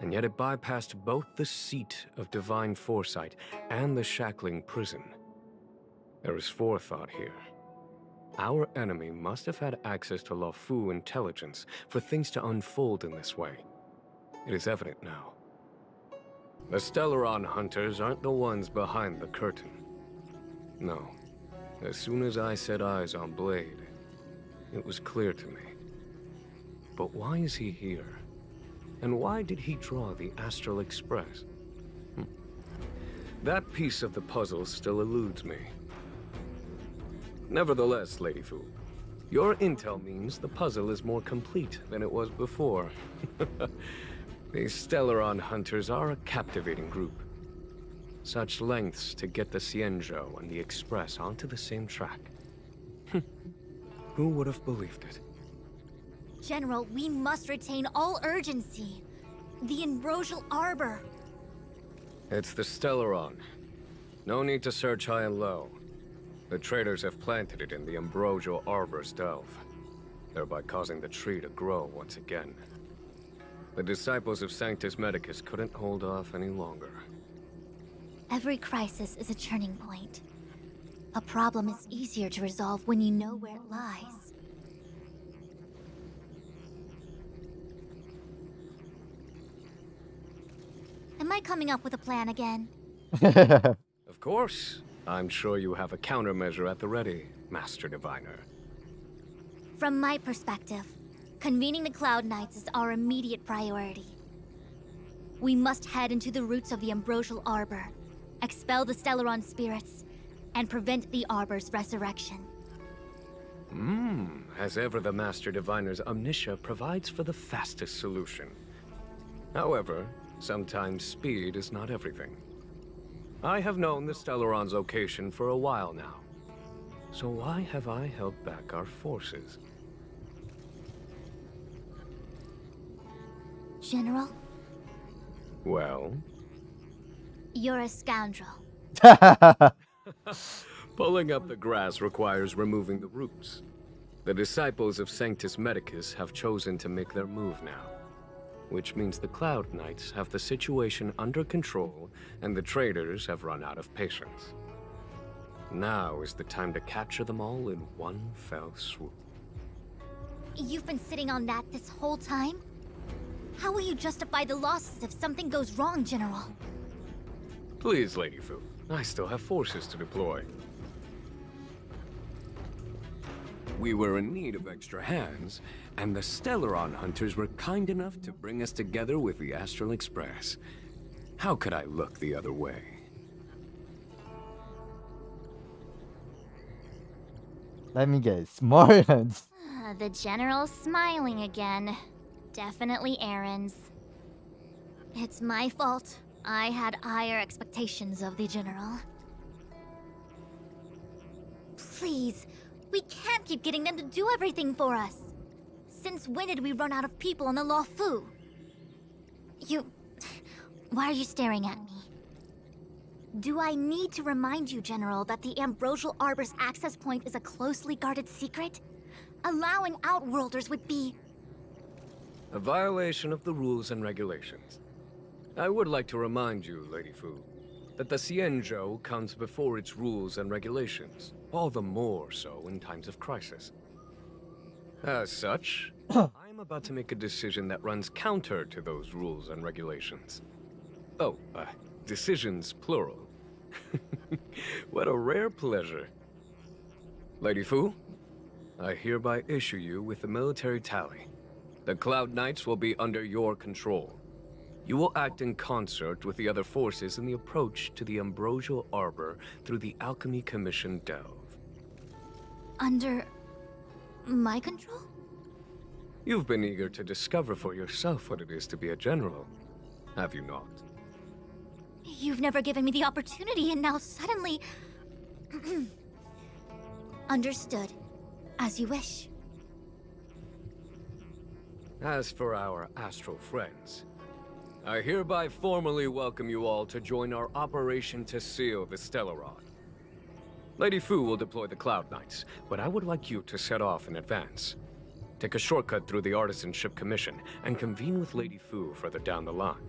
[SPEAKER 4] and yet it bypassed both the seat of divine foresight and the shackling prison. There is forethought here. Our enemy must have had access to Luofu intelligence for things to unfold in this way. It is evident now. The Stellaron hunters aren't the ones behind the curtain. No. As soon as I set eyes on Blade, it was clear to me. But why is he here? And why did he draw the Astral Express? That piece of the puzzle still eludes me. Nevertheless, Lady Fu, your intel means the puzzle is more complete than it was before. These Stellaron hunters are a captivating group. Such lengths to get the Xianzhou and the Express onto the same track. Who would have believed it?
[SPEAKER 5] General, we must retain all urgency. The Ambrosial Arbor.
[SPEAKER 4] It's the Stellaron. No need to search high and low. The traders have planted it in the Ambrosial Arbor's delve, thereby causing the tree to grow once again. The disciples of Sanctus Medicus couldn't hold off any longer.
[SPEAKER 5] Every crisis is a turning point. A problem is easier to resolve when you know where it lies. Am I coming up with a plan again?
[SPEAKER 4] Of course. I'm sure you have a countermeasure at the ready, Master Diviner.
[SPEAKER 5] From my perspective, convening the Cloud Knights is our immediate priority. We must head into the roots of the Ambrosial Arbor, expel the Stellaron spirits, and prevent the Arbor's resurrection.
[SPEAKER 4] As ever, the Master Diviner's omniscia provides for the fastest solution. However, sometimes speed is not everything. I have known the Stellaron's location for a while now. So why have I held back our forces?
[SPEAKER 5] General?
[SPEAKER 4] Well?
[SPEAKER 5] You're a scoundrel.
[SPEAKER 4] Pulling up the grass requires removing the roots. The disciples of Sanctus Medicus have chosen to make their move now, which means the Cloud Knights have the situation under control and the traders have run out of patience. Now is the time to capture them all in one fell swoop.
[SPEAKER 5] You've been sitting on that this whole time? How will you justify the losses if something goes wrong, General?
[SPEAKER 4] Please, Lady Fu, I still have forces to deploy. We were in need of extra hands, and the Stellaron hunters were kind enough to bring us together with the Astral Express. How could I look the other way?
[SPEAKER 1] Let me guess. More hands.
[SPEAKER 3] The General's smiling again. Definitely Aaron's.
[SPEAKER 5] It's my fault. I had higher expectations of the General. Please, we can't keep getting them to do everything for us. Since when did we run out of people on the Luofu? Why are you staring at me? Do I need to remind you, General, that the Ambrosial Arbor's access point is a closely guarded secret? Allowing Outworlders would be...
[SPEAKER 4] A violation of the rules and regulations. I would like to remind you, Lady Fu, that the Xianzhou comes before its rules and regulations, all the more so in times of crisis. As such, I'm about to make a decision that runs counter to those rules and regulations. Oh, decisions plural. What a rare pleasure. Lady Fu, I hereby issue you with the military tally. The Cloud Knights will be under your control. You will act in concert with the other forces in the approach to the Ambrosial Arbor through the Alchemy Commission Delve.
[SPEAKER 5] Under my control?
[SPEAKER 4] You've been eager to discover for yourself what it is to be a general, have you not?
[SPEAKER 5] You've never given me the opportunity, and now suddenly... Understood. As you wish.
[SPEAKER 4] As for our astral friends, I hereby formally welcome you all to join our operation to seal the Stellaron. Lady Fu will deploy the Cloud Knights, but I would like you to set off in advance. Take a shortcut through the Artisanship Commission and convene with Lady Fu further down the line.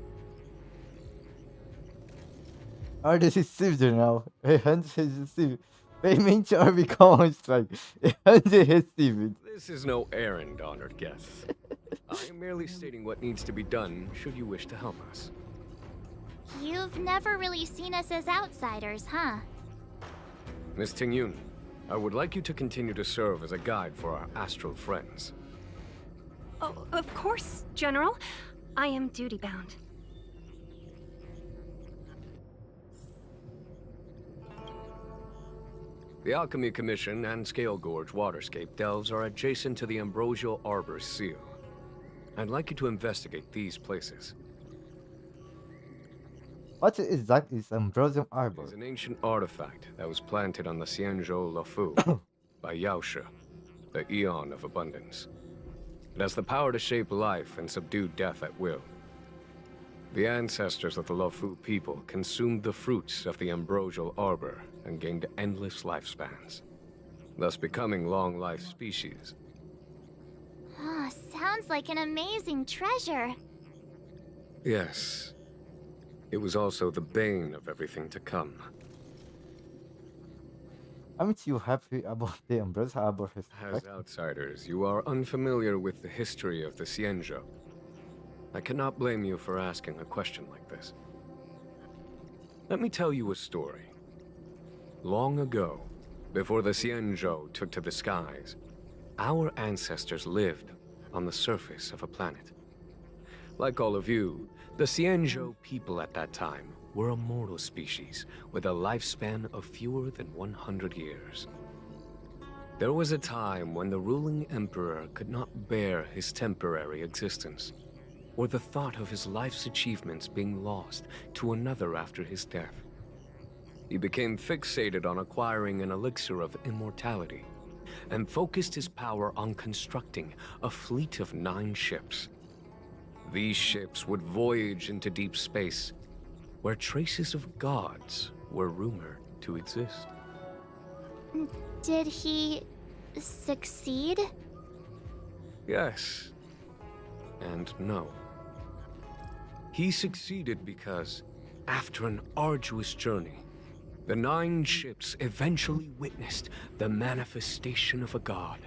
[SPEAKER 1] Orders received, General. A hundred has received. Payment or become on strike. A hundred received.
[SPEAKER 4] This is no errand, honored guests. I am merely stating what needs to be done should you wish to help us.
[SPEAKER 3] You've never really seen us as outsiders, huh?
[SPEAKER 4] Miss Tingyun, I would like you to continue to serve as a guide for our astral friends.
[SPEAKER 8] Oh, of course, General. I am duty-bound.
[SPEAKER 4] The Alchemy Commission and Scale Gorge Waterscape delves are adjacent to the Ambrosial Arbor Seal. I'd like you to investigate these places.
[SPEAKER 1] What exactly is Ambrosium Arbor?
[SPEAKER 4] It's an ancient artifact that was planted on the Xianzhou Luofu by Yaoshe, the Eon of Abundance. It has the power to shape life and subdue death at will. The ancestors of the Luofu people consumed the fruits of the Ambrosial Arbor and gained endless lifespans, thus becoming long-life species.
[SPEAKER 3] Oh, sounds like an amazing treasure.
[SPEAKER 4] Yes. It was also the bane of everything to come.
[SPEAKER 1] Aren't you happy about the Ambrosial Arbor?
[SPEAKER 4] As outsiders, you are unfamiliar with the history of the Xianzhou. I cannot blame you for asking a question like this. Let me tell you a story. Long ago, before the Xianzhou took to the skies, our ancestors lived on the surface of a planet. Like all of you, the Xianzhou people at that time were a mortal species with a lifespan of fewer than 100 years. There was a time when the ruling emperor could not bear his temporary existence, or the thought of his life's achievements being lost to another after his death. He became fixated on acquiring an elixir of immortality, and focused his power on constructing a fleet of 9 ships. These ships would voyage into deep space, where traces of gods were rumored to exist.
[SPEAKER 3] Did he succeed?
[SPEAKER 4] Yes, and no. He succeeded because, after an arduous journey, the 9 ships eventually witnessed the manifestation of a god.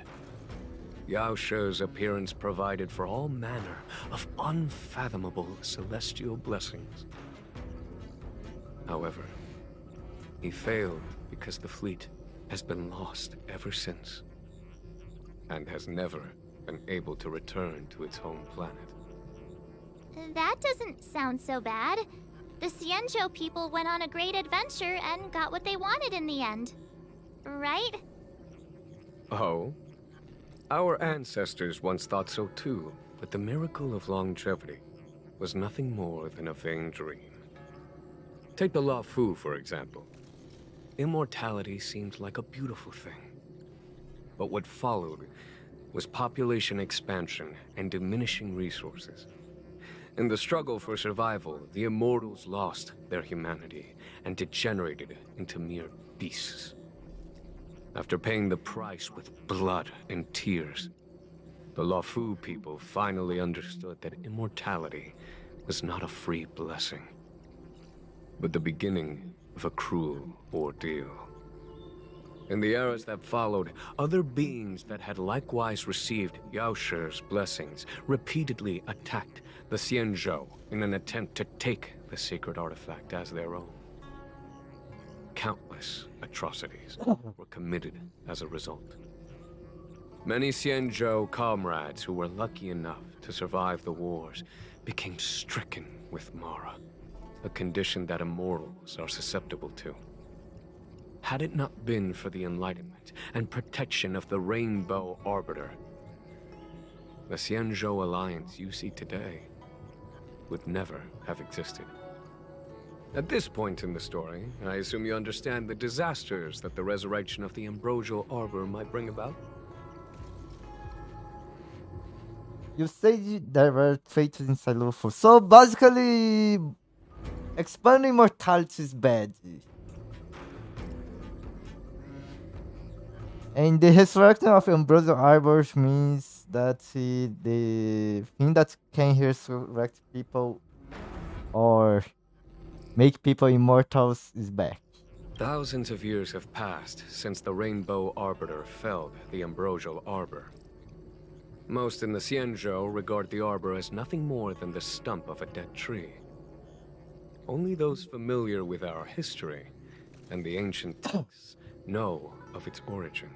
[SPEAKER 4] Yaoshe's appearance provided for all manner of unfathomable celestial blessings. However, he failed because the fleet has been lost ever since, and has never been able to return to its home planet.
[SPEAKER 3] That doesn't sound so bad. The Xianzhou people went on a great adventure and got what they wanted in the end. Right?
[SPEAKER 4] Oh? Our ancestors once thought so too, but the miracle of longevity was nothing more than a vain dream. Take the Luofu, for example. Immortality seemed like a beautiful thing. But what followed was population expansion and diminishing resources. In the struggle for survival, the immortals lost their humanity and degenerated into mere beasts. After paying the price with blood and tears, the Luofu people finally understood that immortality is not a free blessing, but the beginning of a cruel ordeal. In the eras that followed, other beings that had likewise received Yaoshi's blessings repeatedly attacked the Xianzhou in an attempt to take the sacred artifact as their own. Countless atrocities were committed as a result. Many Xianzhou comrades who were lucky enough to survive the wars became stricken with Mara, a condition that immortals are susceptible to. Had it not been for the enlightenment and protection of the Rainbow Arbiter, the Xianzhou alliance you see today would never have existed. At this point in the story, I assume you understand the disasters that the resurrection of the Ambrosial Arbor might bring about?
[SPEAKER 1] You said there were traits inside Luffy. So basically, expanding immortality is bad. And the resurrection of Ambrosial Arbor means that the thing that can resurrect people or make people immortals is back.
[SPEAKER 4] Thousands of years have passed since the Rainbow Arbiter felled the Ambrosial Arbor. Most in the Xianzhou regard the arbor as nothing more than the stump of a dead tree. Only those familiar with our history and the ancient texts know of its origin.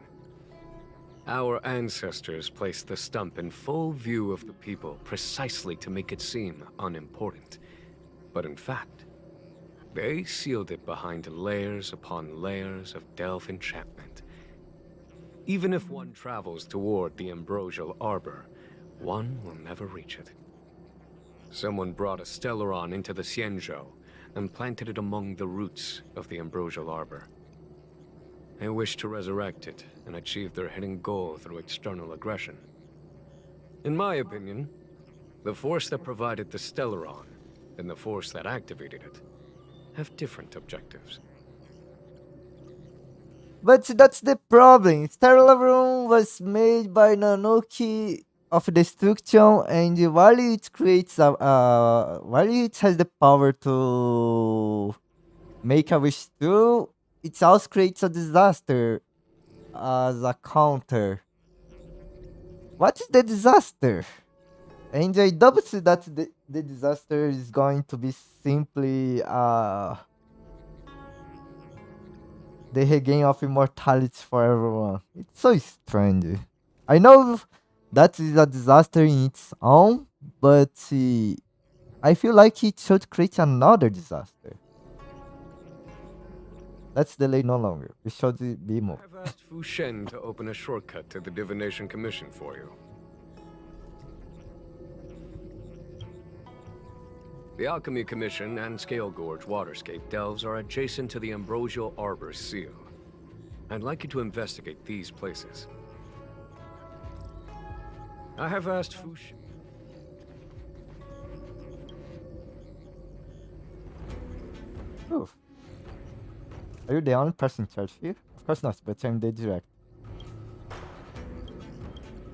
[SPEAKER 4] Our ancestors placed the stump in full view of the people precisely to make it seem unimportant. But in fact, they sealed it behind layers upon layers of delve enchantment. Even if one travels toward the Ambrosial Arbor, one will never reach it. Someone brought a Stellaron into the Xianzhou and planted it among the roots of the Ambrosial Arbor. They wish to resurrect it and achieve their hidden goal through external aggression. In my opinion, the force that provided the Stellaron and the force that activated it have different objectives.
[SPEAKER 1] But that's the problem. Stellaron was made by Nanoki of destruction, and while it creates while it has the power to make a wish true, it also creates a disaster as a counter. What is the disaster? And I doubt that the disaster is going to be simply the regain of immortality for everyone. It's so strange. I know that is a disaster in its own, but I feel like it should create another disaster. Let's delay no longer. We should be more.
[SPEAKER 4] I've asked Fu Shen to open a shortcut to the Divination Commission for you. The Alchemy Commission and Scale Gorge Waterscape delves are adjacent to the Ambrosial Arbor seal. I'd like you to investigate these places. I have asked Fu Shen.
[SPEAKER 1] Oof. Are you the only person in charge here? Of course not, but I'm the director.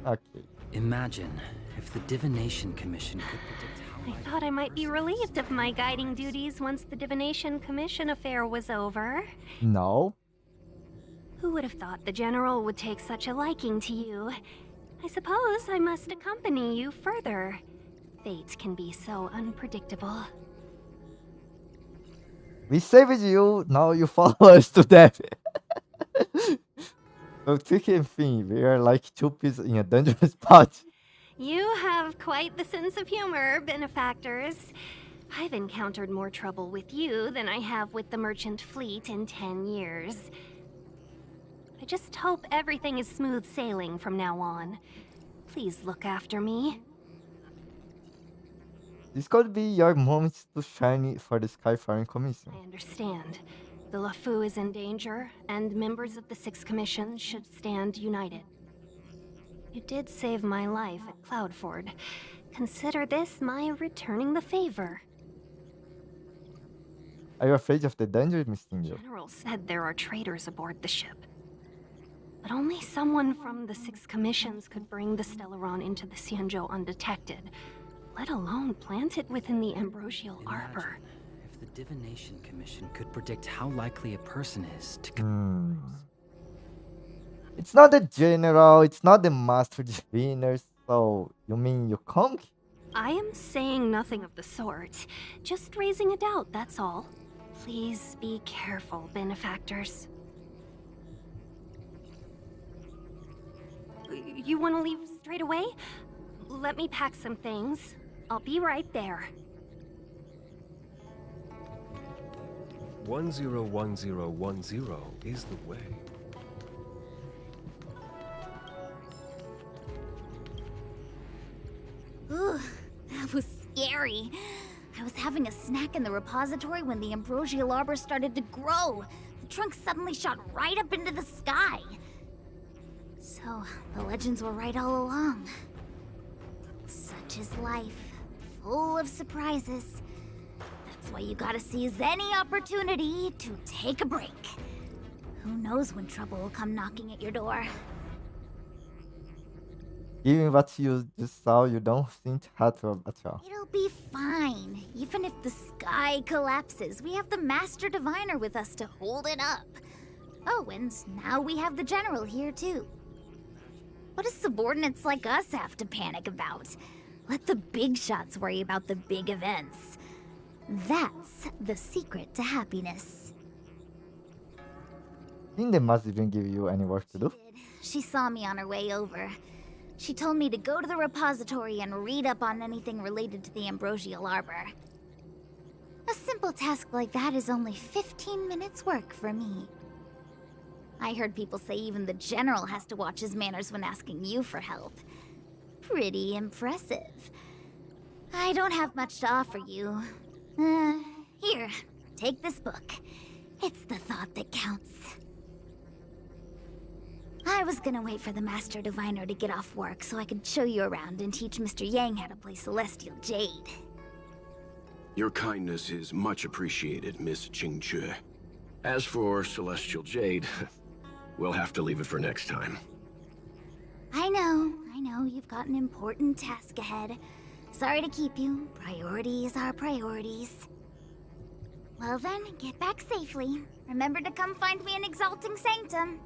[SPEAKER 1] Okay.
[SPEAKER 12] Imagine if the Divination Commission could predict how
[SPEAKER 20] I thought I might be relieved of my guiding duties once the Divination Commission affair was over.
[SPEAKER 1] No.
[SPEAKER 20] Who would have thought the General would take such a liking to you? I suppose I must accompany you further. Fate can be so unpredictable.
[SPEAKER 1] We saved you, now you follow us to death. So tricky thing, we are like two pieces in a dangerous spot.
[SPEAKER 20] You have quite the sense of humor, benefactors. I've encountered more trouble with you than I have with the merchant fleet in 10 years. I just hope everything is smooth sailing from now on. Please look after me.
[SPEAKER 1] This could be your moment to shine for the Skyfaring Commission.
[SPEAKER 20] I understand. The LeFou is in danger, and members of the Sixth Commission should stand united. You did save my life at Cloudford. Consider this my returning the favor.
[SPEAKER 1] Are you afraid of the danger, Miss Tingle?
[SPEAKER 20] General said there are traitors aboard the ship. But only someone from the Six Commissions could bring the Stellaron into the Xianzhou undetected. let alone plant it within the ambrosial arbor.
[SPEAKER 21] If the Divination Commission could predict how likely a person is to
[SPEAKER 1] It's not the general, it's not the master diviner, so you mean you can't?
[SPEAKER 20] I am saying nothing of the sort. Just raising a doubt, that's all. Please be careful, benefactors. You want to leave straight away? Let me pack some things. I'll be right there.
[SPEAKER 22] 101010 is the way.
[SPEAKER 7] Ooh, that was scary. I was having a snack in the repository when the ambrosial arbor started to grow. The trunk suddenly shot right up into the sky. So, the legends were right all along. Such is life, full of surprises. That's why you gotta seize any opportunity to take a break. Who knows when trouble will come knocking at your door?
[SPEAKER 1] Given what you just saw, you don't seem to have to at all.
[SPEAKER 7] It'll be fine. Even if the sky collapses, we have the Master Diviner with us to hold it up. Oh, and now we have the General here too. What do subordinates like us have to panic about? Let the big shots worry about the big events. That's the secret to happiness.
[SPEAKER 1] Didn't they must even give you any work to do?
[SPEAKER 7] She saw me on her way over. She told me to go to the repository and read up on anything related to the ambrosial arbor. A simple task like that is only 15 minutes work for me. I heard people say even the General has to watch his manners when asking you for help. Pretty impressive. I don't have much to offer you. Here, take this book. It's the thought that counts. I was gonna wait for the Master Diviner to get off work so I could show you around and teach Mr. Yang how to play Celestial Jade.
[SPEAKER 15] Your kindness is much appreciated, Miss Qingque. As for Celestial Jade, we'll have to leave it for next time.
[SPEAKER 7] I know, you've got an important task ahead. Sorry to keep you. Priorities are priorities. Well then, get back safely. Remember to come find me in Exalting Sanctum.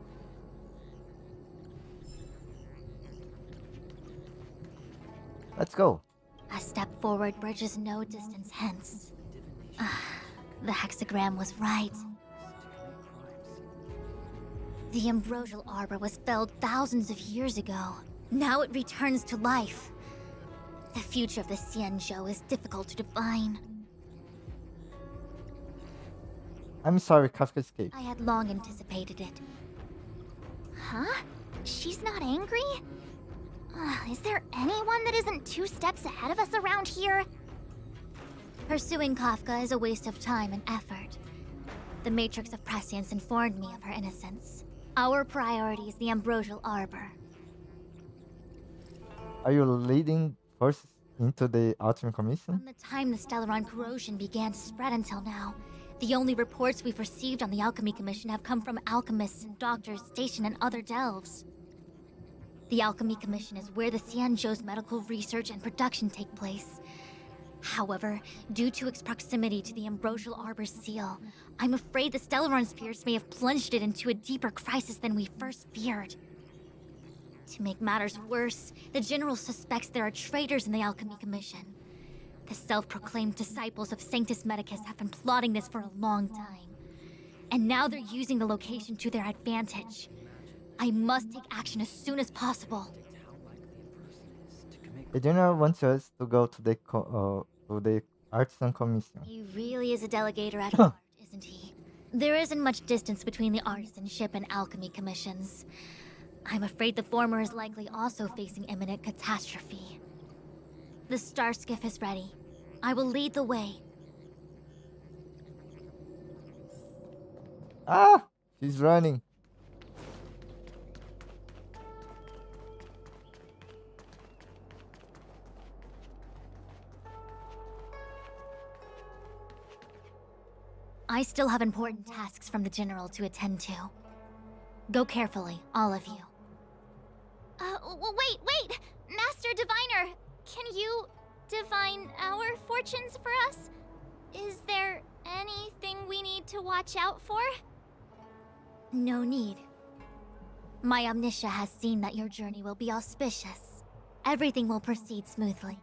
[SPEAKER 1] Let's go.
[SPEAKER 5] A step forward bridges no distance hence. The hexagram was right. The ambrosial arbor was felled thousands of years ago. Now it returns to life. The future of the Xianzhou is difficult to define.
[SPEAKER 1] I'm sorry, Kafka escaped.
[SPEAKER 5] I had long anticipated it.
[SPEAKER 3] Huh? She's not angry? Is there anyone that isn't 2 steps ahead of us around here?
[SPEAKER 5] Pursuing Kafka is a waste of time and effort. The Matrix of Prescience informed me of her innocence. Our priority is the ambrosial arbor.
[SPEAKER 1] Are you leading forces into the Ultimate Commission?
[SPEAKER 5] From the time the Stellaron corrosion began to spread until now, the only reports we've received on the Alchemy Commission have come from alchemists and doctors stationed in other delves. The Alchemy Commission is where the Xianzhou's medical research and production take place. However, due to its proximity to the ambrosial arbor's seal, I'm afraid the Stellaron spirits may have plunged it into a deeper crisis than we first feared. To make matters worse, the General suspects there are traitors in the Alchemy Commission. The self-proclaimed disciples of Sanctus Medicus have been plotting this for a long time. And now they're using the location to their advantage. I must take action as soon as possible.
[SPEAKER 1] The General wants us to go to the Artisan Commission.
[SPEAKER 5] He really is a delegator at heart, isn't he? There isn't much distance between the artisanship and alchemy commissions. I'm afraid the former is likely also facing imminent catastrophe. The star skiff is ready. I will lead the way.
[SPEAKER 1] Ah! She's running.
[SPEAKER 5] I still have important tasks from the General to attend to. Go carefully, all of you.
[SPEAKER 3] Wait! Master Diviner! Can you divine our fortunes for us? Is there anything we need to watch out for?
[SPEAKER 5] No need. My Omniscia has seen that your journey will be auspicious. Everything will proceed smoothly.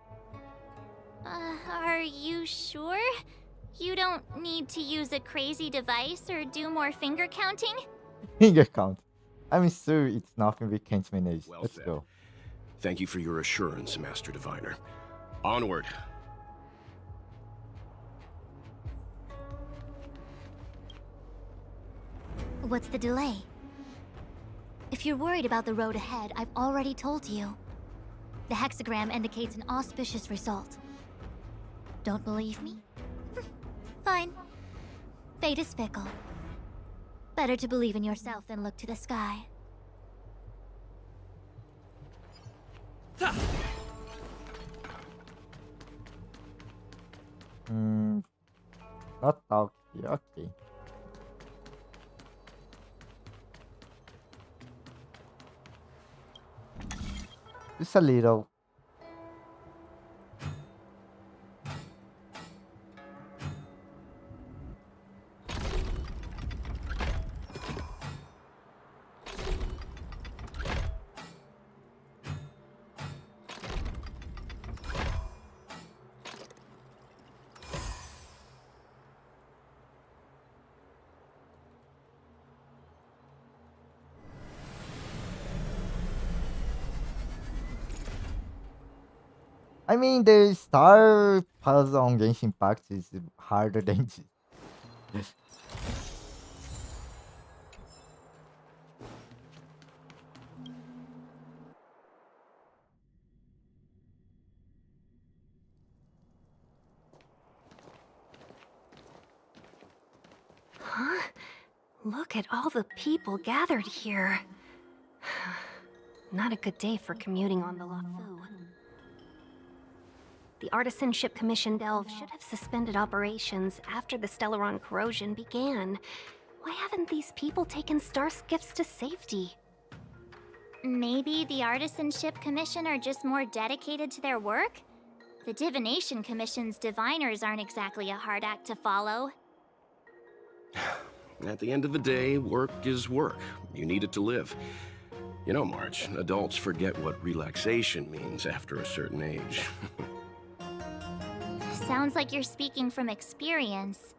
[SPEAKER 3] Are you sure? You don't need to use a crazy device or do more finger counting?
[SPEAKER 1] Finger count. I'm sure it's nothing we can't manage.
[SPEAKER 15] Well
[SPEAKER 1] Let's
[SPEAKER 15] said.
[SPEAKER 1] go.
[SPEAKER 15] Thank you for your assurance, Master Diviner. Onward.
[SPEAKER 5] What's the delay? If you're worried about the road ahead, I've already told you. The hexagram indicates an auspicious result. Don't believe me? Fine. Fate is fickle. Better to believe in yourself than look to the sky.
[SPEAKER 1] Not out here. Okay. Just a little. I mean, the star puzzle on Genshin Impact is harder than this.
[SPEAKER 20] Huh? Look at all the people gathered here. Not a good day for commuting on the Lafu. The Artisanship Commission Delve should have suspended operations after the Stellaron corrosion began. Why haven't these people taken star skiffs to safety?
[SPEAKER 3] Maybe the Artisanship Commission are just more dedicated to their work? The Divination Commission's diviners aren't exactly a hard act to follow.
[SPEAKER 15] At the end of the day, work is work. You need it to live. You know, March, adults forget what relaxation means after a certain age.
[SPEAKER 3] Sounds like you're speaking from experience.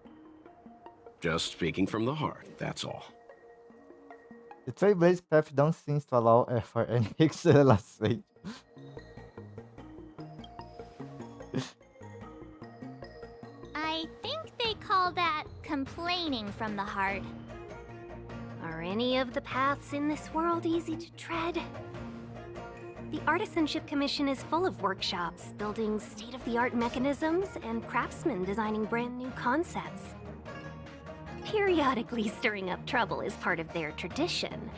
[SPEAKER 15] Just speaking from the heart, that's all.
[SPEAKER 1] The Trailblaze craft don't seem to allow for any extra last rate.
[SPEAKER 3] I think they call that complaining from the heart.
[SPEAKER 20] Are any of the paths in this world easy to tread? The Artisanship Commission is full of workshops, building state-of-the-art mechanisms, and craftsmen designing brand new concepts. Periodically stirring up trouble is part of their tradition.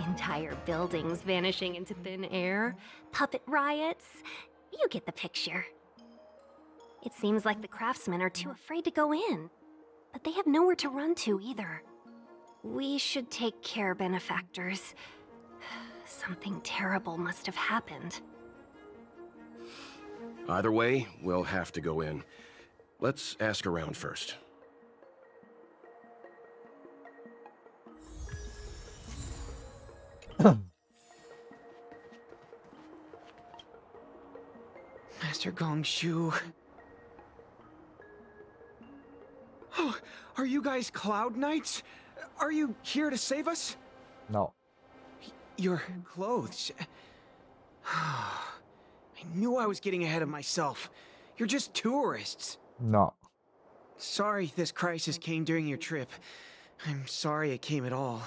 [SPEAKER 20] Entire buildings vanishing into thin air, puppet riots. You get the picture. It seems like the craftsmen are too afraid to go in, but they have nowhere to run to either. We should take care, benefactors. Something terrible must have happened.
[SPEAKER 15] Either way, we'll have to go in. Let's ask around first.
[SPEAKER 19] Master Gongshu. Oh, are you guys Cloud Knights? Are you here to save us?
[SPEAKER 1] No.
[SPEAKER 19] Your clothes. I knew I was getting ahead of myself. You're just tourists.
[SPEAKER 1] No.
[SPEAKER 19] Sorry this crisis came during your trip. I'm sorry it came at all.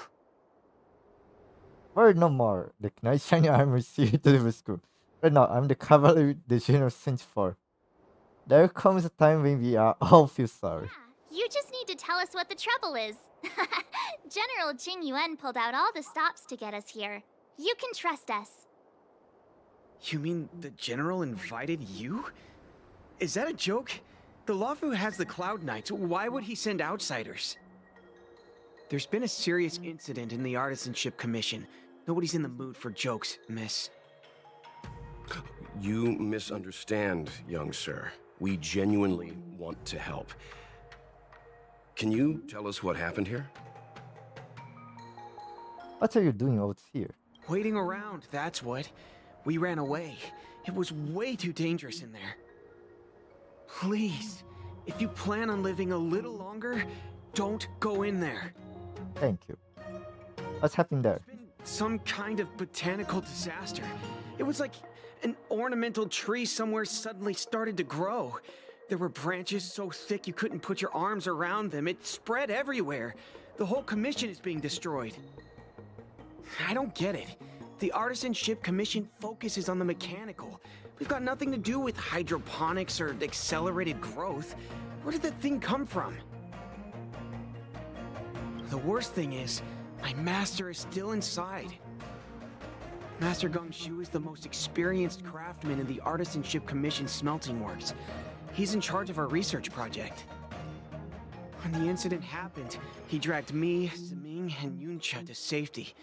[SPEAKER 1] Word no more. The knight shiny armor here to the rescue. But no, I'm the cavalry the general sent for. There comes a time when we are all feel sorry.
[SPEAKER 3] You just need to tell us what the trouble is. General Jing Yuan pulled out all the stops to get us here. You can trust us.
[SPEAKER 19] You mean the General invited you? Is that a joke? The Lafu has the Cloud Knights. Why would he send outsiders? There's been a serious incident in the Artisanship Commission. Nobody's in the mood for jokes, miss.
[SPEAKER 15] You misunderstand, young sir. We genuinely want to help. Can you tell us what happened here?
[SPEAKER 1] What are you doing out here?
[SPEAKER 13] Waiting around, that's what. We ran away. It was way too dangerous in there. Please, if you plan on living a little longer, don't go in there.
[SPEAKER 1] Thank you. What's happening there?
[SPEAKER 13] Some kind of botanical disaster. It was like an ornamental tree somewhere suddenly started to grow. There were branches so thick you couldn't put your arms around them. It spread everywhere. The whole commission is being destroyed. I don't get it. The Artisanship Commission focuses on the mechanical. We've got nothing to do with hydroponics or accelerated growth. Where did that thing come from? The worst thing is, my master is still inside. Master Gongxu is the most experienced craftsman in the Artisanship Commission smelting works. He's in charge of our research project. When the incident happened, he dragged me, Zeming, and Yuncha to safety.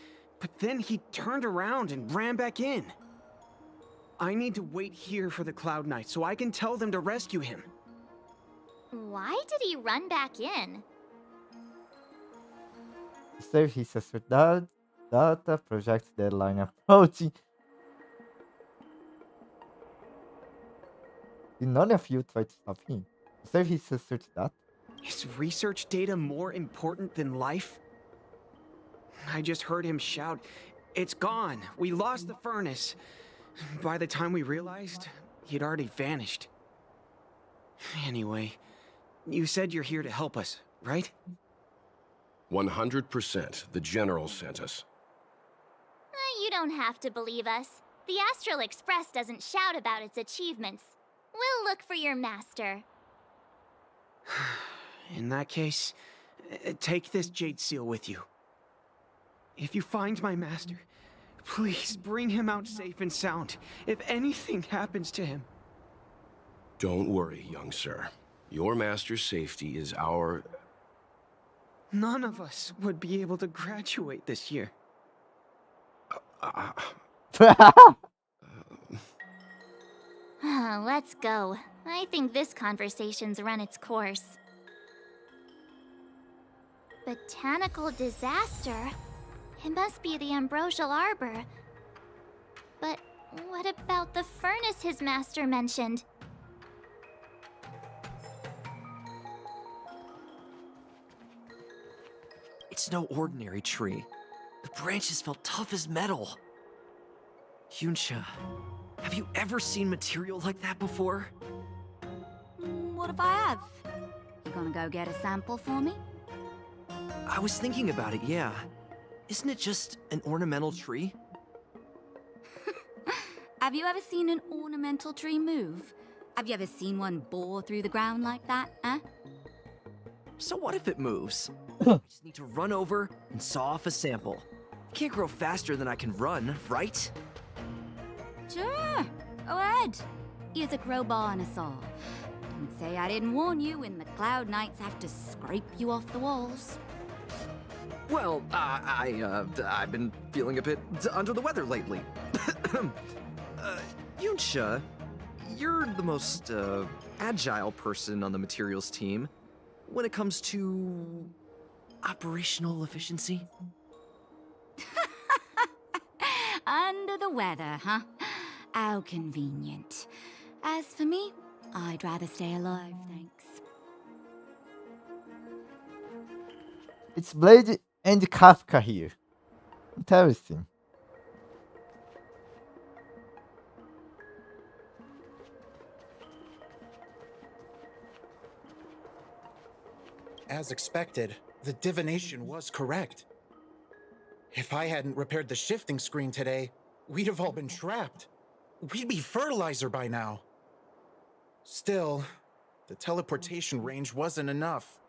[SPEAKER 13] But then he turned around and ran back in. I need to wait here for the Cloud Knight so I can tell them to rescue him.
[SPEAKER 3] Why did he run back in?
[SPEAKER 1] Save his sister data project deadline approaching. Did none of you try to stop him? Save his sister's data?
[SPEAKER 13] Is research data more important than life? I just heard him shout, "It's gone! We lost the furnace!" By the time we realized, he'd already vanished. Anyway, you said you're here to help us, right?
[SPEAKER 15] 100%. The General sent us.
[SPEAKER 3] You don't have to believe us. The Astral Express doesn't shout about its achievements. We'll look for your master.
[SPEAKER 13] In that case, take this jade seal with you. If you find my master, please bring him out safe and sound. If anything happens to him.
[SPEAKER 15] Don't worry, young sir. Your master's safety is our...
[SPEAKER 13] None of us would be able to graduate this year.
[SPEAKER 3] Let's go. I think this conversation's run its course. Botanical disaster? It must be the Ambrosial Arbor. But what about the furnace his master mentioned?
[SPEAKER 11] It's no ordinary tree. The branches felt tough as metal. Yuncha, have you ever seen material like that before?
[SPEAKER 12] What if I have? You gonna go get a sample for me?
[SPEAKER 11] I was thinking about it, yeah. Isn't it just an ornamental tree?
[SPEAKER 12] Have you ever seen an ornamental tree move? Have you ever seen one bore through the ground like that, huh?
[SPEAKER 11] So what if it moves? I just need to run over and saw off a sample. It can't grow faster than I can run, right?
[SPEAKER 12] Sure, go ahead. Here's a crowbar and a saw. Don't say I didn't warn you when the Cloud Knights have to scrape you off the walls.
[SPEAKER 11] Well, I've been feeling a bit under the weather lately. Yuncha, you're the most agile person on the materials team when it comes to operational efficiency.
[SPEAKER 12] Under the weather, huh? How convenient. As for me, I'd rather stay alive, thanks.
[SPEAKER 1] It's Blade and Kafka here. Interesting.
[SPEAKER 14] As expected, the divination was correct. If I hadn't repaired the shifting screen today, we'd have all been trapped. We'd be fertilizer by now. Still, the teleportation range wasn't enough.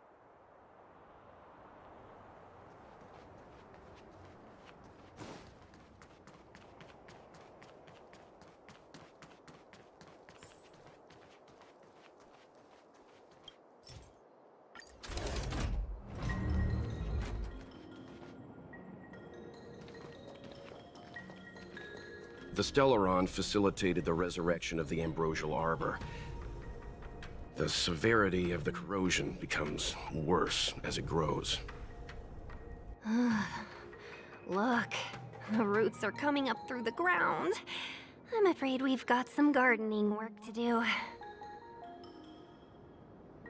[SPEAKER 15] The Stellaron facilitated the resurrection of the ambrosial arbor. The severity of the corrosion becomes worse as it grows.
[SPEAKER 20] Look, the roots are coming up through the ground. I'm afraid we've got some gardening work to do.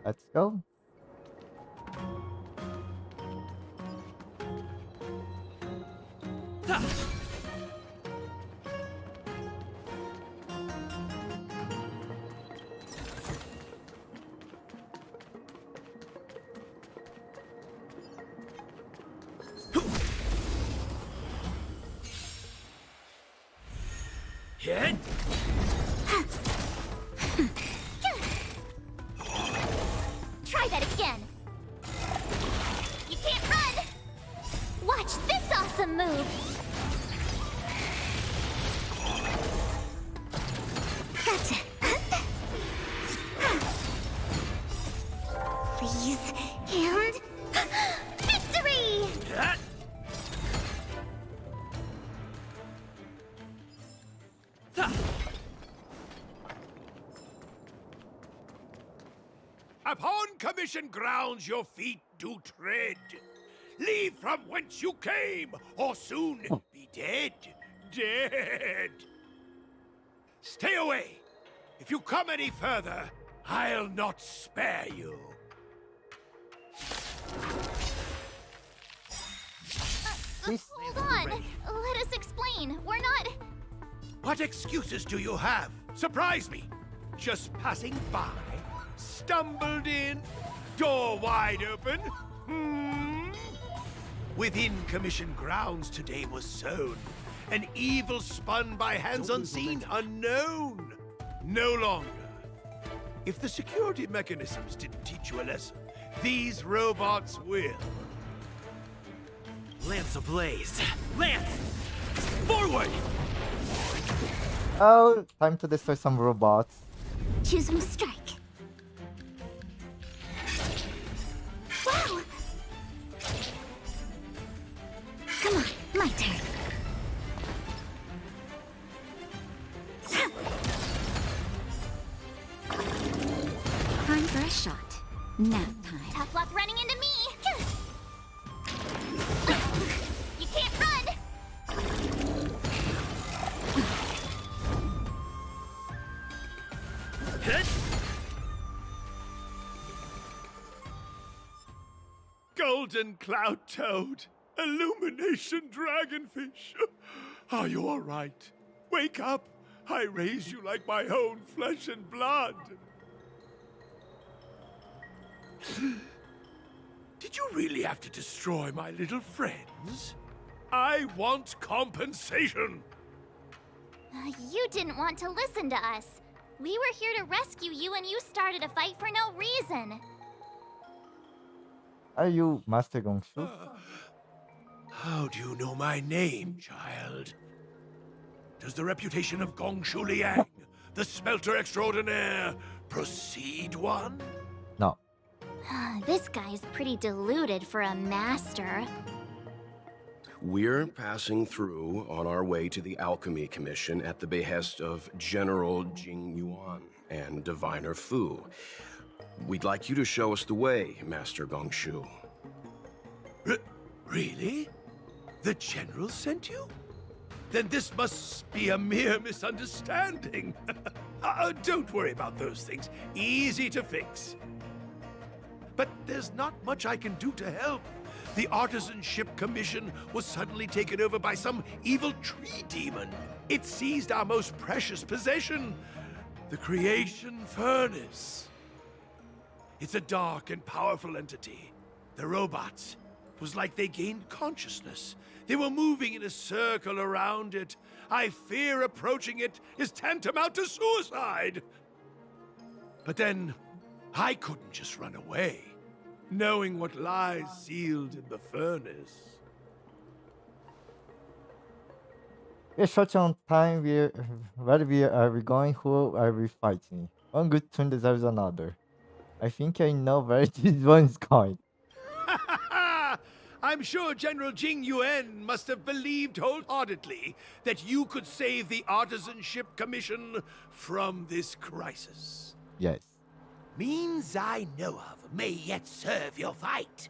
[SPEAKER 1] Let's go.
[SPEAKER 10] Hit!
[SPEAKER 3] Try that again. You can't run. Watch this awesome move. Gotcha. Please, and victory!
[SPEAKER 10] Upon commission grounds your feet do tread. Leave from whence you came, or soon be dead. Dead. Stay away. If you come any further, I'll not spare you.
[SPEAKER 3] Hold on. Let us explain. We're not...
[SPEAKER 10] What excuses do you have? Surprise me. Just passing by? Stumbled in? Door wide open? Within commission grounds today was sown an evil spun by hands unseen, unknown. No longer. If the security mechanisms didn't teach you a lesson, these robots will.
[SPEAKER 13] Lance ablaze. Lance! Forward!
[SPEAKER 1] Oh, time to destroy some robots.
[SPEAKER 7] Choosing strike. Wow! Come on, my turn. Time for a shot. Nap time.
[SPEAKER 3] Tough luck running into me. You can't run.
[SPEAKER 10] Golden cloud toad, illumination dragonfish. Are you all right? Wake up. I raised you like my own flesh and blood. Did you really have to destroy my little friends? I want compensation.
[SPEAKER 3] You didn't want to listen to us. We were here to rescue you and you started a fight for no reason.
[SPEAKER 1] Are you Master Gongshu?
[SPEAKER 10] How do you know my name, child? Does the reputation of Gongshu Liang, the smelter extraordinaire, precede one?
[SPEAKER 1] No.
[SPEAKER 3] This guy's pretty deluded for a master.
[SPEAKER 15] We're passing through on our way to the Alchemy Commission at the behest of General Jing Yuan and Diviner Fu. We'd like you to show us the way, Master Gongshu.
[SPEAKER 10] Really? The General sent you? Then this must be a mere misunderstanding. Don't worry about those things. Easy to fix. But there's not much I can do to help. The Artisanship Commission was suddenly taken over by some evil tree demon. It seized our most precious possession, the Creation Furnace. It's a dark and powerful entity. The robots, it was like they gained consciousness. They were moving in a circle around it. I fear approaching it is tantamount to suicide. But then, I couldn't just run away, knowing what lies sealed in the furnace.
[SPEAKER 1] We're short on time. Where are we going? Who are we fighting? One good turn deserves another. I think I know where this one is going.
[SPEAKER 10] I'm sure General Jing Yuan must have believed wholeheartedly that you could save the Artisanship Commission from this crisis.
[SPEAKER 1] Yes.
[SPEAKER 10] Means I know of may yet serve your fight.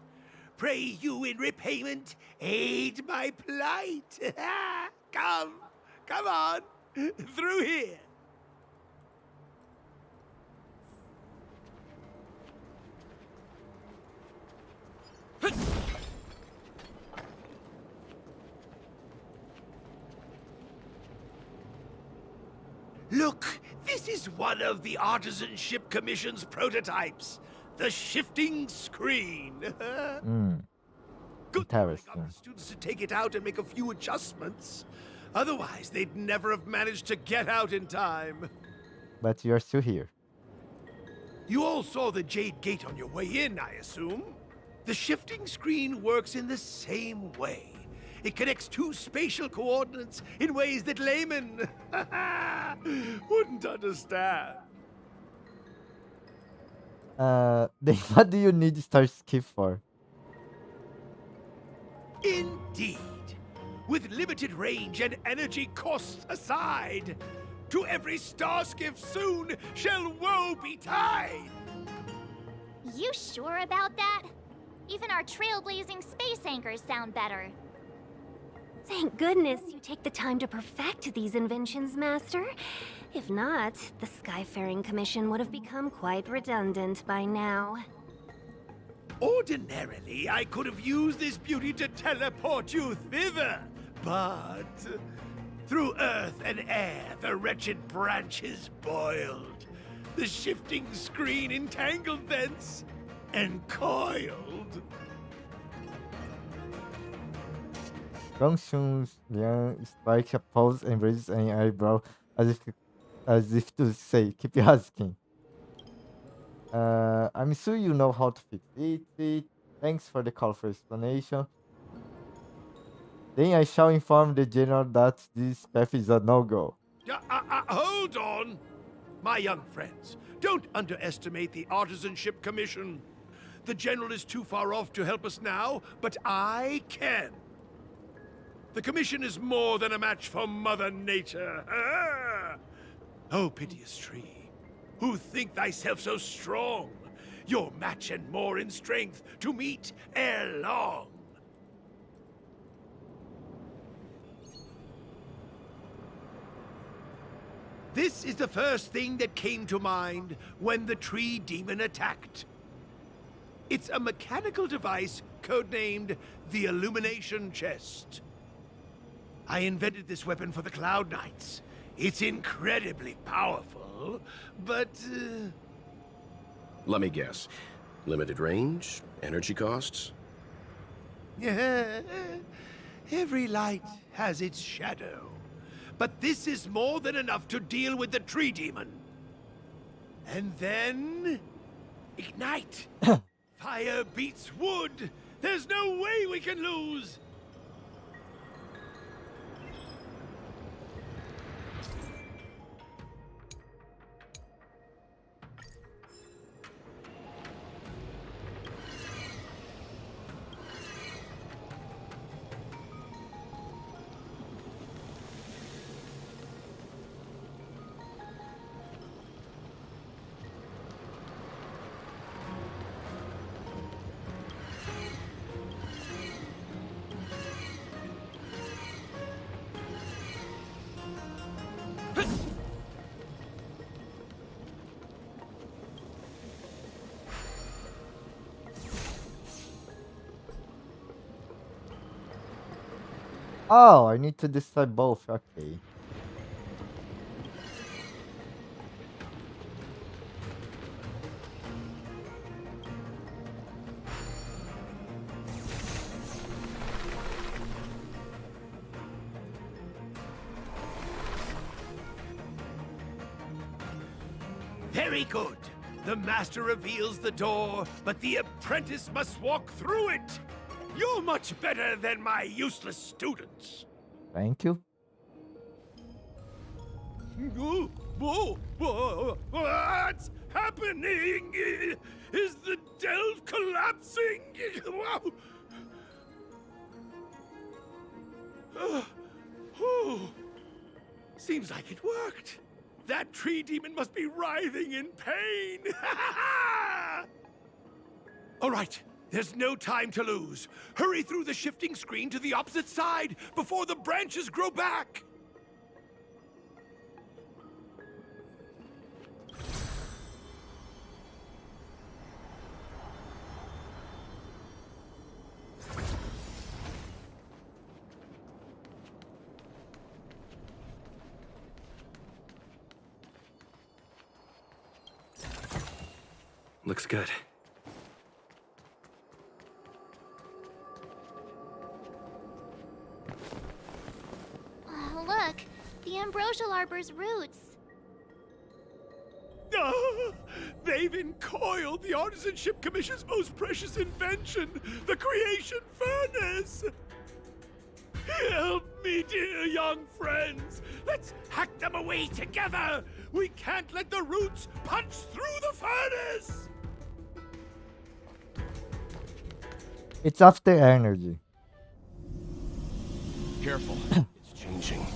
[SPEAKER 10] Pray you in repayment aid my plight. Come on, through here. Look, this is one of the Artisanship Commission's prototypes. The shifting screen.
[SPEAKER 1] Interesting.
[SPEAKER 10] Students to take it out and make a few adjustments. Otherwise, they'd never have managed to get out in time.
[SPEAKER 1] But you're still here.
[SPEAKER 10] You all saw the Jade Gate on your way in, I assume? The shifting screen works in the same way. It connects two spatial coordinates in ways that laymen wouldn't understand.
[SPEAKER 1] Then what do you need Star Skip for?
[SPEAKER 10] Indeed. With limited range and energy costs aside, to every star skiff soon shall woe betide.
[SPEAKER 3] You sure about that? Even our trailblazing space anchors sound better.
[SPEAKER 20] Thank goodness you take the time to perfect these inventions, Master. If not, the Skyfaring Commission would have become quite redundant by now.
[SPEAKER 10] Ordinarily, I could have used this beauty to teleport you thither, but through earth and air, the wretched branches boiled. The shifting screen entangled thence and coiled.
[SPEAKER 1] Gongshun's Liang strikes a pose and raises an eyebrow as if to say, keep asking. I'm sure you know how to fix it. Thanks for the colorful explanation. Then I shall inform the general that this path is a no-go.
[SPEAKER 10] Hold on! My young friends, don't underestimate the Artisanship Commission. The General is too far off to help us now, but I can. The Commission is more than a match for Mother Nature. Oh, piteous tree, who think thyself so strong, your match and more in strength to meet ere long. This is the first thing that came to mind when the tree demon attacked. It's a mechanical device codenamed the Illumination Chest. I invented this weapon for the Cloud Knights. It's incredibly powerful, but...
[SPEAKER 15] Let me guess. Limited range? Energy costs?
[SPEAKER 10] Every light has its shadow. But this is more than enough to deal with the tree demon. And then... ignite! Fire beats wood! There's no way we can lose!
[SPEAKER 1] Oh, I need to decide both. Okay.
[SPEAKER 10] Very good. The master reveals the door, but the apprentice must walk through it. You're much better than my useless students.
[SPEAKER 1] Thank you.
[SPEAKER 10] What's happening? Is the delve collapsing? Whew. Seems like it worked. That tree demon must be writhing in pain. All right, there's no time to lose. Hurry through the shifting screen to the opposite side before the branches grow back.
[SPEAKER 15] Looks good.
[SPEAKER 3] Look, the ambrosial arbor's roots.
[SPEAKER 10] They've encoiled the Artisanship Commission's most precious invention, the creation furnace! Help me, dear young friends! Let's hack them away together! We can't let the roots punch through the furnace!
[SPEAKER 1] It's after energy.
[SPEAKER 15] Careful. It's changing.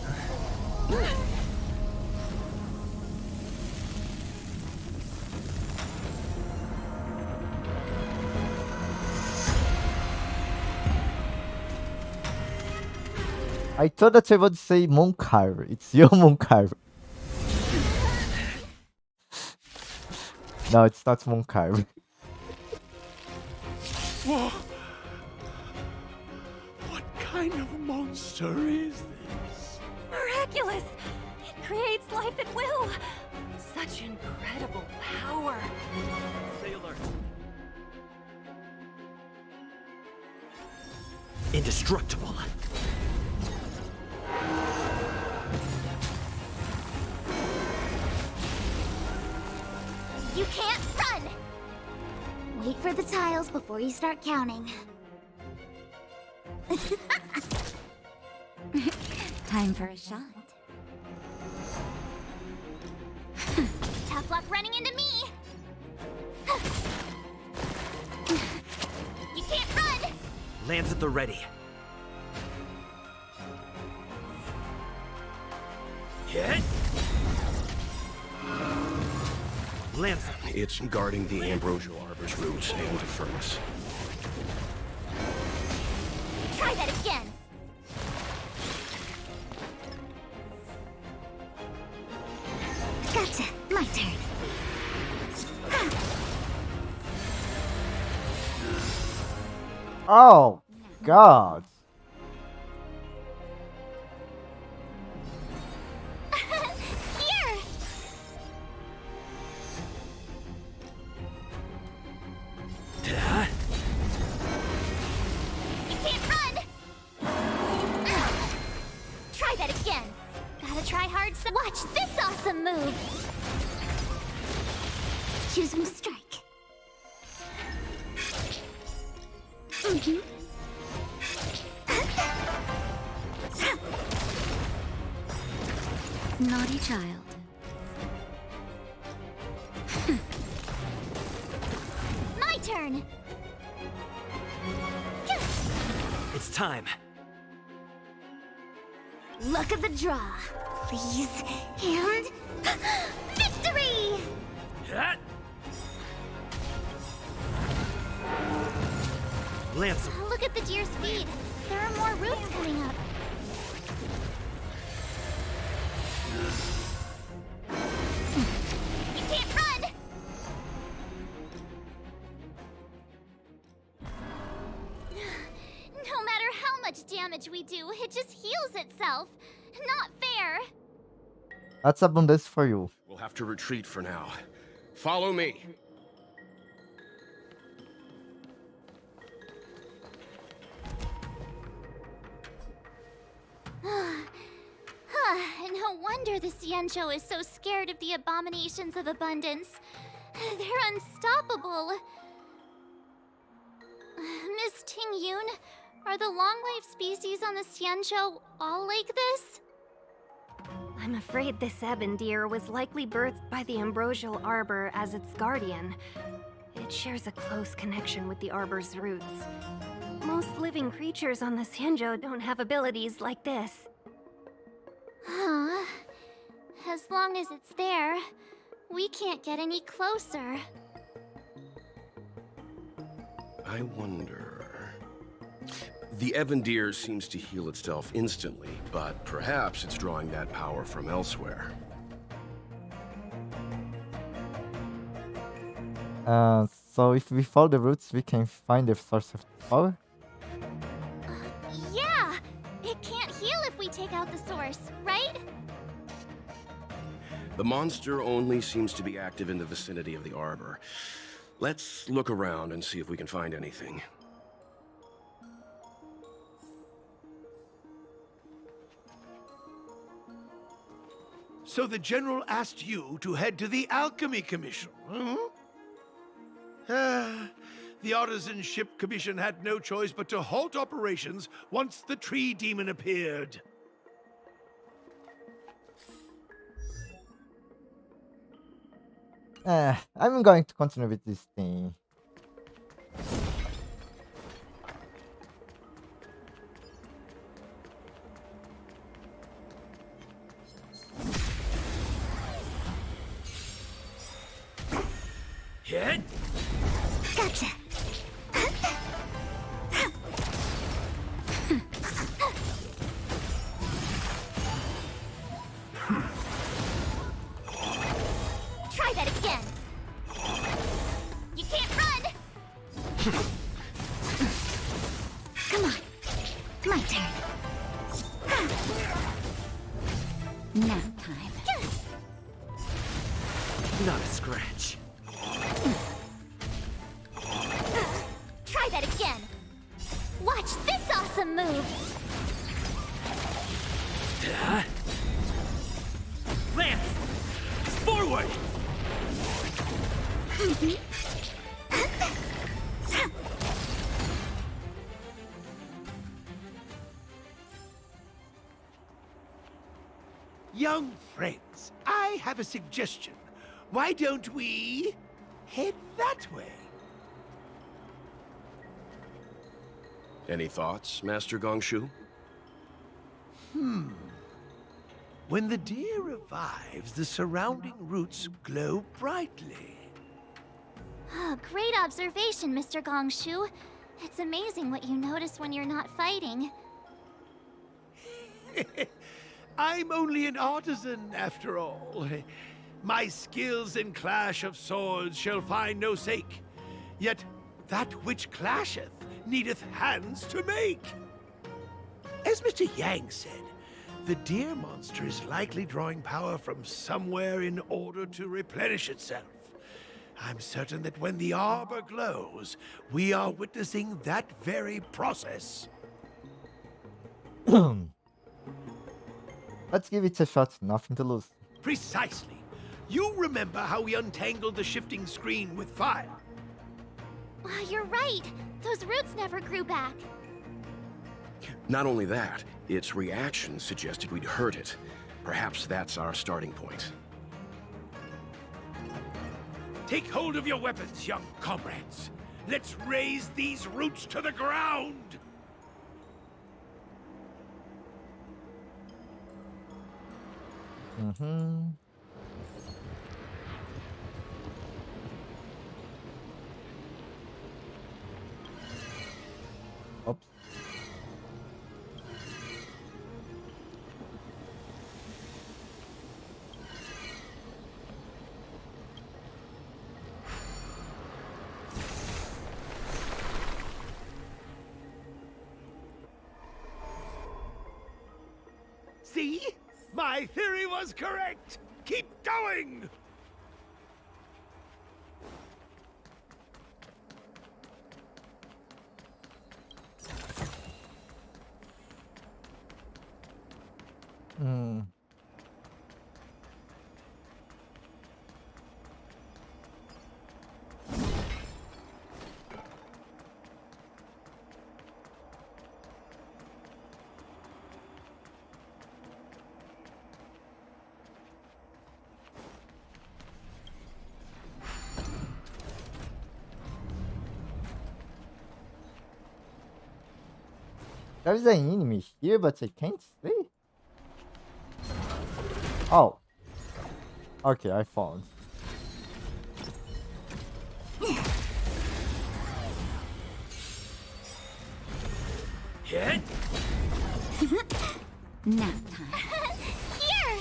[SPEAKER 1] I thought that I would say Moncar. It's your Moncar. No, it's not Moncar.
[SPEAKER 10] Whoa! What kind of monster is this?
[SPEAKER 20] Miraculous! It creates life at will! Such incredible power!
[SPEAKER 11] Stay alert. Indestructible.
[SPEAKER 7] You can't run! Wait for the tiles before you start counting. Time for a shot.
[SPEAKER 3] Tough luck running into me! You can't run!
[SPEAKER 11] Lands at the ready. Hit. Lands.
[SPEAKER 15] It's guarding the ambrosial arbor's roots and the furnace.
[SPEAKER 3] Try that again!
[SPEAKER 7] Gotcha. My turn.
[SPEAKER 1] Oh, God.
[SPEAKER 3] Here! You can't run! Try that again! Gotta try hard so— Watch this awesome move!
[SPEAKER 7] Choosing strike.
[SPEAKER 12] Naughty child.
[SPEAKER 3] My turn!
[SPEAKER 11] It's time.
[SPEAKER 7] Luck of the draw, please. And victory!
[SPEAKER 11] Hit. Lands.
[SPEAKER 3] Look at the deer's feet. There are more roots coming up. You can't run! No matter how much damage we do, it just heals itself. Not fair.
[SPEAKER 1] That's abundance for you.
[SPEAKER 15] We'll have to retreat for now. Follow me.
[SPEAKER 3] No wonder the Xianzhou is so scared of the abominations of abundance. They're unstoppable. Miss Ting Yun, are the long-life species on the Xianzhou all like this?
[SPEAKER 20] I'm afraid this ebon deer was likely birthed by the ambrosial arbor as its guardian. It shares a close connection with the arbor's roots. Most living creatures on the Sanjo don't have abilities like this.
[SPEAKER 3] Huh. As long as it's there, we can't get any closer.
[SPEAKER 15] I wonder... The Evandir seems to heal itself instantly, but perhaps it's drawing that power from elsewhere.
[SPEAKER 1] So if we follow the roots, we can find the source of the power?
[SPEAKER 3] Yeah! It can't heal if we take out the source, right?
[SPEAKER 15] The monster only seems to be active in the vicinity of the arbor. Let's look around and see if we can find anything.
[SPEAKER 10] So the General asked you to head to the Alchemy Commission, huh? The Artisan Ship Commission had no choice but to halt operations once the tree demon appeared.
[SPEAKER 1] I'm going to continue with this thing.
[SPEAKER 10] Hit!
[SPEAKER 7] Gotcha.
[SPEAKER 3] Try that again! You can't run!
[SPEAKER 7] Come on. My turn. Nap time.
[SPEAKER 11] Not a scratch.
[SPEAKER 3] Try that again! Watch this awesome move!
[SPEAKER 10] Lance! Forward! Young friends, I have a suggestion. Why don't we head that way?
[SPEAKER 15] Any thoughts, Master Gongshu?
[SPEAKER 10] When the deer revives, the surrounding roots glow brightly.
[SPEAKER 3] Oh, great observation, Mr. Gongshu. It's amazing what you notice when you're not fighting.
[SPEAKER 10] I'm only an artisan, after all. My skills in clash of swords shall find no sake. Yet that which clasheth needeth hands to make. As Mr. Yang said, the deer monster is likely drawing power from somewhere in order to replenish itself. I'm certain that when the arbor glows, we are witnessing that very process.
[SPEAKER 1] Let's give it a shot, nothing to lose.
[SPEAKER 10] Precisely. You remember how we untangled the shifting screen with fire?
[SPEAKER 3] You're right! Those roots never grew back.
[SPEAKER 15] Not only that, its reaction suggested we'd hurt it. Perhaps that's our starting point.
[SPEAKER 10] Take hold of your weapons, young comrades. Let's raise these roots to the ground!
[SPEAKER 1] Oops.
[SPEAKER 10] See? My theory was correct! Keep going!
[SPEAKER 1] There's an enemy here, but I can't see. Oh. Okay, I found.
[SPEAKER 12] Hit! Nap time.
[SPEAKER 3] Here!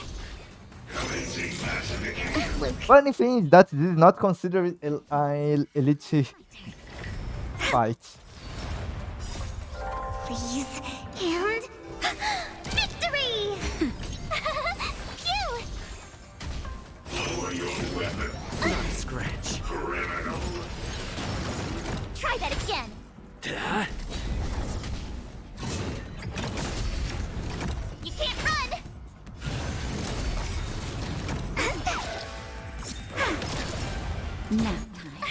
[SPEAKER 1] Funny thing is that this is not considered an elite fight.
[SPEAKER 3] Please, and victory! Phew!
[SPEAKER 10] Lower your weapon.
[SPEAKER 12] Not a scratch.
[SPEAKER 10] Criminal.
[SPEAKER 3] Try that again. You can't run!
[SPEAKER 12] Nap time.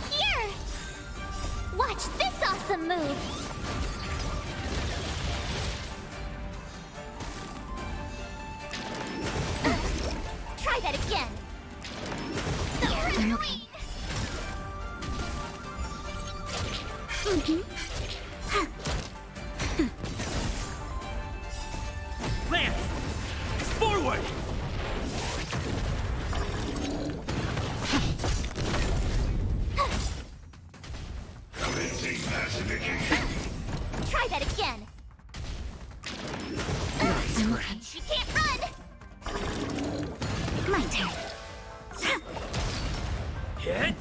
[SPEAKER 3] Here! Watch this awesome move! Try that again!
[SPEAKER 12] I'm okay.
[SPEAKER 10] Lance! Forward! Commencing massification.
[SPEAKER 3] Try that again!
[SPEAKER 12] I'm okay.
[SPEAKER 3] You can't run!
[SPEAKER 12] My turn.
[SPEAKER 10] Hit!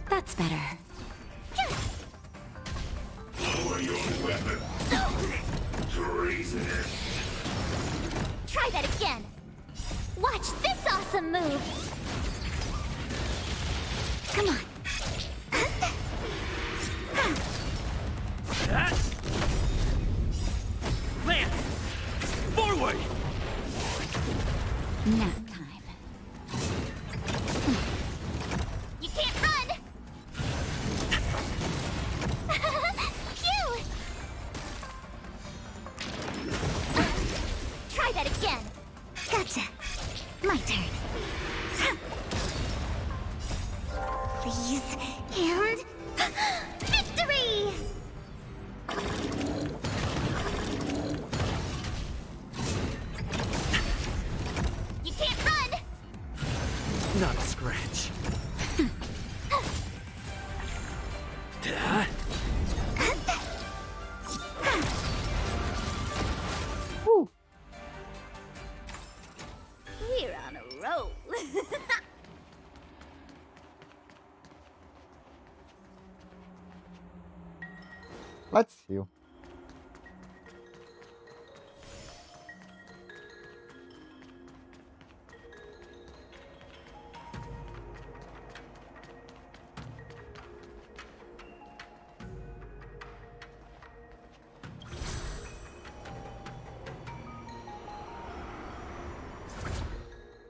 [SPEAKER 12] That's better.
[SPEAKER 10] Lower your weapon. Treasonous.
[SPEAKER 3] Try that again! Watch this awesome move!
[SPEAKER 12] Come on.
[SPEAKER 10] That. Lance! Forward!
[SPEAKER 12] Nap time.
[SPEAKER 3] You can't run! Phew! Try that again!
[SPEAKER 12] Gotcha. My turn.
[SPEAKER 3] Please, and victory! You can't run!
[SPEAKER 12] Not a scratch.
[SPEAKER 1] Woo.
[SPEAKER 7] We're on a roll.
[SPEAKER 1] Let's see.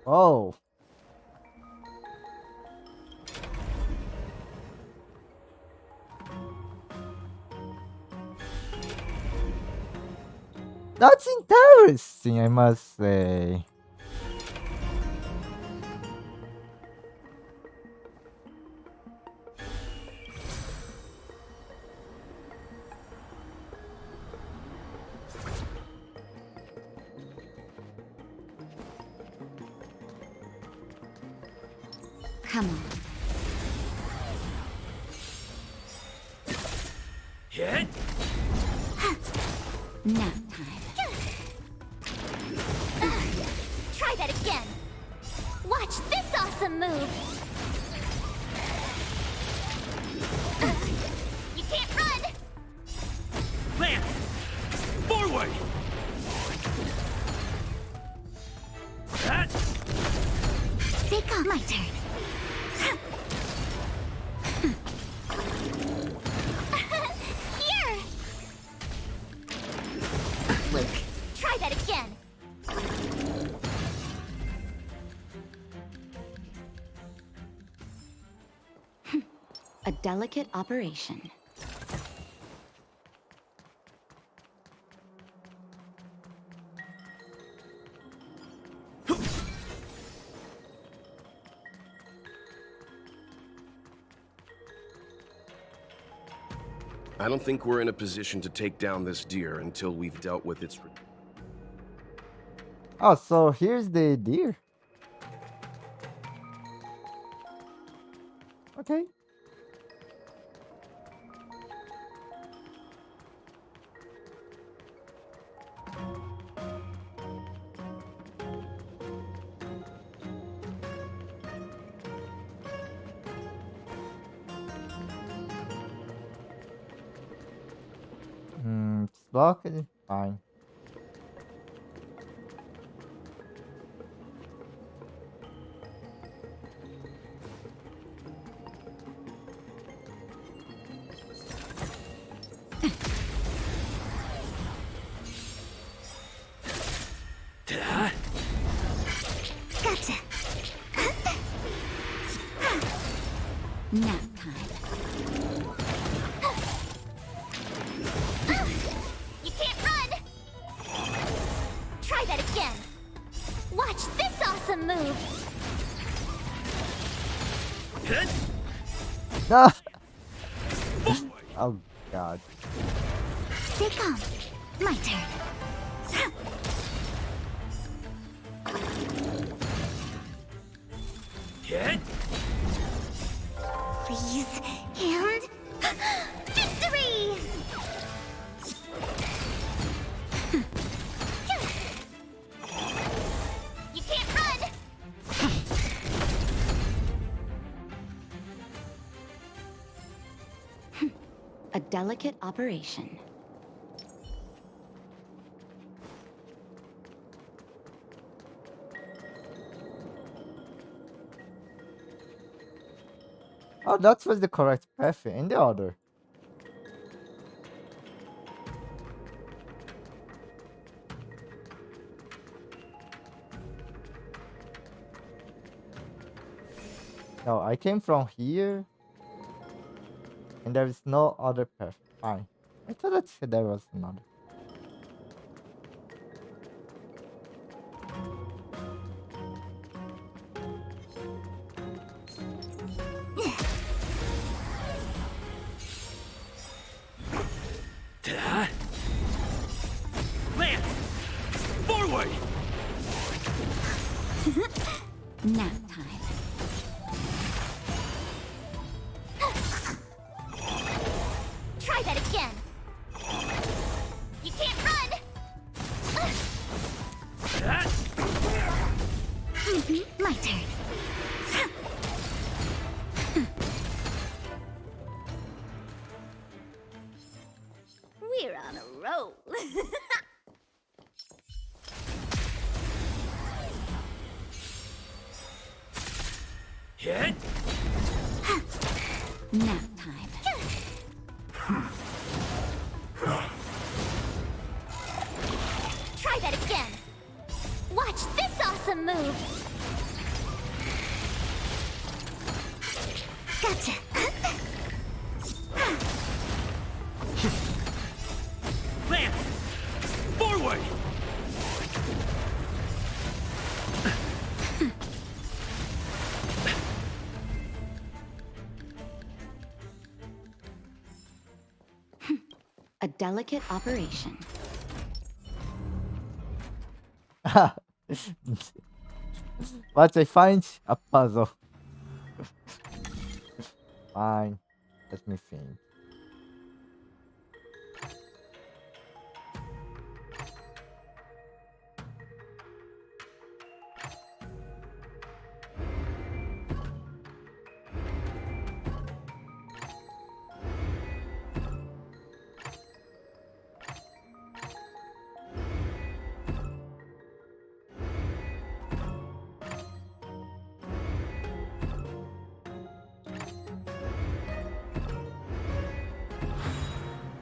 [SPEAKER 1] Oh. That's interesting, I must say.
[SPEAKER 12] Come on.
[SPEAKER 10] Hit!
[SPEAKER 12] Nap time.
[SPEAKER 3] Try that again! Watch this awesome move! You can't run!
[SPEAKER 10] Lance! Forward! That.
[SPEAKER 12] Stay calm. My turn.
[SPEAKER 3] Here!
[SPEAKER 12] Luke.
[SPEAKER 3] Try that again!
[SPEAKER 12] A delicate operation.
[SPEAKER 15] I don't think we're in a position to take down this deer until we've dealt with its...
[SPEAKER 1] Oh, so here's the deer. Okay. It's blocked. Fine.
[SPEAKER 7] Gotcha. Nap time.
[SPEAKER 3] You can't run! Try that again. Watch this awesome move!
[SPEAKER 1] No. Oh God.
[SPEAKER 7] Stay calm. My turn. Please, and victory!
[SPEAKER 3] You can't run!
[SPEAKER 12] A delicate operation.
[SPEAKER 1] Oh, that was the correct path in the order. No, I came from here, and there is no other path. Fine. I thought that there was another.
[SPEAKER 10] Lance! Forward!
[SPEAKER 12] Nap time.
[SPEAKER 3] Try that again! You can't run!
[SPEAKER 7] My turn.
[SPEAKER 3] We're on a roll.
[SPEAKER 10] Hit!
[SPEAKER 12] Nap time.
[SPEAKER 3] Try that again! Watch this awesome move!
[SPEAKER 7] Gotcha.
[SPEAKER 10] Lance! Forward!
[SPEAKER 12] A delicate operation.
[SPEAKER 1] But I find a puzzle. Fine. Let me think.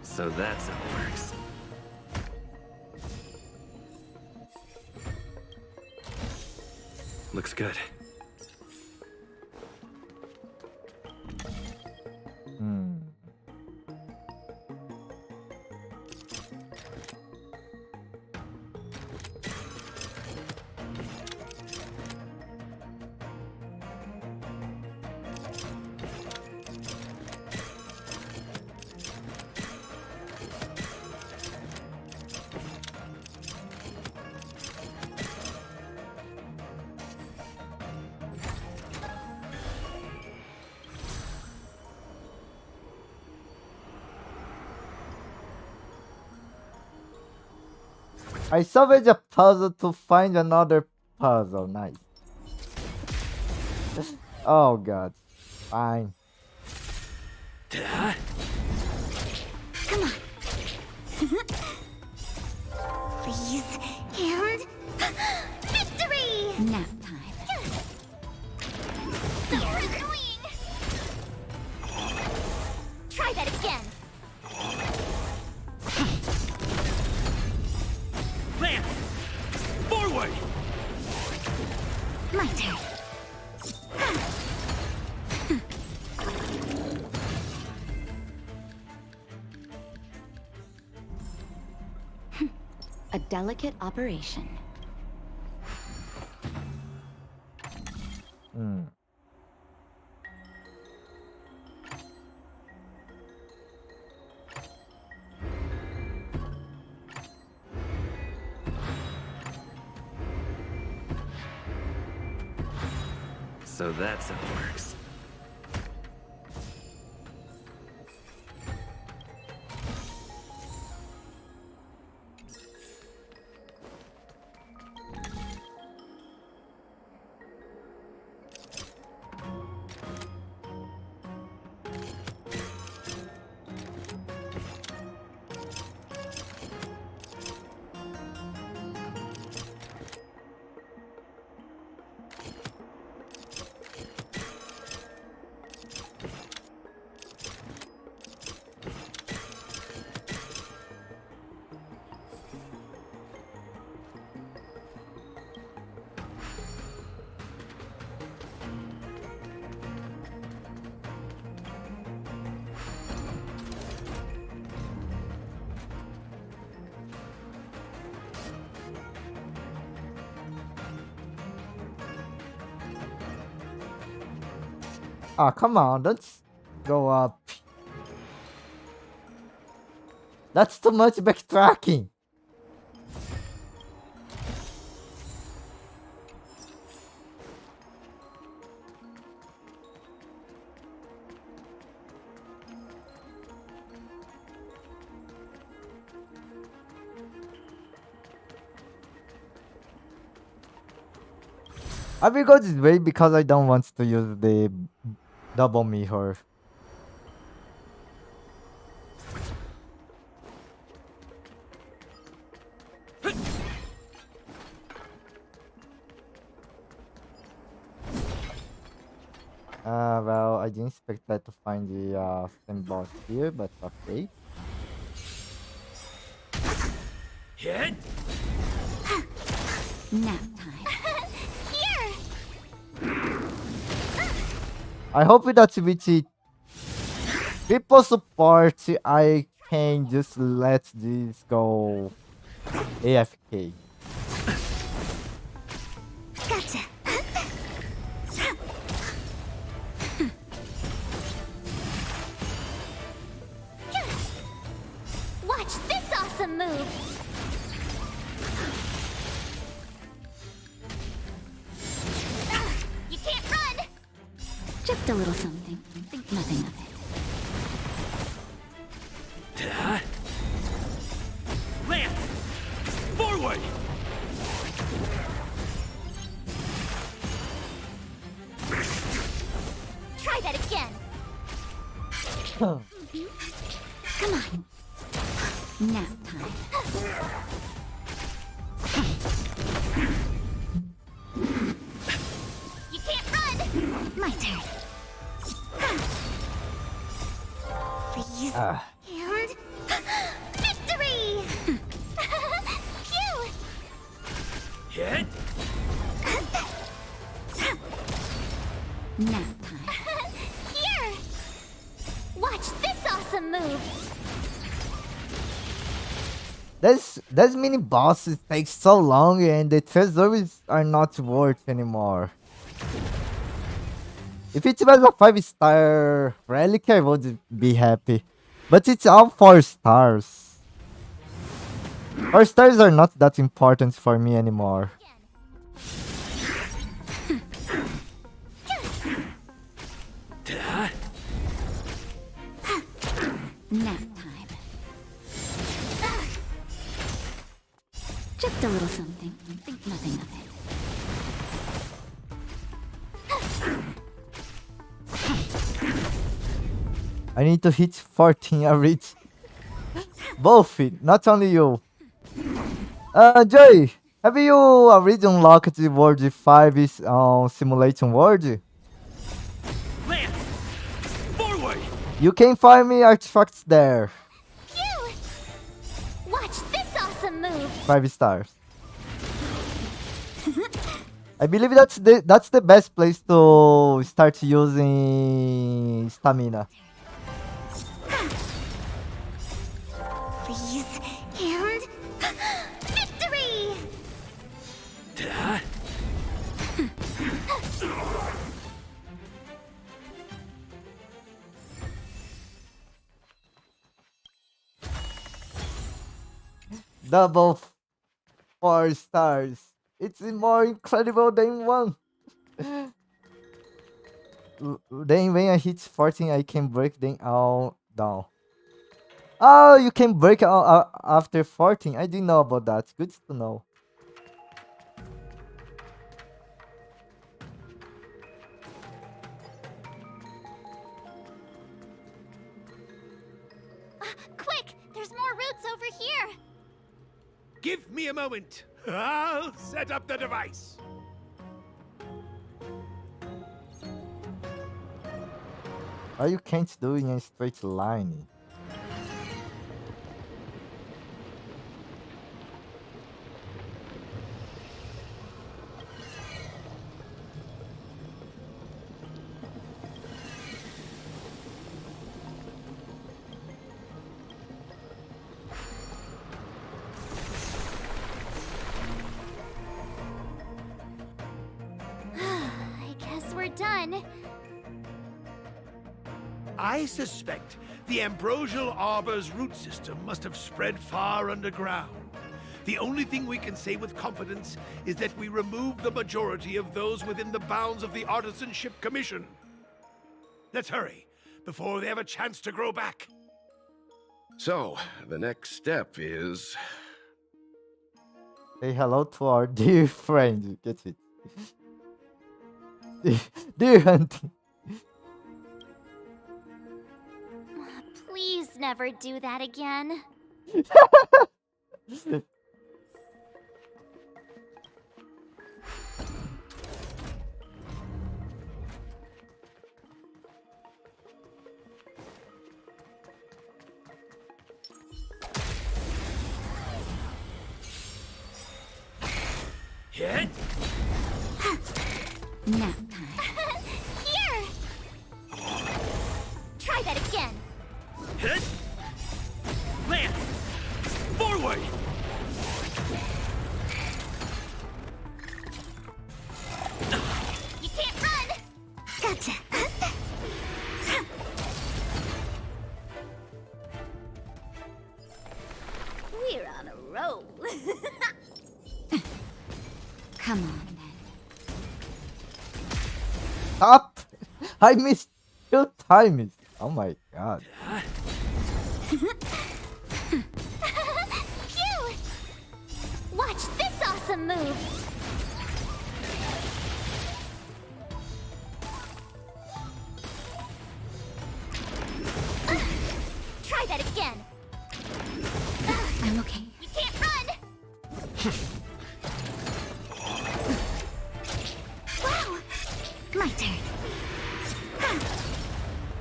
[SPEAKER 11] So that's how it works. Looks good.
[SPEAKER 1] I salvage a puzzle to find another puzzle. Nice. Oh god. Fine.
[SPEAKER 7] Come on. Please. And victory! Nap time.
[SPEAKER 3] You're annoying! Try that again!
[SPEAKER 10] Lance! Forward!
[SPEAKER 7] My turn.
[SPEAKER 12] A delicate operation.
[SPEAKER 1] Hmm.
[SPEAKER 11] So that's how it works.
[SPEAKER 1] Ah, come on, let's go up. That's too much backtracking. I will go this way because I don't want to use the double mirror. Well, I didn't expect that to find the same boss here, but okay.
[SPEAKER 10] Hit!
[SPEAKER 7] Nap time.
[SPEAKER 3] Here!
[SPEAKER 1] I hope that with the people support, I can just let this go AFK.
[SPEAKER 7] Gotcha.
[SPEAKER 3] Watch this awesome move! You can't run!
[SPEAKER 12] Just a little something. Think nothing of it.
[SPEAKER 10] Lance! Forward!
[SPEAKER 3] Try that again!
[SPEAKER 7] Come on. Nap time.
[SPEAKER 3] You can't run!
[SPEAKER 7] My turn. Please.
[SPEAKER 3] And victory! Phew!
[SPEAKER 10] Hit!
[SPEAKER 7] Nap time.
[SPEAKER 3] Here! Watch this awesome move!
[SPEAKER 1] Those mini bosses take so long and the treasures are not worth anymore. If it was a 5-star relic, I would be happy. But it's all 4 stars. 4 stars are not that important for me anymore.
[SPEAKER 7] Nap time.
[SPEAKER 12] Just a little something. Think nothing of it.
[SPEAKER 1] I need to hit 14 every both it, not only you. Joy, have you already unlocked the World 5 is simulation world?
[SPEAKER 10] Forward!
[SPEAKER 1] You can find me artifacts there.
[SPEAKER 3] Phew! Watch this awesome move!
[SPEAKER 1] 5 stars. I believe that's the best place to start using stamina.
[SPEAKER 7] Please, and victory!
[SPEAKER 1] Double 4 stars. It's more incredible than one. Then when I hit 14, I can break them all down. Oh, you can break all after 14. I didn't know about that. Good to know.
[SPEAKER 3] Quick! There's more routes over here!
[SPEAKER 10] Give me a moment. I'll set up the device.
[SPEAKER 1] Why you can't do it in a straight line?
[SPEAKER 3] I guess we're done.
[SPEAKER 10] I suspect the Ambrosial Arbor's root system must have spread far underground. The only thing we can say with confidence is that we removed the majority of those within the bounds of the Artisanship Commission. Let's hurry, before they have a chance to grow back.
[SPEAKER 15] So, the next step is...
[SPEAKER 1] Say hello to our dear friend. Get it? Dear hunting.
[SPEAKER 3] Please never do that again.
[SPEAKER 10] Hit!
[SPEAKER 12] Nap
[SPEAKER 3] Here! Try that again.
[SPEAKER 10] Hit! Lance! Forward!
[SPEAKER 3] You can't run!
[SPEAKER 7] Gotcha.
[SPEAKER 3] We're on a roll.
[SPEAKER 12] Come on,
[SPEAKER 1] Stop! I missed 2 times. Oh my god.
[SPEAKER 3] Phew! Watch this awesome move! Try that again.
[SPEAKER 12] I'm okay.
[SPEAKER 3] You can't run!
[SPEAKER 7] Wow! My turn.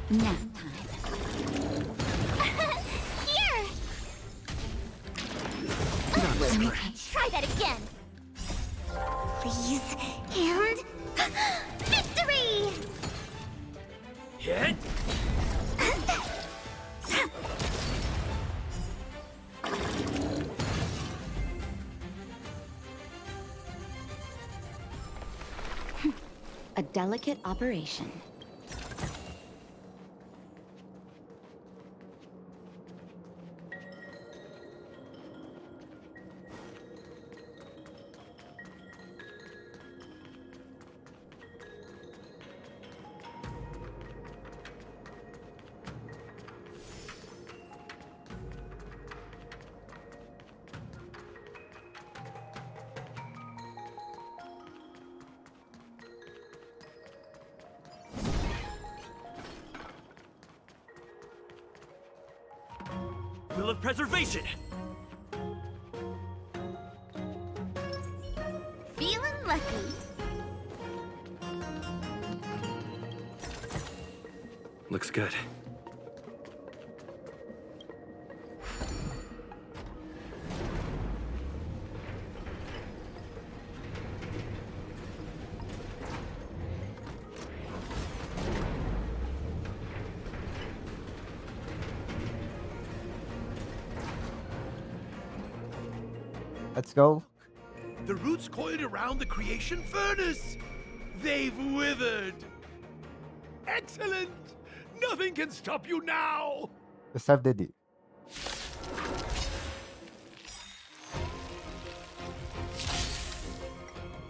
[SPEAKER 12] Nap
[SPEAKER 3] Here!
[SPEAKER 12] I'm okay.
[SPEAKER 3] Try that again.
[SPEAKER 7] Please, and victory!
[SPEAKER 10] Hit!
[SPEAKER 12] A delicate operation.
[SPEAKER 2] will of preservation.
[SPEAKER 7] Feeling lucky.
[SPEAKER 2] Looks good.
[SPEAKER 1] Let's go.
[SPEAKER 10] The roots coiled around the creation furnace. They've withered. Excellent! Nothing can stop you now!
[SPEAKER 1] Let's have the deal.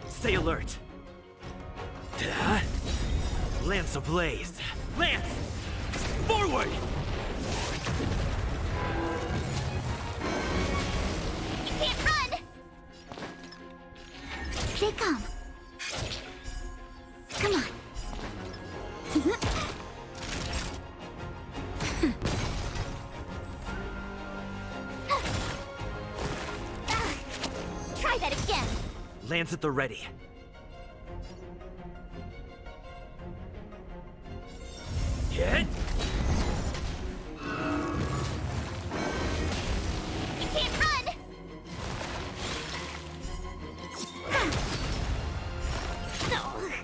[SPEAKER 2] Stay alert. Lance ablaze. Lance! Forward!
[SPEAKER 7] You can't run! Stay calm. Come on. Try that again.
[SPEAKER 2] Lance at the ready. Hit!
[SPEAKER 7] You can't run!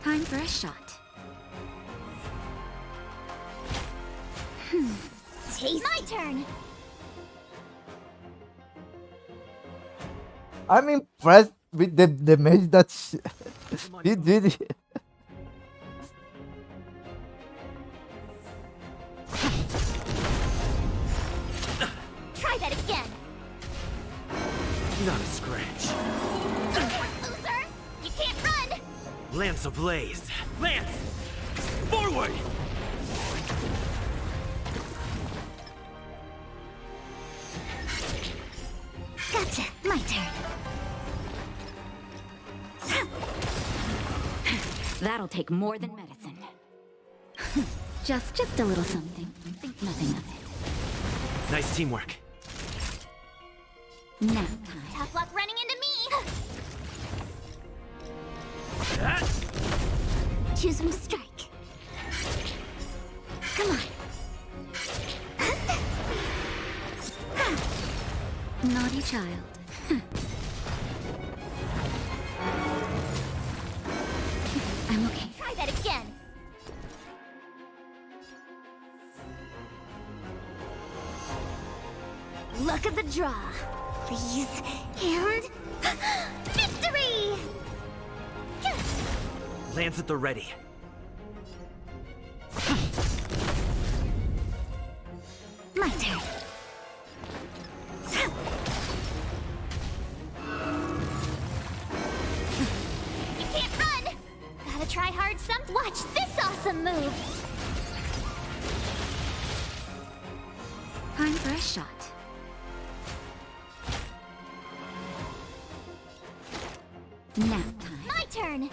[SPEAKER 12] Time for a shot.
[SPEAKER 7] Taste. My turn.
[SPEAKER 1] I'm impressed with the damage that he did.
[SPEAKER 7] Try that again.
[SPEAKER 2] Not a scratch.
[SPEAKER 7] Loser! You can't run!
[SPEAKER 2] Lance ablaze. Lance! Forward!
[SPEAKER 7] Gotcha. My turn.
[SPEAKER 12] That'll take more than medicine. just a little something. Think nothing of it.
[SPEAKER 2] Nice teamwork.
[SPEAKER 12] Now time.
[SPEAKER 7] Tough luck running into me! Choose me strike. Come on.
[SPEAKER 12] Naughty child. I'm okay.
[SPEAKER 7] Try that again. Luck of the draw. Please. And... victory!
[SPEAKER 2] Lance at the ready.
[SPEAKER 7] My turn. You can't run! Gotta try hard some. Watch this awesome move!
[SPEAKER 12] Time for a shot. Nap time.
[SPEAKER 7] My turn!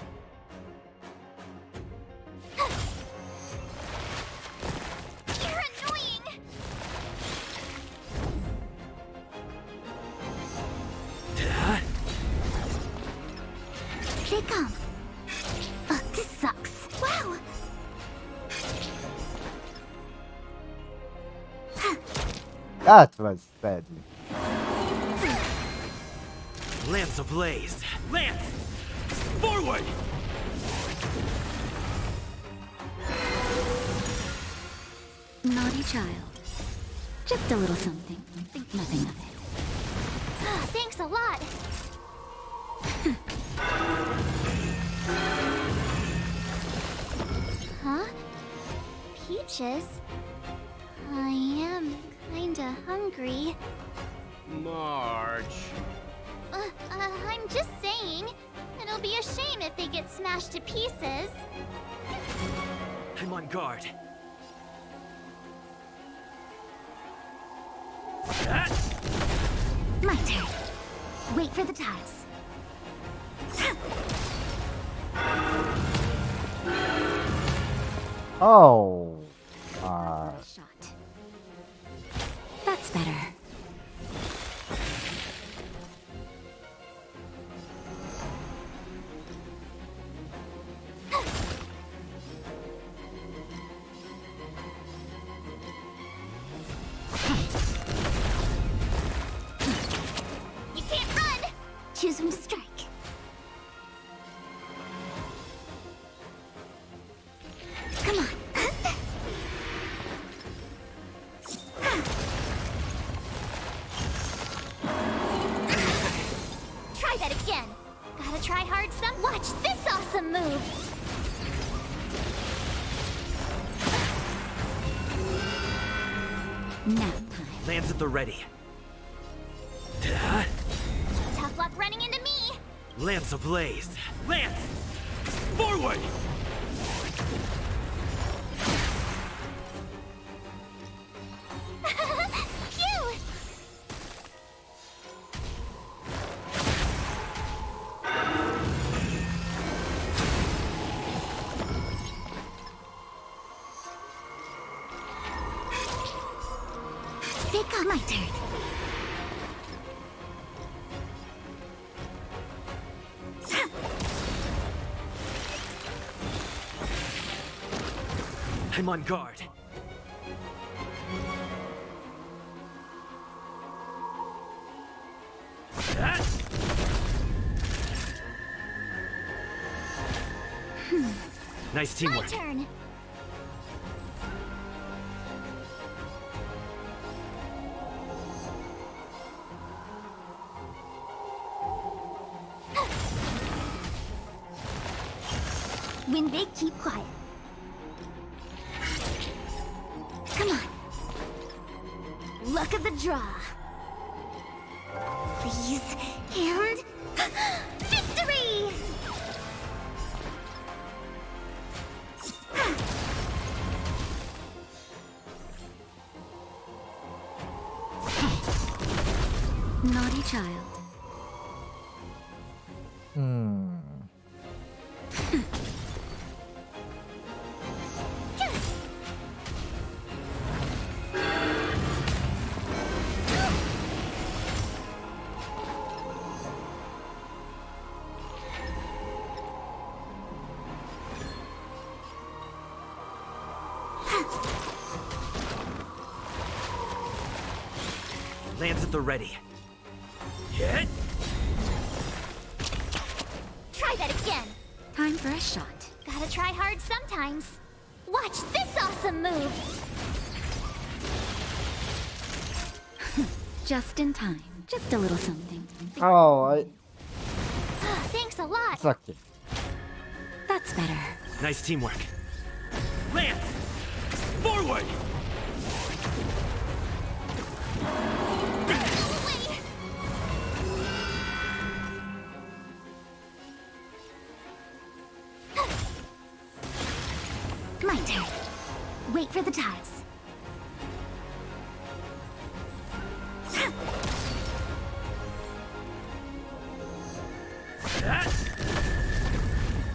[SPEAKER 7] You're annoying! Stay calm. Ugh, this sucks. Wow!
[SPEAKER 1] That was bad.
[SPEAKER 2] Lance ablaze. Lance! Forward!
[SPEAKER 12] Naughty child. Just a little something. Think nothing of it.
[SPEAKER 3] Thanks a lot. Huh? Peaches? I am kinda hungry.
[SPEAKER 15] Marge.
[SPEAKER 3] I'm just saying. It'll be a shame if they get smashed to pieces.
[SPEAKER 2] I'm on guard.
[SPEAKER 7] My turn. Wait for the tiles.
[SPEAKER 1] Oh.
[SPEAKER 12] Shot. That's better.
[SPEAKER 7] Choose when to strike. Come on.
[SPEAKER 3] Try that again. Gotta try hard some. Watch this awesome move.
[SPEAKER 12] Nap time.
[SPEAKER 2] Lands at the ready.
[SPEAKER 3] Tough luck running into me.
[SPEAKER 2] Lance ablaze. Lance! Forward!
[SPEAKER 3] Phew!
[SPEAKER 7] Take on my turn.
[SPEAKER 2] I'm on guard. Nice
[SPEAKER 3] My
[SPEAKER 2] teamwork.
[SPEAKER 3] turn.
[SPEAKER 7] Win big, keep quiet. Come on. Luck of the draw. Please. And... victory!
[SPEAKER 12] Naughty child.
[SPEAKER 2] Lands at the ready. Hit!
[SPEAKER 3] Try that again.
[SPEAKER 12] Time for a shot.
[SPEAKER 3] Gotta try hard sometimes. Watch this awesome move.
[SPEAKER 12] Just in time. Just a little something.
[SPEAKER 1] Oh,
[SPEAKER 3] Thanks a lot.
[SPEAKER 1] suck it.
[SPEAKER 12] That's better.
[SPEAKER 2] Nice teamwork. Lance! Forward!
[SPEAKER 7] My turn. Wait for the tiles.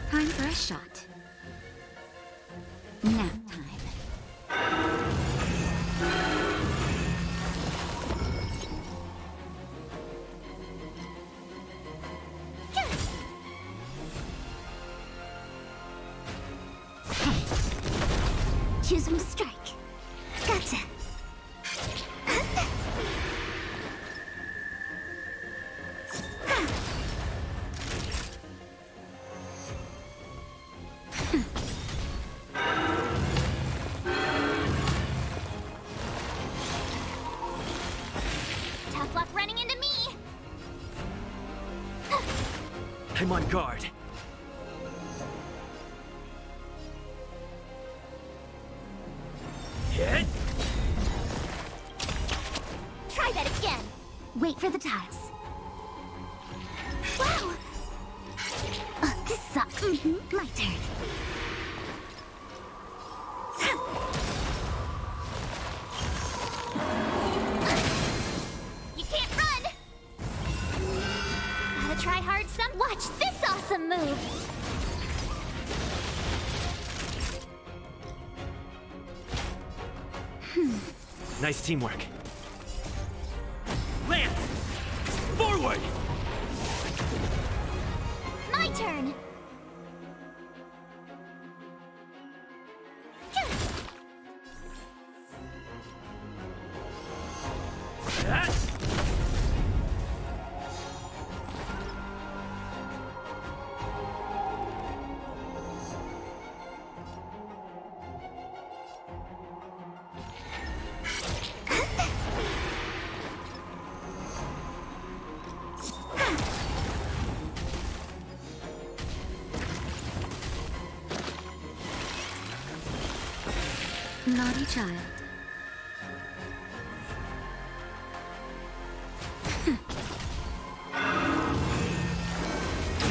[SPEAKER 12] Time for a shot. Nap time.
[SPEAKER 7] Choose when to strike. Gotcha.
[SPEAKER 3] Tough luck running into me.
[SPEAKER 2] I'm on guard. Hit!
[SPEAKER 3] Try that again.
[SPEAKER 7] Wait for the tiles. Wow! This sucks. My turn.
[SPEAKER 3] You can't run. Gotta try hard some. Watch this awesome move.
[SPEAKER 2] Nice teamwork. Lance! Forward!
[SPEAKER 3] My turn.
[SPEAKER 12] Naughty child.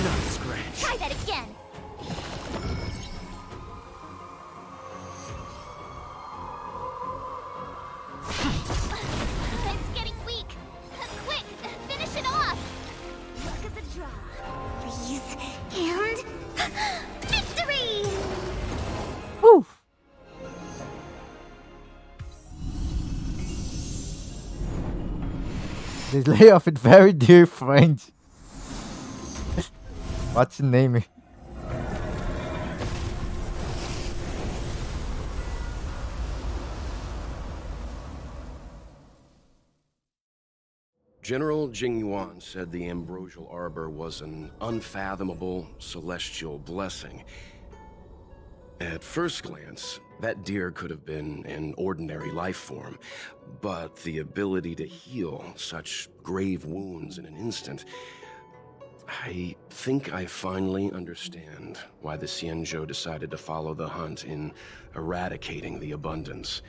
[SPEAKER 2] Not a scratch.
[SPEAKER 3] Try that again! It's getting weak! Quick! Finish it off!
[SPEAKER 7] Look at the draw. Please. And... victory!
[SPEAKER 1] Woo! This layoff is very dear friend. What's the name?
[SPEAKER 15] General Jingyuan said the ambrosial arbor was an unfathomable celestial blessing. At first glance, that deer could have been an ordinary life form, but the ability to heal such grave wounds in an instant... I think I finally understand why the Xianzhou decided to follow the hunt in eradicating the abundance.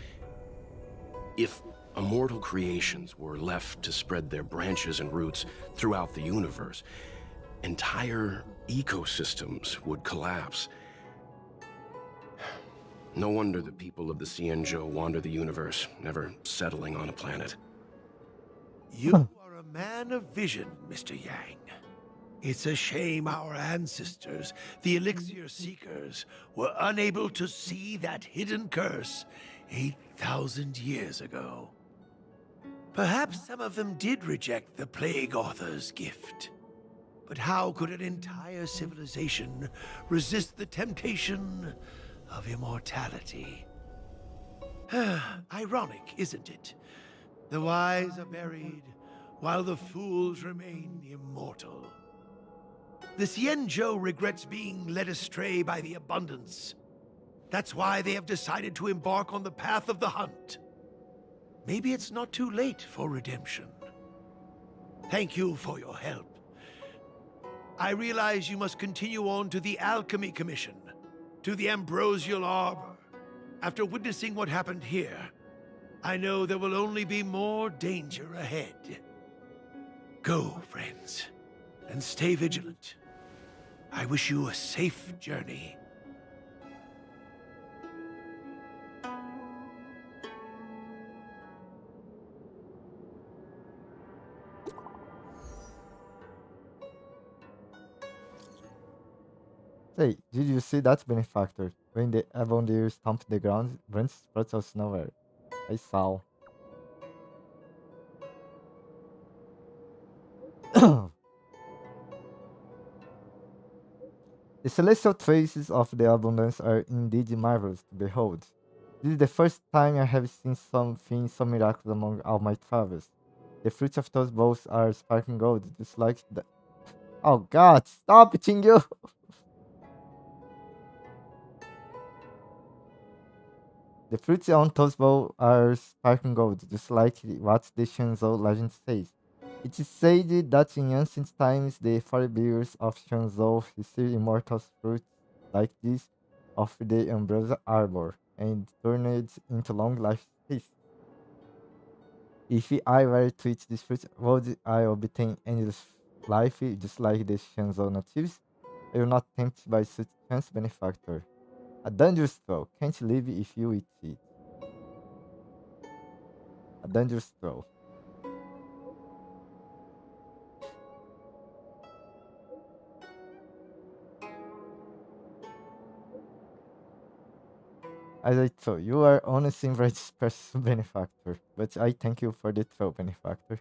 [SPEAKER 15] If immortal creations were left to spread their branches and roots throughout the universe, entire ecosystems would collapse. No wonder the people of the Xianzhou wander the universe, never settling on a planet.
[SPEAKER 10] You are a man of vision, Mr. Yang. It's a shame our ancestors, the Elixir Seekers, were unable to see that hidden curse 8,000 years ago. Perhaps some of them did reject the Plague Author's gift. But how could an entire civilization resist the temptation of immortality? Ironic, isn't it? The wise are buried, while the fools remain immortal. The Xianzhou regrets being led astray by the abundance. That's why they have decided to embark on the path of the hunt. Maybe it's not too late for redemption. Thank you for your help. I realize you must continue on to the Alchemy Commission, to the Ambrosial Arbor. After witnessing what happened here, I know there will only be more danger ahead. Go, friends, and stay vigilant. I wish you a safe journey.
[SPEAKER 1] Say, did you see that benefactor? When the Avondir stomped the ground, branches spread out nowhere. I saw. The celestial traces of the abundance are indeed marvelous to behold. This is the first time I have seen something so miraculous among all my travels. The fruits of those bowls are sparkling gold, just like the... Oh god, stop it, Chingu! The fruits on those bowls are sparkling gold, just like what the Shenzhou legend says. It is said that in ancient times the forebears of Shenzhou received immortal fruits like this of the Ambrosia Arbor and turned it into long life space. If I were to eat this fruit, would I obtain endless life just like the Shenzhou natives? I will not tempt by such chance benefactor. A dangerous throw. Can't live if you eat it. A dangerous throw. As I told you, are honest and right special benefactor, but I thank you for the throw, benefactor.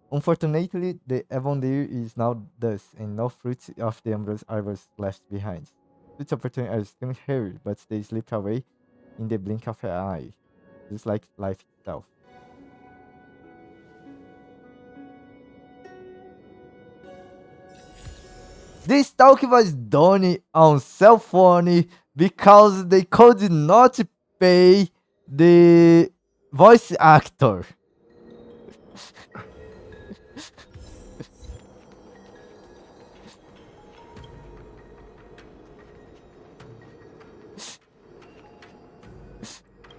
[SPEAKER 1] Unfortunately, the Avondir is now dust, and no fruits of the Ambrose Arbors left behind. Such opportunities are still here, but they slip away in the blink of an eye, just like life itself. This talk was done on cell phone because they could not pay the voice actor.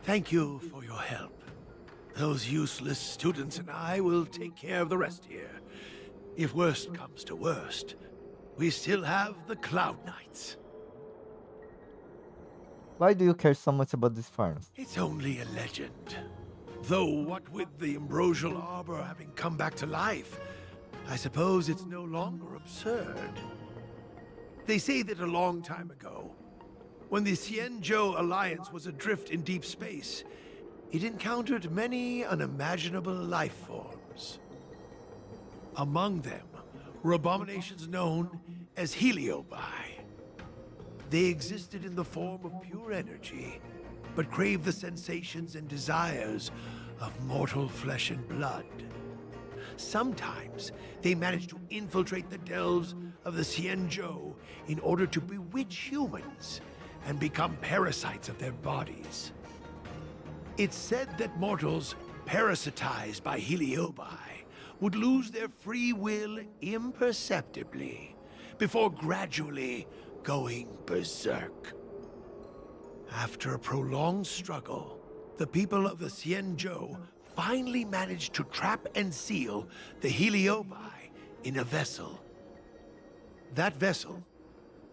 [SPEAKER 10] Thank you for your help. Those useless students and I will take care of the rest here. If worst comes to worst, we still have the Cloud Knights.
[SPEAKER 1] Why do you care so much about these farms?
[SPEAKER 10] It's only a legend. Though what with the Ambrosial Arbor having come back to life, I suppose it's no longer absurd. They say that a long time ago, when the Xianzhou Alliance was adrift in deep space, it encountered many unimaginable life forms. Among them were abominations known as heliobi. They existed in the form of pure energy, but craved the sensations and desires of mortal flesh and blood. Sometimes they managed to infiltrate the delves of the Xianzhou in order to bewitch humans and become parasites of their bodies. It's said that mortals parasitized by heliobi would lose their free will imperceptibly before gradually going berserk. After a prolonged struggle, the people of the Xianzhou finally managed to trap and seal the heliobi in a vessel. That vessel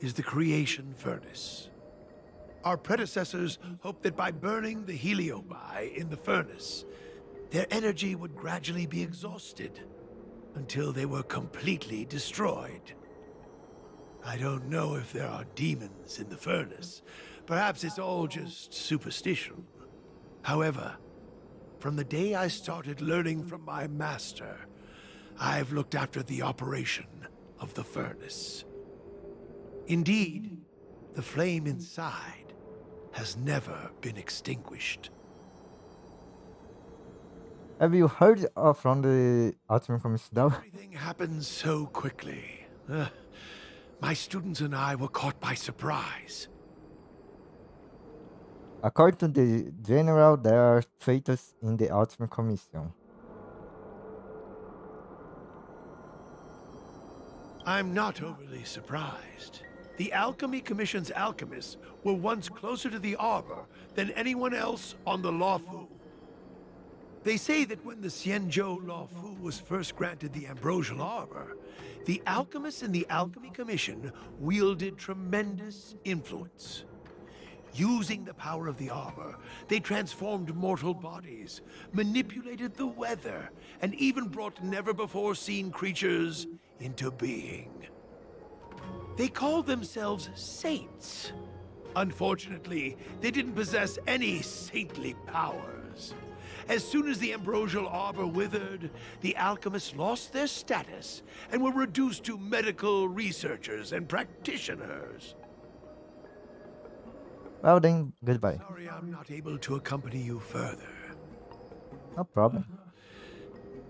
[SPEAKER 10] is the creation furnace. Our predecessors hoped that by burning the heliobi in the furnace, their energy would gradually be exhausted until they were completely destroyed. I don't know if there are demons in the furnace. Perhaps it's all just superstition. However, from the day I started learning from my master, I've looked after the operation of the furnace. Indeed, the flame inside has never been extinguished.
[SPEAKER 1] Have you heard from the Ultimate Commission though?
[SPEAKER 10] Everything happened so quickly. My students and I were caught by surprise.
[SPEAKER 1] According to the general, there are traitors in the Ultimate Commission.
[SPEAKER 10] I'm not overly surprised. The Alchemy Commission's alchemists were once closer to the Arbor than anyone else on the Lawfu. They say that when the Xianzhou Lawfu was first granted the Ambrosial Arbor, the alchemists in the Alchemy Commission wielded tremendous influence. Using the power of the Arbor, they transformed mortal bodies, manipulated the weather, and even brought never-before-seen creatures into being. They called themselves saints. Unfortunately, they didn't possess any saintly powers. As soon as the Ambrosial Arbor withered, the alchemists lost their status and were reduced to medical researchers and practitioners.
[SPEAKER 1] Well then, goodbye.
[SPEAKER 10] Sorry I'm not able to accompany you further.
[SPEAKER 1] No problem.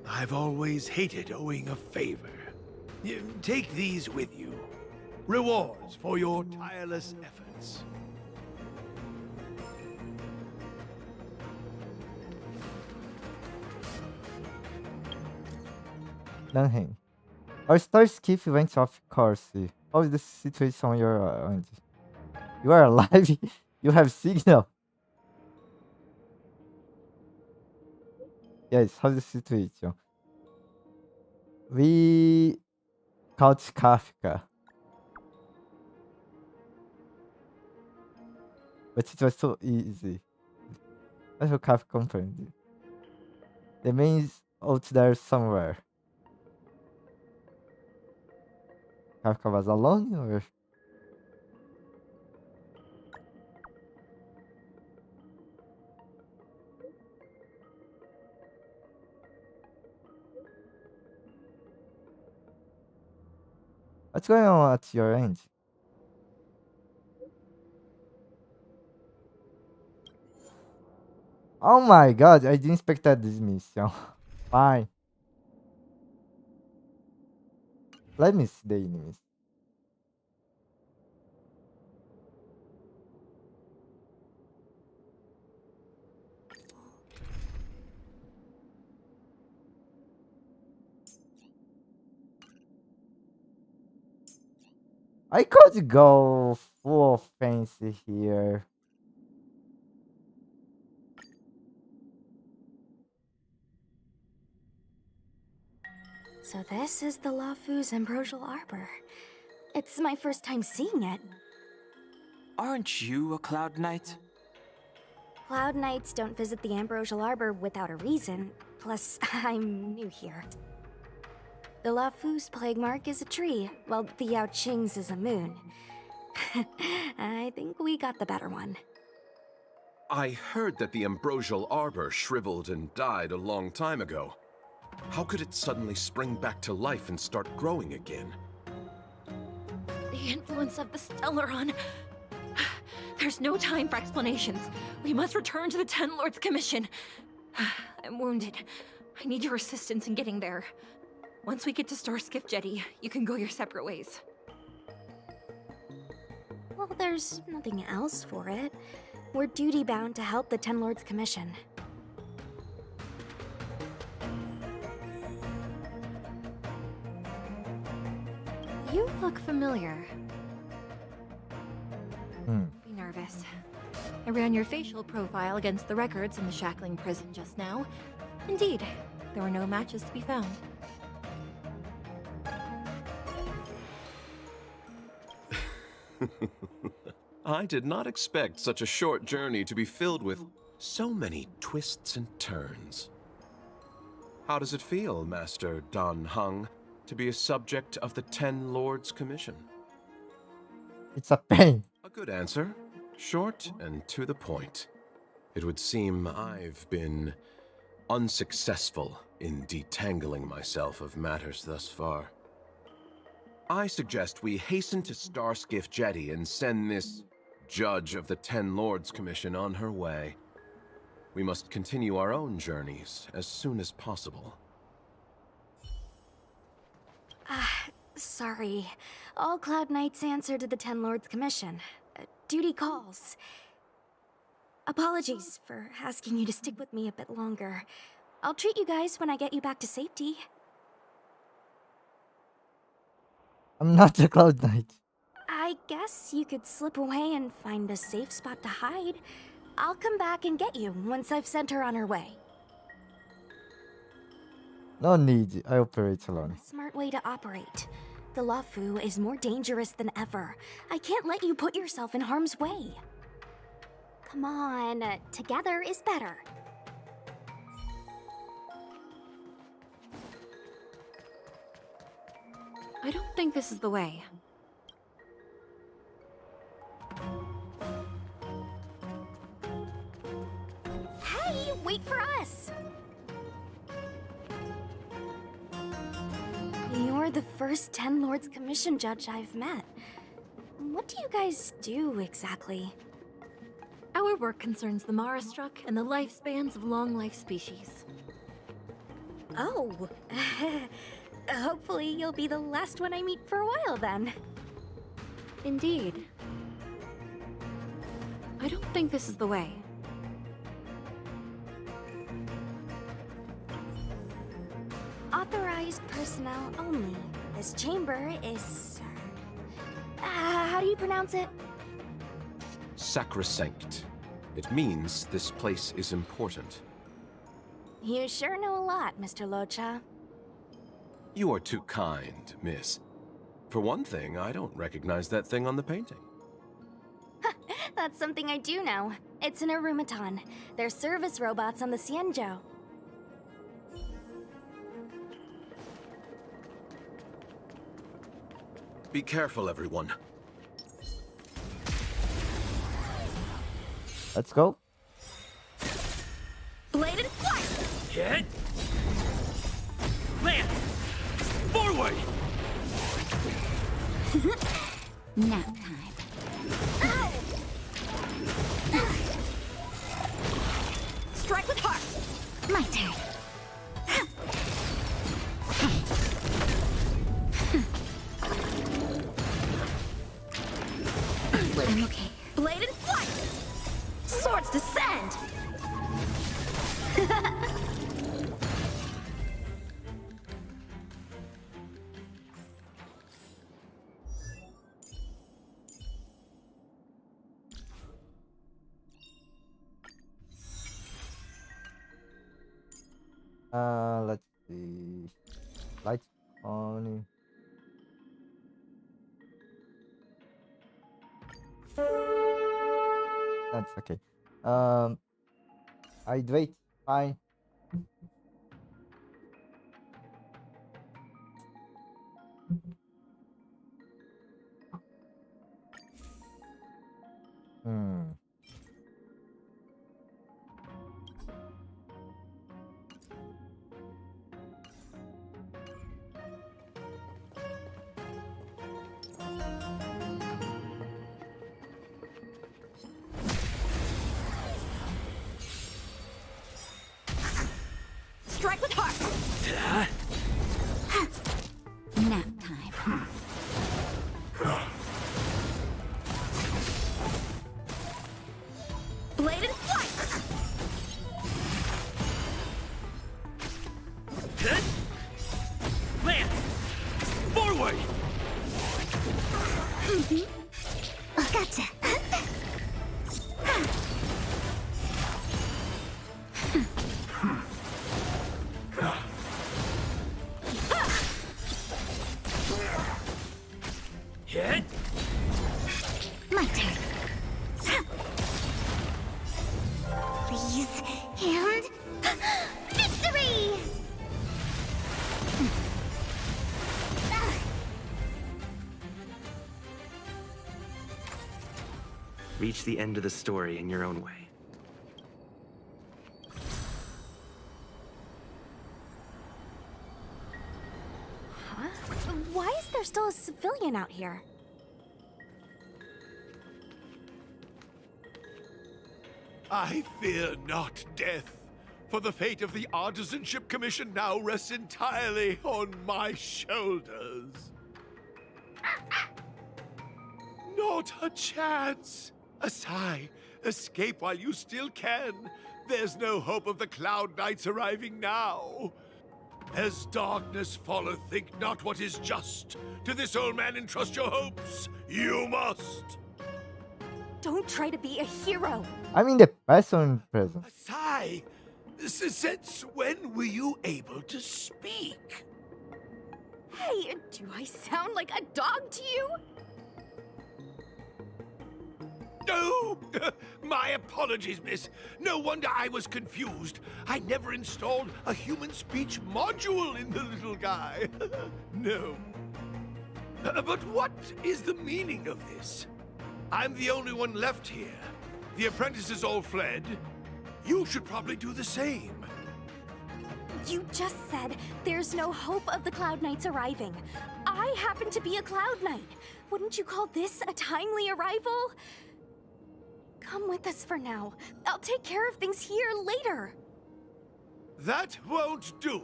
[SPEAKER 10] I've always hated owing a favor. Take these with you. Rewards for your tireless efforts.
[SPEAKER 1] Dunham. Our star skiff went off course. How is the situation on your end? You are alive? You have signal? Yes, how's the situation? We caught Kafka. But it was so easy. That's what Kafka confirmed. The main is out there somewhere. Kafka was alone or? What's going on at your end? Oh my god, I didn't expect that this mission. Fine. Let me see the enemies. I could go full fancy here.
[SPEAKER 17] So this is the Lafu's Ambrosial Arbor. It's my first time seeing it.
[SPEAKER 19] Aren't you a Cloud Knight?
[SPEAKER 17] Cloud Knights don't visit the Ambrosial Arbor without a reason. Plus, I'm new here. The Lafu's plague mark is a tree, while the Yao Qing's is a moon. I think we got the better one.
[SPEAKER 15] I heard that the Ambrosial Arbor shriveled and died a long time ago. How could it suddenly spring back to life and start growing again?
[SPEAKER 9] The influence of the Stellaron. There's no time for explanations. We must return to the Ten Lords Commission. I'm wounded. I need your assistance in getting there. Once we get to Starskiff Jetty, you can go your separate ways.
[SPEAKER 17] Well, there's nothing else for it. We're duty-bound to help the Ten Lords Commission.
[SPEAKER 9] You look familiar.
[SPEAKER 1] Hmm.
[SPEAKER 9] Be nervous. I ran your facial profile against the records in the shackling prison just now. Indeed, there were no matches to be found.
[SPEAKER 15] I did not expect such a short journey to be filled with so many twists and turns. How does it feel, Master Dan Heng, to be a subject of the Ten Lords Commission?
[SPEAKER 1] It's a pain.
[SPEAKER 15] A good answer. Short and to the point. It would seem I've been unsuccessful in detangling myself of matters thus far. I suggest we hasten to Starskiff Jetty and send this judge of the Ten Lords Commission on her way. We must continue our own journeys as soon as possible.
[SPEAKER 17] Sorry. All Cloud Knights answer to the Ten Lords Commission. Duty calls. Apologies for asking you to stick with me a bit longer. I'll treat you guys when I get you back to safety.
[SPEAKER 1] I'm not a Cloud Knight.
[SPEAKER 17] I guess you could slip away and find a safe spot to hide. I'll come back and get you once I've sent her on her way.
[SPEAKER 1] No need. I operate alone.
[SPEAKER 17] Smart way to operate. The Lafu is more dangerous than ever. I can't let you put yourself in harm's way.
[SPEAKER 7] Come on, together is better.
[SPEAKER 9] I don't think this is the way.
[SPEAKER 7] Hey, wait for us!
[SPEAKER 17] You're the first Ten Lords Commission judge I've met. What do you guys do exactly?
[SPEAKER 9] Our work concerns the Marastruck and the lifespans of long-life species.
[SPEAKER 17] Oh. Hopefully you'll be the last one I meet for a while then.
[SPEAKER 9] Indeed. I don't think this is the way.
[SPEAKER 17] Authorized personnel only. This chamber is... how do you pronounce it?
[SPEAKER 15] Sacrosanct. It means this place is important.
[SPEAKER 17] You sure know a lot, Mr. Locha.
[SPEAKER 15] You are too kind, miss. For one thing, I don't recognize that thing on the painting.
[SPEAKER 17] That's something I do know. It's an Arumaton. They're service robots on the Xianzhou.
[SPEAKER 15] Be careful, everyone.
[SPEAKER 1] Let's go.
[SPEAKER 7] Bladed flight!
[SPEAKER 2] Hit! Lance! Forward!
[SPEAKER 12] Nap time.
[SPEAKER 7] Strike with heart!
[SPEAKER 12] My turn. I'm okay.
[SPEAKER 7] Bladed flight! Swords descend!
[SPEAKER 1] Let's see. Light That's okay. Um, hydrate. Fine. Hmm.
[SPEAKER 7] Strike with heart! Nap time. Blade and flight!
[SPEAKER 2] Lance! Forward!
[SPEAKER 7] Gotcha.
[SPEAKER 2] Hit!
[SPEAKER 7] My turn. Please, and victory!
[SPEAKER 13] Reach the end of the story in your own way.
[SPEAKER 17] Huh? Why is there still a civilian out here?
[SPEAKER 10] I fear not death, for the fate of the Artisanship Commission now rests entirely on my shoulders. Not a chance! Asai, escape while you still can. There's no hope of the Cloud Knights arriving now. As darkness falleth, think not what is just. To this old man entrust your hopes. You must.
[SPEAKER 17] Don't try to be a hero.
[SPEAKER 1] I'm in the past or in present?
[SPEAKER 10] Asai, since when were you able to speak?
[SPEAKER 17] Hey, do I sound like a dog to you?
[SPEAKER 10] No! My apologies, miss. No wonder I was confused. I never installed a human speech module in the little guy. No. But what is the meaning of this? I'm the only one left here. The apprentices all fled. You should probably do the same.
[SPEAKER 17] You just said there's no hope of the Cloud Knights arriving. I happen to be a Cloud Knight. Wouldn't you call this a timely arrival? Come with us for now. I'll take care of things here later.
[SPEAKER 10] That won't do.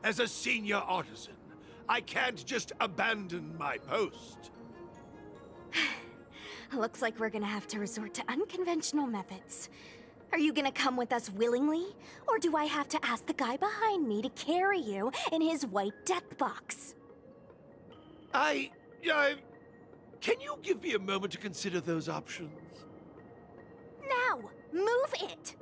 [SPEAKER 10] As a senior artisan, I can't just abandon my post.
[SPEAKER 17] Looks like we're gonna have to resort to unconventional methods. Are you gonna come with us willingly? Or do I have to ask the guy behind me to carry you in his white death box?
[SPEAKER 10] Can you give me a moment to consider those options?
[SPEAKER 17] Now! Move it!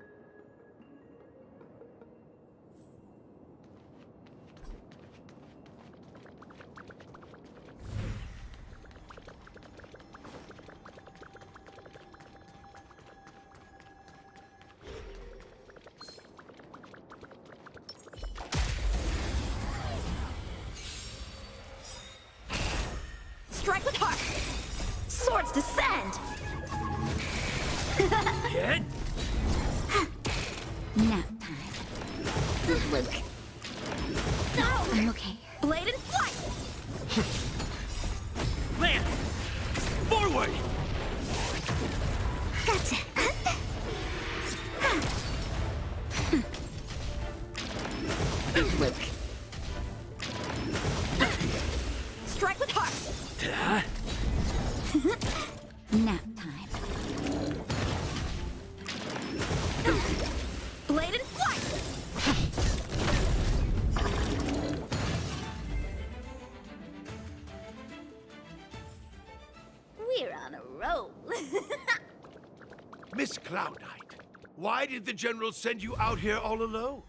[SPEAKER 7] Strike with heart! Swords descend!
[SPEAKER 2] Hit!
[SPEAKER 7] Nap time. Luke. No! I'm okay. Blade and flight!
[SPEAKER 2] Lance! Forward!
[SPEAKER 7] Gotcha. Luke. Strike with heart! Nap time. Blade and flight! We're on a roll.
[SPEAKER 10] Miss Cloud Knight, why did the General send you out here all alone?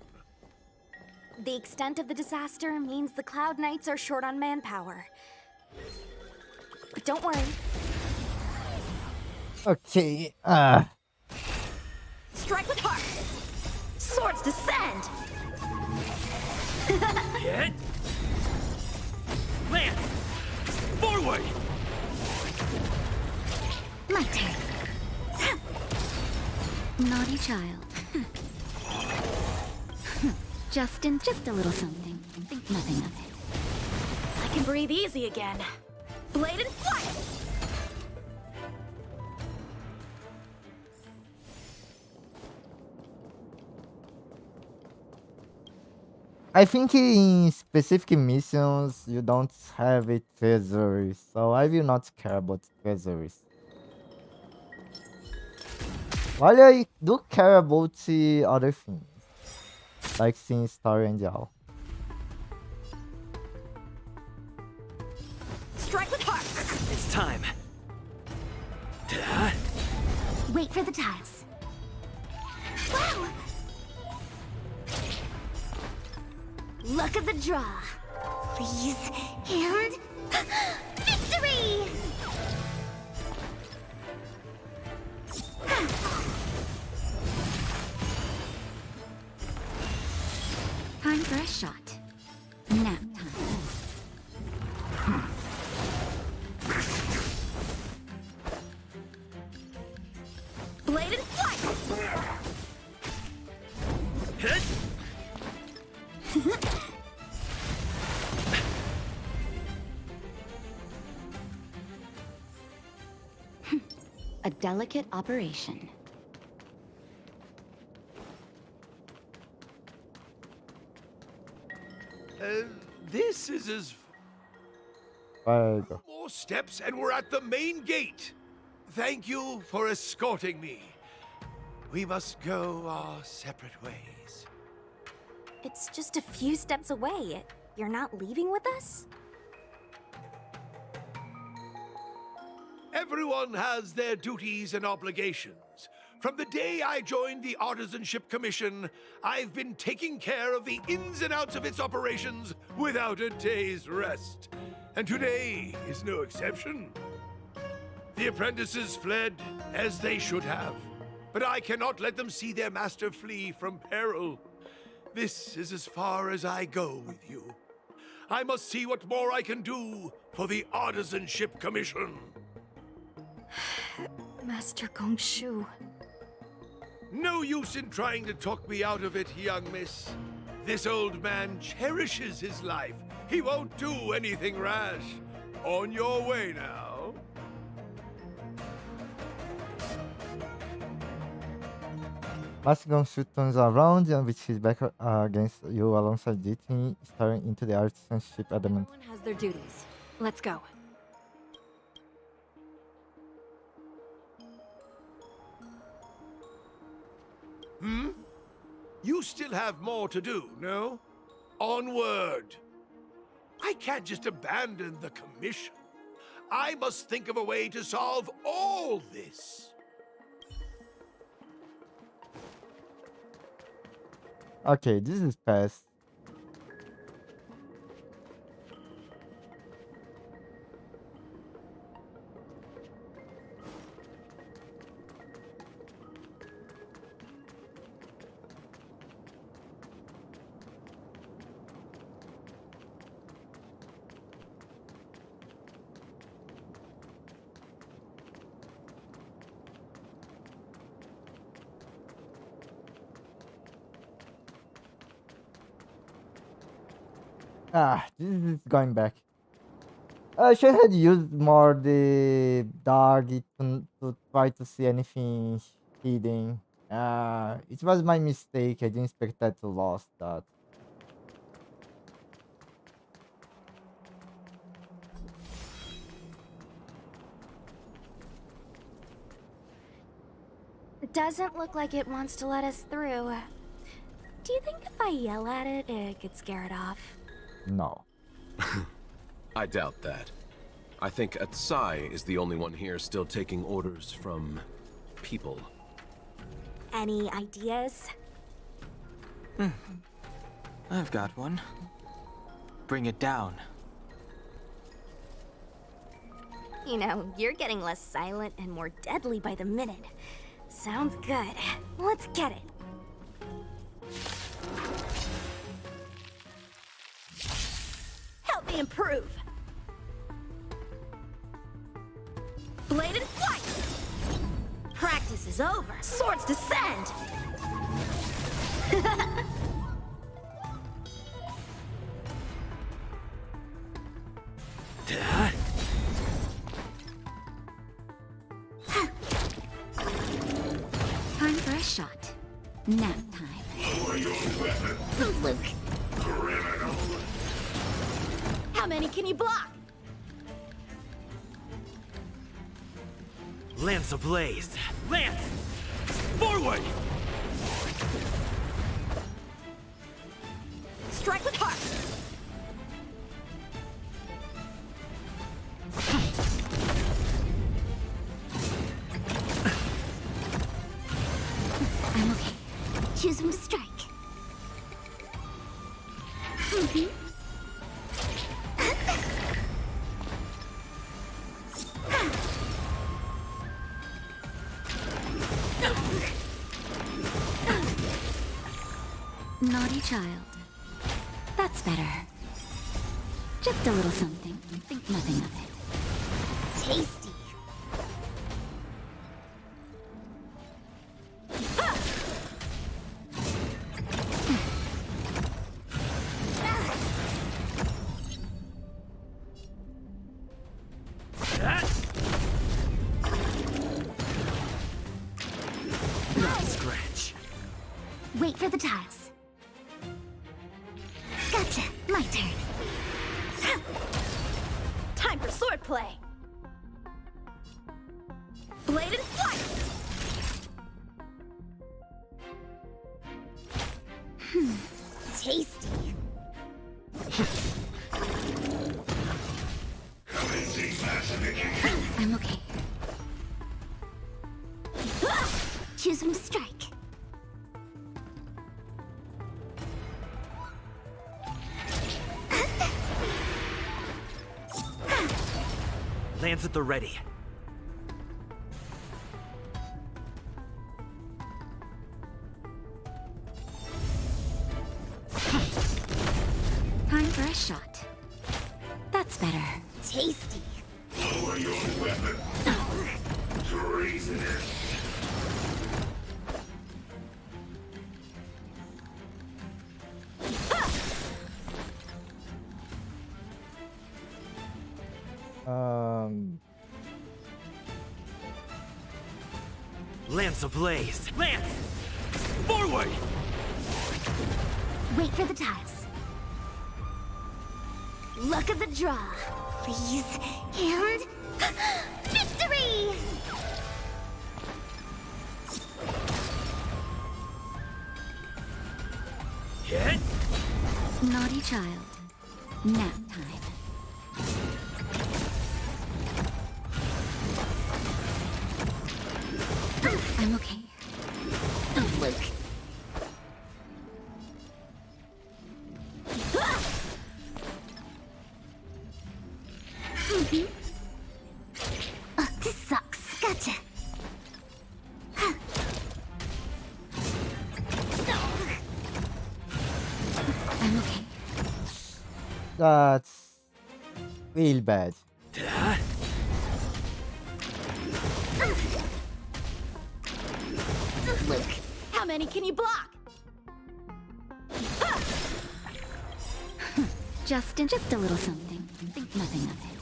[SPEAKER 17] The extent of the disaster means the Cloud Knights are short on manpower. But don't worry.
[SPEAKER 1] Okay.
[SPEAKER 12] Strike with heart! Swords descend!
[SPEAKER 2] Hit! Lance! Forward!
[SPEAKER 7] My turn. Naughty child. Just a little something. Think nothing of it.
[SPEAKER 12] I can breathe easy again. Blade and flight!
[SPEAKER 1] I think in specific missions you don't have it treasuries, so I will not care about treasuries. While I do care about the other things, like seeing story and all.
[SPEAKER 12] Strike with heart!
[SPEAKER 2] It's time.
[SPEAKER 7] Wait for the tiles. Wow! Luck of the draw. Please. And... victory! Time for a shot. Nap time.
[SPEAKER 12] Blade and flight!
[SPEAKER 2] Hit!
[SPEAKER 7] A delicate operation.
[SPEAKER 10] This is as
[SPEAKER 1] There you go.
[SPEAKER 10] more steps and we're at the main gate. Thank you for escorting me. We must go our separate ways.
[SPEAKER 17] It's just a few steps away. You're not leaving with us?
[SPEAKER 10] Everyone has their duties and obligations. From the day I joined the Artisanship Commission, I've been taking care of the ins and outs of its operations without a day's rest. And today is no exception. The apprentices fled, as they should have. But I cannot let them see their master flee from peril. This is as far as I go with you. I must see what more I can do for the Artisanship Commission.
[SPEAKER 17] Master Gongshu.
[SPEAKER 10] No use in trying to talk me out of it, young miss. This old man cherishes his life. He won't do anything rash. On your way now.
[SPEAKER 1] Master Gongsu turns around and with his back against you alongside Jitting, staring into the artisanship adamant.
[SPEAKER 9] Everyone has their duties. Let's go.
[SPEAKER 10] Hmm? You still have more to do, no? Onward! I can't just abandon the commission. I must think of a way to solve all this.
[SPEAKER 1] Okay, this is past. This is going back. I should have used more the dog to try to see anything hidden. It was my mistake. I didn't expect that to lost that.
[SPEAKER 17] It doesn't look like it wants to let us through. Do you think if I yell at it, it could scare it off?
[SPEAKER 1] No.
[SPEAKER 15] I doubt that. I think Atsai is the only one here still taking orders from people.
[SPEAKER 17] Any ideas?
[SPEAKER 19] I've got one. Bring it down.
[SPEAKER 17] You know, you're getting less silent and more deadly by the minute. Sounds good. Let's get it.
[SPEAKER 7] Help me improve. Bladed flight. Practice is over. Swords descend.
[SPEAKER 12] Time for a shot. Nap time.
[SPEAKER 7] Luke. How many can you block?
[SPEAKER 2] Lance ablaze! Lance! Forward!
[SPEAKER 7] Strike with heart.
[SPEAKER 12] I'm okay.
[SPEAKER 7] Choose when to strike. Mhm.
[SPEAKER 12] Naughty child. That's better. Just a little something. Think nothing of it.
[SPEAKER 7] Tasty.
[SPEAKER 2] Scratch.
[SPEAKER 7] Wait for the tiles. Gotcha. My turn. Time for swordplay. Bladed flight. Tasty.
[SPEAKER 12] I'm okay.
[SPEAKER 7] Choose when to strike.
[SPEAKER 2] Lance at the ready.
[SPEAKER 12] Time for a shot. That's better.
[SPEAKER 7] Tasty.
[SPEAKER 10] Lower your weapon. Treasonous.
[SPEAKER 2] Lance ablaze! Lance! Forward!
[SPEAKER 7] Wait for the tiles. Luck of the draw. Please. And... victory!
[SPEAKER 2] Hit!
[SPEAKER 12] Naughty child. Nap time. I'm okay.
[SPEAKER 7] Luke. This sucks. Gotcha.
[SPEAKER 12] I'm okay.
[SPEAKER 1] That's real bad.
[SPEAKER 7] Luke, how many can you block?
[SPEAKER 12] Just a little something. Think nothing of it.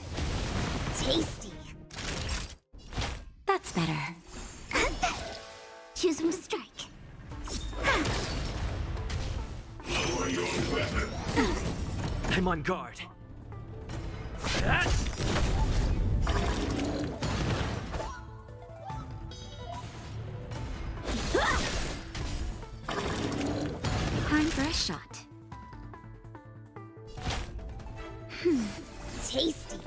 [SPEAKER 7] Tasty.
[SPEAKER 12] That's better.
[SPEAKER 7] Choose when to strike.
[SPEAKER 10] Lower your weapon.
[SPEAKER 2] I'm on guard.
[SPEAKER 12] Time for a shot.
[SPEAKER 7] Tasty.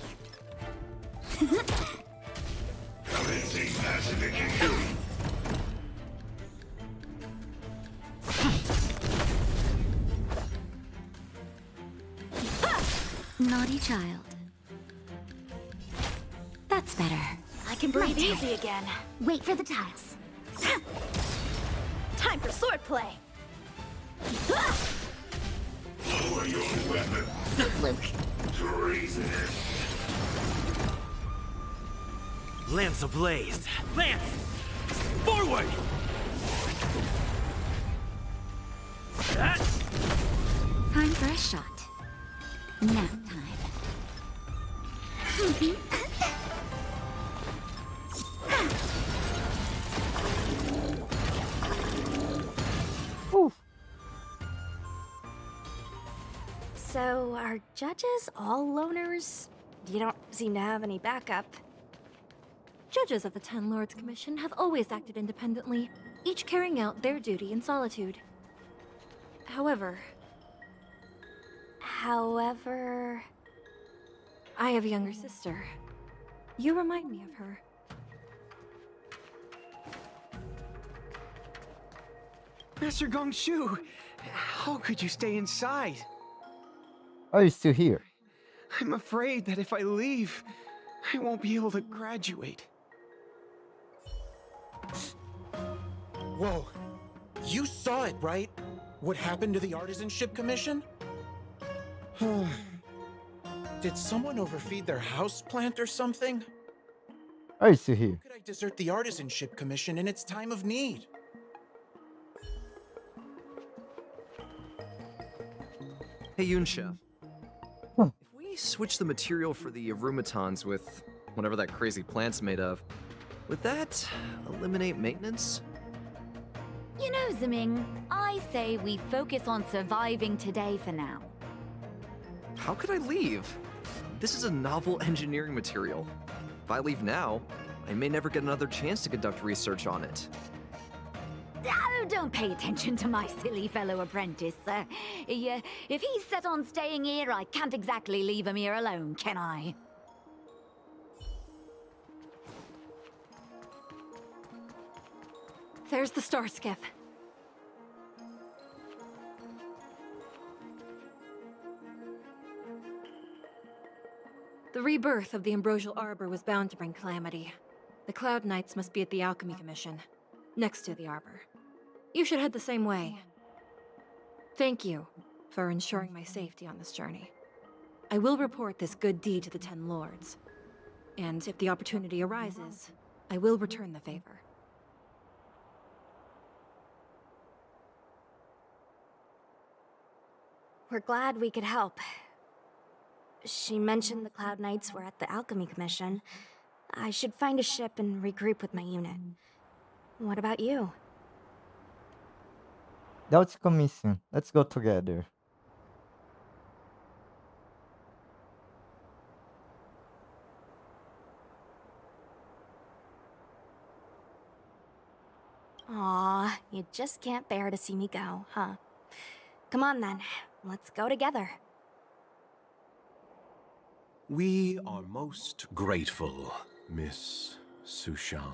[SPEAKER 10] Commencing pacification.
[SPEAKER 12] Naughty child. That's
[SPEAKER 7] That's better.
[SPEAKER 17] I can breathe easy again.
[SPEAKER 7] Wait for the tiles.
[SPEAKER 17] Time for swordplay.
[SPEAKER 10] Lower your weapon.
[SPEAKER 7] Luke.
[SPEAKER 10] Treasonous.
[SPEAKER 2] Lance ablaze! Lance! Forward!
[SPEAKER 7] Time for a shot. Nap time.
[SPEAKER 17] So, are judges all loners? You don't seem to have any backup.
[SPEAKER 9] Judges of the Ten Lords Commission have always acted independently, each carrying out their duty in solitude. However, I have a younger sister. You remind me of her.
[SPEAKER 13] Master Gongshu, how could you stay inside?
[SPEAKER 1] Are you still here?
[SPEAKER 13] I'm afraid that if I leave, I won't be able to graduate.
[SPEAKER 14] Whoa. You saw it, right? What happened to the Artisanship Commission? Did someone overfeed their houseplant or something?
[SPEAKER 1] Are you still here?
[SPEAKER 14] How could I desert the Artisanship Commission in its time of need?
[SPEAKER 11] Hey, Yunsha.
[SPEAKER 1] Huh.
[SPEAKER 11] If we switch the material for the aromatons with whatever that crazy plant's made of, would that eliminate maintenance?
[SPEAKER 12] You know, Ziming, I say we focus on surviving today for now.
[SPEAKER 11] How could I leave? This is a novel engineering material. If I leave now, I may never get another chance to conduct research on it.
[SPEAKER 12] Oh, don't pay attention to my silly fellow apprentice. If he's set on staying here, I can't exactly leave him here alone, can I?
[SPEAKER 9] There's the star skiff. The rebirth of the Ambrosial Arbor was bound to bring calamity. The Cloud Knights must be at the Alchemy Commission, next to the Arbor. You should head the same way. Thank you for ensuring my safety on this journey. I will report this good deed to the Ten Lords. And if the opportunity arises, I will return the favor.
[SPEAKER 17] We're glad we could help. She mentioned the Cloud Knights were at the Alchemy Commission. I should find a ship and regroup with my unit. What about you?
[SPEAKER 1] That's commission. Let's go together.
[SPEAKER 17] Aw, you just can't bear to see me go, huh? Come on then, let's go together.
[SPEAKER 22] We are most grateful, Miss Sushang.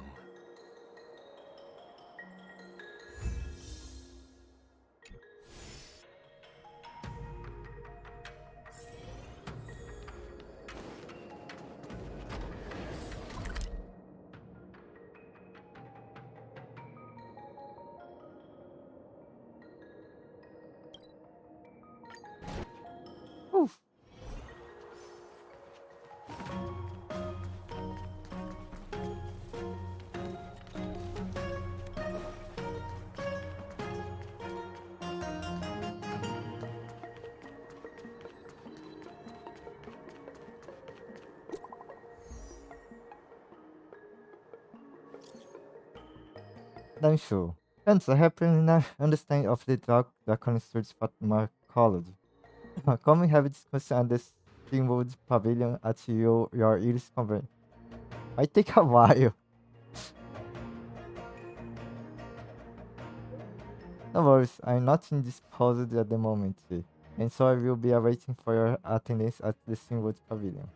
[SPEAKER 1] Oof. Then sure. Hence, I have preliminary understanding of the Draconic Surge pharmacology. Come and have a discussion at the Steamwood Pavilion at your ears convent. Might take a while. No worries, I'm not indisposed at the moment, and so I will be awaiting for your attendance at the Steamwood Pavilion.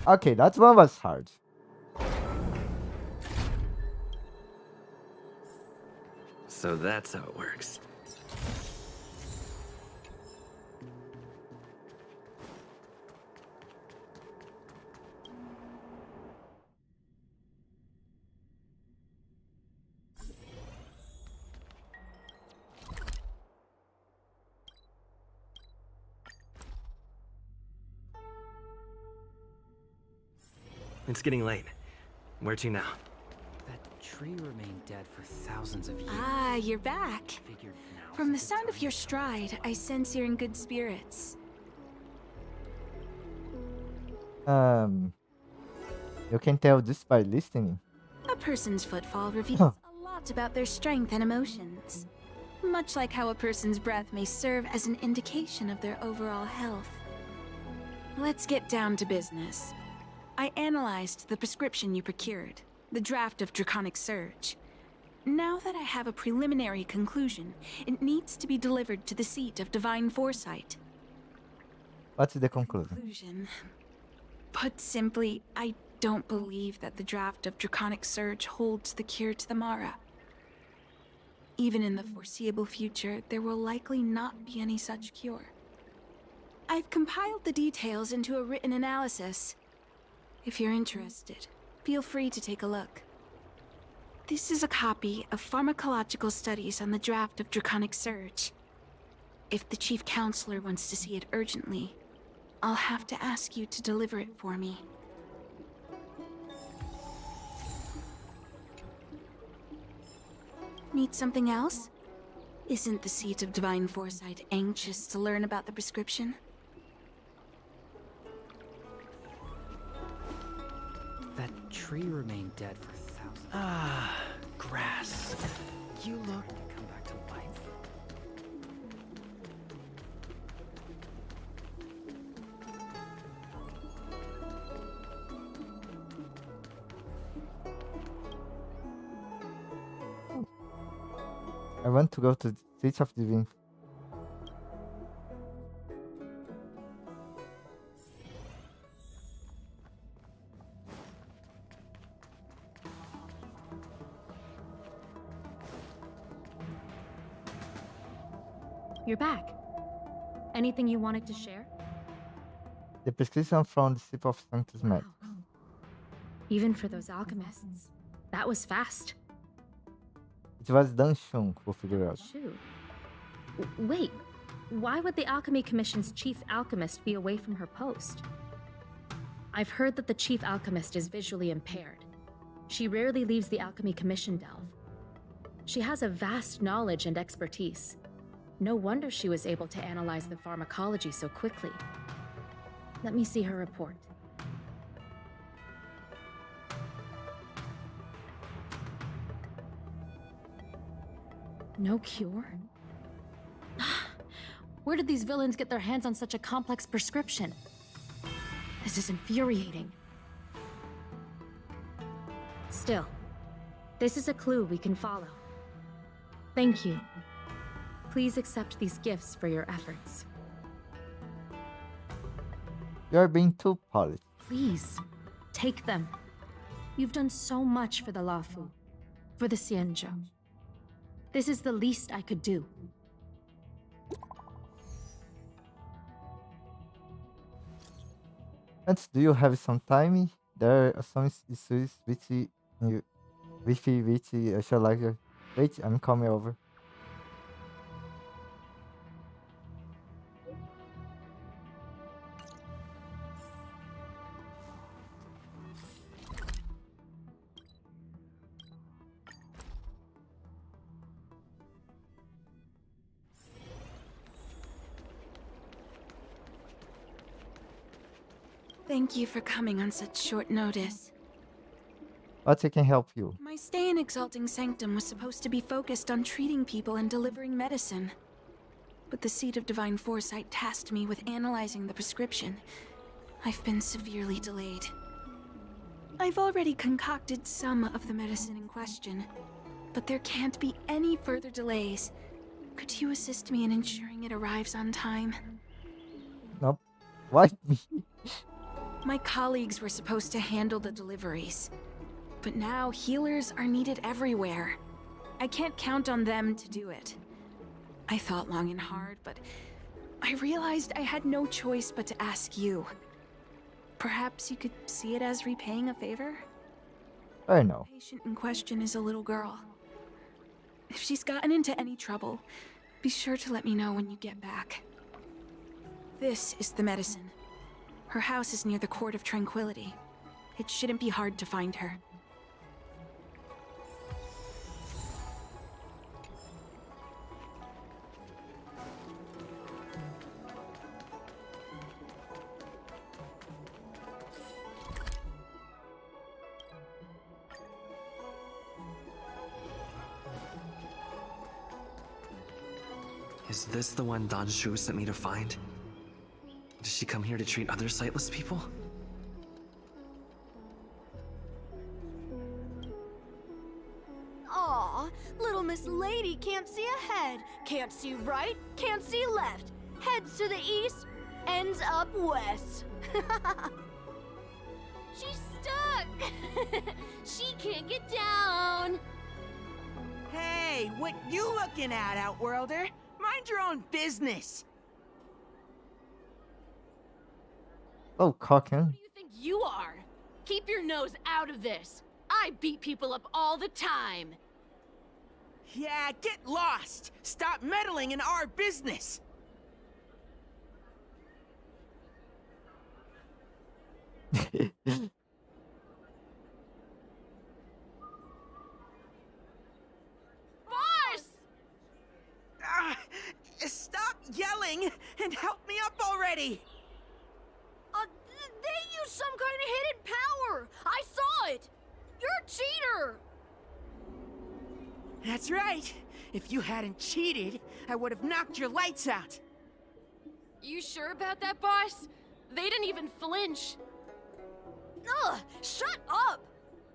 [SPEAKER 1] Okay, that one was hard.
[SPEAKER 4] So that's how it works. It's getting late. Where to now?
[SPEAKER 21] That tree remained dead for thousands of years.
[SPEAKER 8] Ah, you're back.
[SPEAKER 21] Figured now
[SPEAKER 8] From the sound of your stride, I sense you're in good spirits.
[SPEAKER 1] You can tell just by listening.
[SPEAKER 8] A person's footfall reveals
[SPEAKER 1] Huh.
[SPEAKER 8] a lot about their strength and emotions. Much like how a person's breath may serve as an indication of their overall health. Let's get down to business. I analyzed the prescription you procured, the draft of Draconic Surge. Now that I have a preliminary conclusion, it needs to be delivered to the seat of Divine Foresight.
[SPEAKER 1] What's the conclusion?
[SPEAKER 8] Conclusion. Put simply, I don't believe that the draft of Draconic Surge holds the cure to the Mara. Even in the foreseeable future, there will likely not be any such cure. I've compiled the details into a written analysis. If you're interested, feel free to take a look. This is a copy of pharmacological studies on the draft of Draconic Surge. If the Chief Counselor wants to see it urgently, I'll have to ask you to deliver it for me. Need something else? Isn't the seat of Divine Foresight anxious to learn about the prescription?
[SPEAKER 21] That tree remained dead for thousands.
[SPEAKER 13] Ah, grass. You look...
[SPEAKER 21] Come back to life.
[SPEAKER 1] I want to go to the Seats of Divine.
[SPEAKER 6] You're back. Anything you wanted to share?
[SPEAKER 1] The prescription from the Ship of Sanctus Med.
[SPEAKER 6] Even for those alchemists. That was fast.
[SPEAKER 1] It was Dan Shung who figured out.
[SPEAKER 6] Shoot. Wait, why would the Alchemy Commission's chief alchemist be away from her post? I've heard that the chief alchemist is visually impaired. She rarely leaves the Alchemy Commission delve. She has a vast knowledge and expertise. No wonder she was able to analyze the pharmacology so quickly. Let me see her report. No cure? Where did these villains get their hands on such a complex prescription? This is infuriating. Still, this is a clue we can follow. Thank you. Please accept these gifts for your efforts.
[SPEAKER 1] You're being too polished.
[SPEAKER 6] Please, take them. You've done so much for the Lafu, for the Xianzhou. This is the least I could do.
[SPEAKER 1] And do you have some time? There are some issues which I shall like. Wait, I'm coming over.
[SPEAKER 8] Thank you for coming on such short notice.
[SPEAKER 1] But I can help you.
[SPEAKER 8] My stay in Exalting Sanctum was supposed to be focused on treating people and delivering medicine. But the Seat of Divine Foresight tasked me with analyzing the prescription. I've been severely delayed. I've already concocted some of the medicine in question, but there can't be any further delays. Could you assist me in ensuring it arrives on time?
[SPEAKER 1] Nope. Why me?
[SPEAKER 8] My colleagues were supposed to handle the deliveries. But now healers are needed everywhere. I can't count on them to do it. I thought long and hard, but I realized I had no choice but to ask you. Perhaps you could see it as repaying a favor?
[SPEAKER 1] I know.
[SPEAKER 8] The patient in question is a little girl. If she's gotten into any trouble, be sure to let me know when you get back. This is the medicine. Her house is near the Court of Tranquility. It shouldn't be hard to find her.
[SPEAKER 11] Is this the one Don Shu sent me to find? Does she come here to treat other sightless people?
[SPEAKER 16] Aw, little Miss Lady can't see ahead, can't see right, can't see left. Heads to the east, ends up west.
[SPEAKER 20] She's stuck! She can't get down!
[SPEAKER 18] Hey, what you looking at, Outworlder? Mind your own business!
[SPEAKER 1] Oh, cocking.
[SPEAKER 16] Who do you think you are? Keep your nose out of this. I beat people up all the time.
[SPEAKER 18] Yeah, get lost! Stop meddling in our business!
[SPEAKER 16] Boss!
[SPEAKER 18] Stop yelling and help me up already!
[SPEAKER 16] They used some kind of hidden power! I saw it! You're a cheater!
[SPEAKER 18] That's right. If you hadn't cheated, I would have knocked your lights out.
[SPEAKER 16] You sure about that, boss? They didn't even flinch. Ugh! Shut up!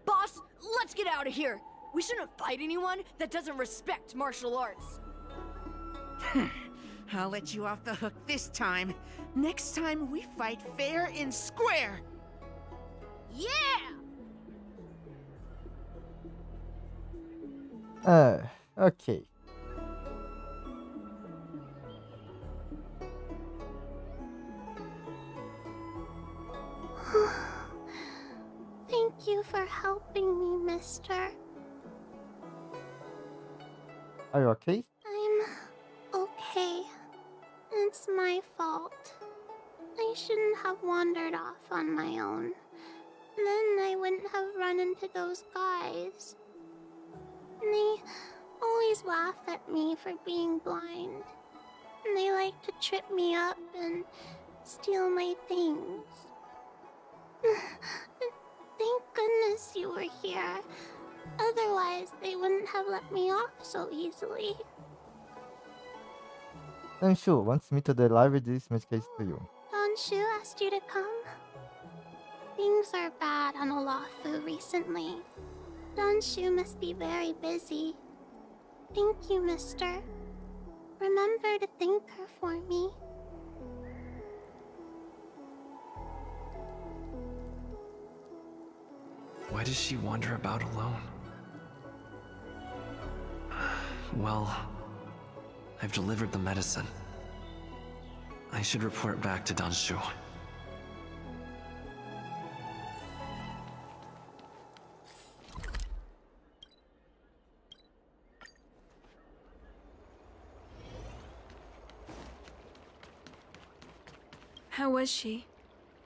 [SPEAKER 16] Boss, let's get out of here. We shouldn't fight anyone that doesn't respect martial arts.
[SPEAKER 18] I'll let you off the hook this time. Next time we fight fair and square.
[SPEAKER 16] Yeah!
[SPEAKER 1] Okay.
[SPEAKER 3] Thank you for helping me, mister.
[SPEAKER 1] Are you okay?
[SPEAKER 3] I'm okay. It's my fault. I shouldn't have wandered off on my own. Then I wouldn't have run into those guys. They always laugh at me for being blind. And they like to trip me up and steal my things. Thank goodness you were here. Otherwise, they wouldn't have let me off so easily.
[SPEAKER 1] Then Shu wants me to deliver this message to you.
[SPEAKER 3] Don Shu asked you to come? Things are bad on Olafu recently. Don Shu must be very busy. Thank you, mister. Remember to thank her for me.
[SPEAKER 11] Why does she wander about alone? Well, I've delivered the medicine. I should report back to Don Shu.
[SPEAKER 8] How was she?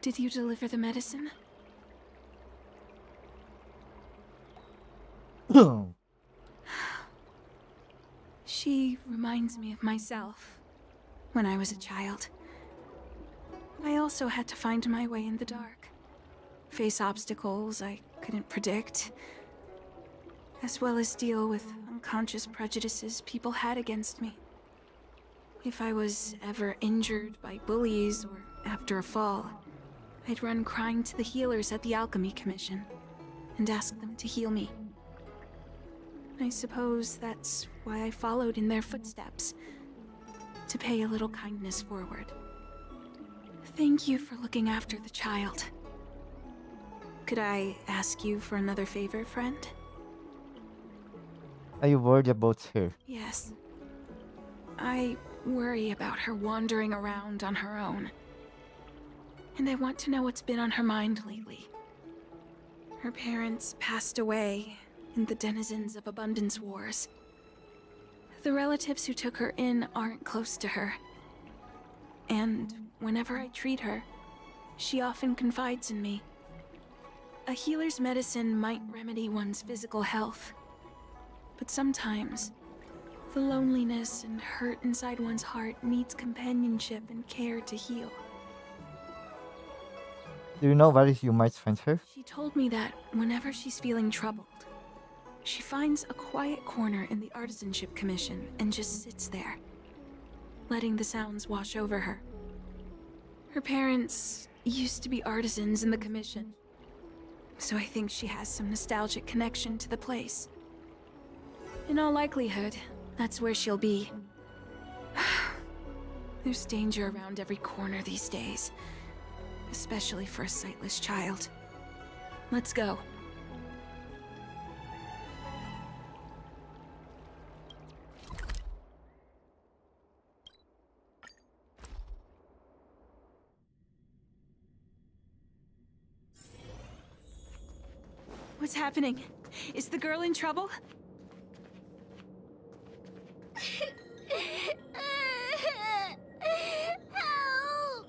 [SPEAKER 8] Did you deliver the medicine? She reminds me of myself when I was a child. I also had to find my way in the dark, face obstacles I couldn't predict, as well as deal with unconscious prejudices people had against me. If I was ever injured by bullies or after a fall, I'd run crying to the healers at the Alchemy Commission and ask them to heal me. I suppose that's why I followed in their footsteps, to pay a little kindness forward. Thank you for looking after the child. Could I ask you for another favor, friend?
[SPEAKER 1] Are you worried about her?
[SPEAKER 8] Yes. I worry about her wandering around on her own. And I want to know what's been on her mind lately. Her parents passed away in the denizens of Abundance Wars. The relatives who took her in aren't close to her. And whenever I treat her, she often confides in me. A healer's medicine might remedy one's physical health, but sometimes the loneliness and hurt inside one's heart needs companionship and care to heal.
[SPEAKER 1] Do you know where you might find her?
[SPEAKER 8] She told me that whenever she's feeling troubled, she finds a quiet corner in the Artisanship Commission and just sits there, letting the sounds wash over her. Her parents used to be artisans in the Commission, so I think she has some nostalgic connection to the place. In all likelihood, that's where she'll be. There's danger around every corner these days, especially for a sightless child. Let's go. What's happening? Is the girl in trouble?
[SPEAKER 7] Help!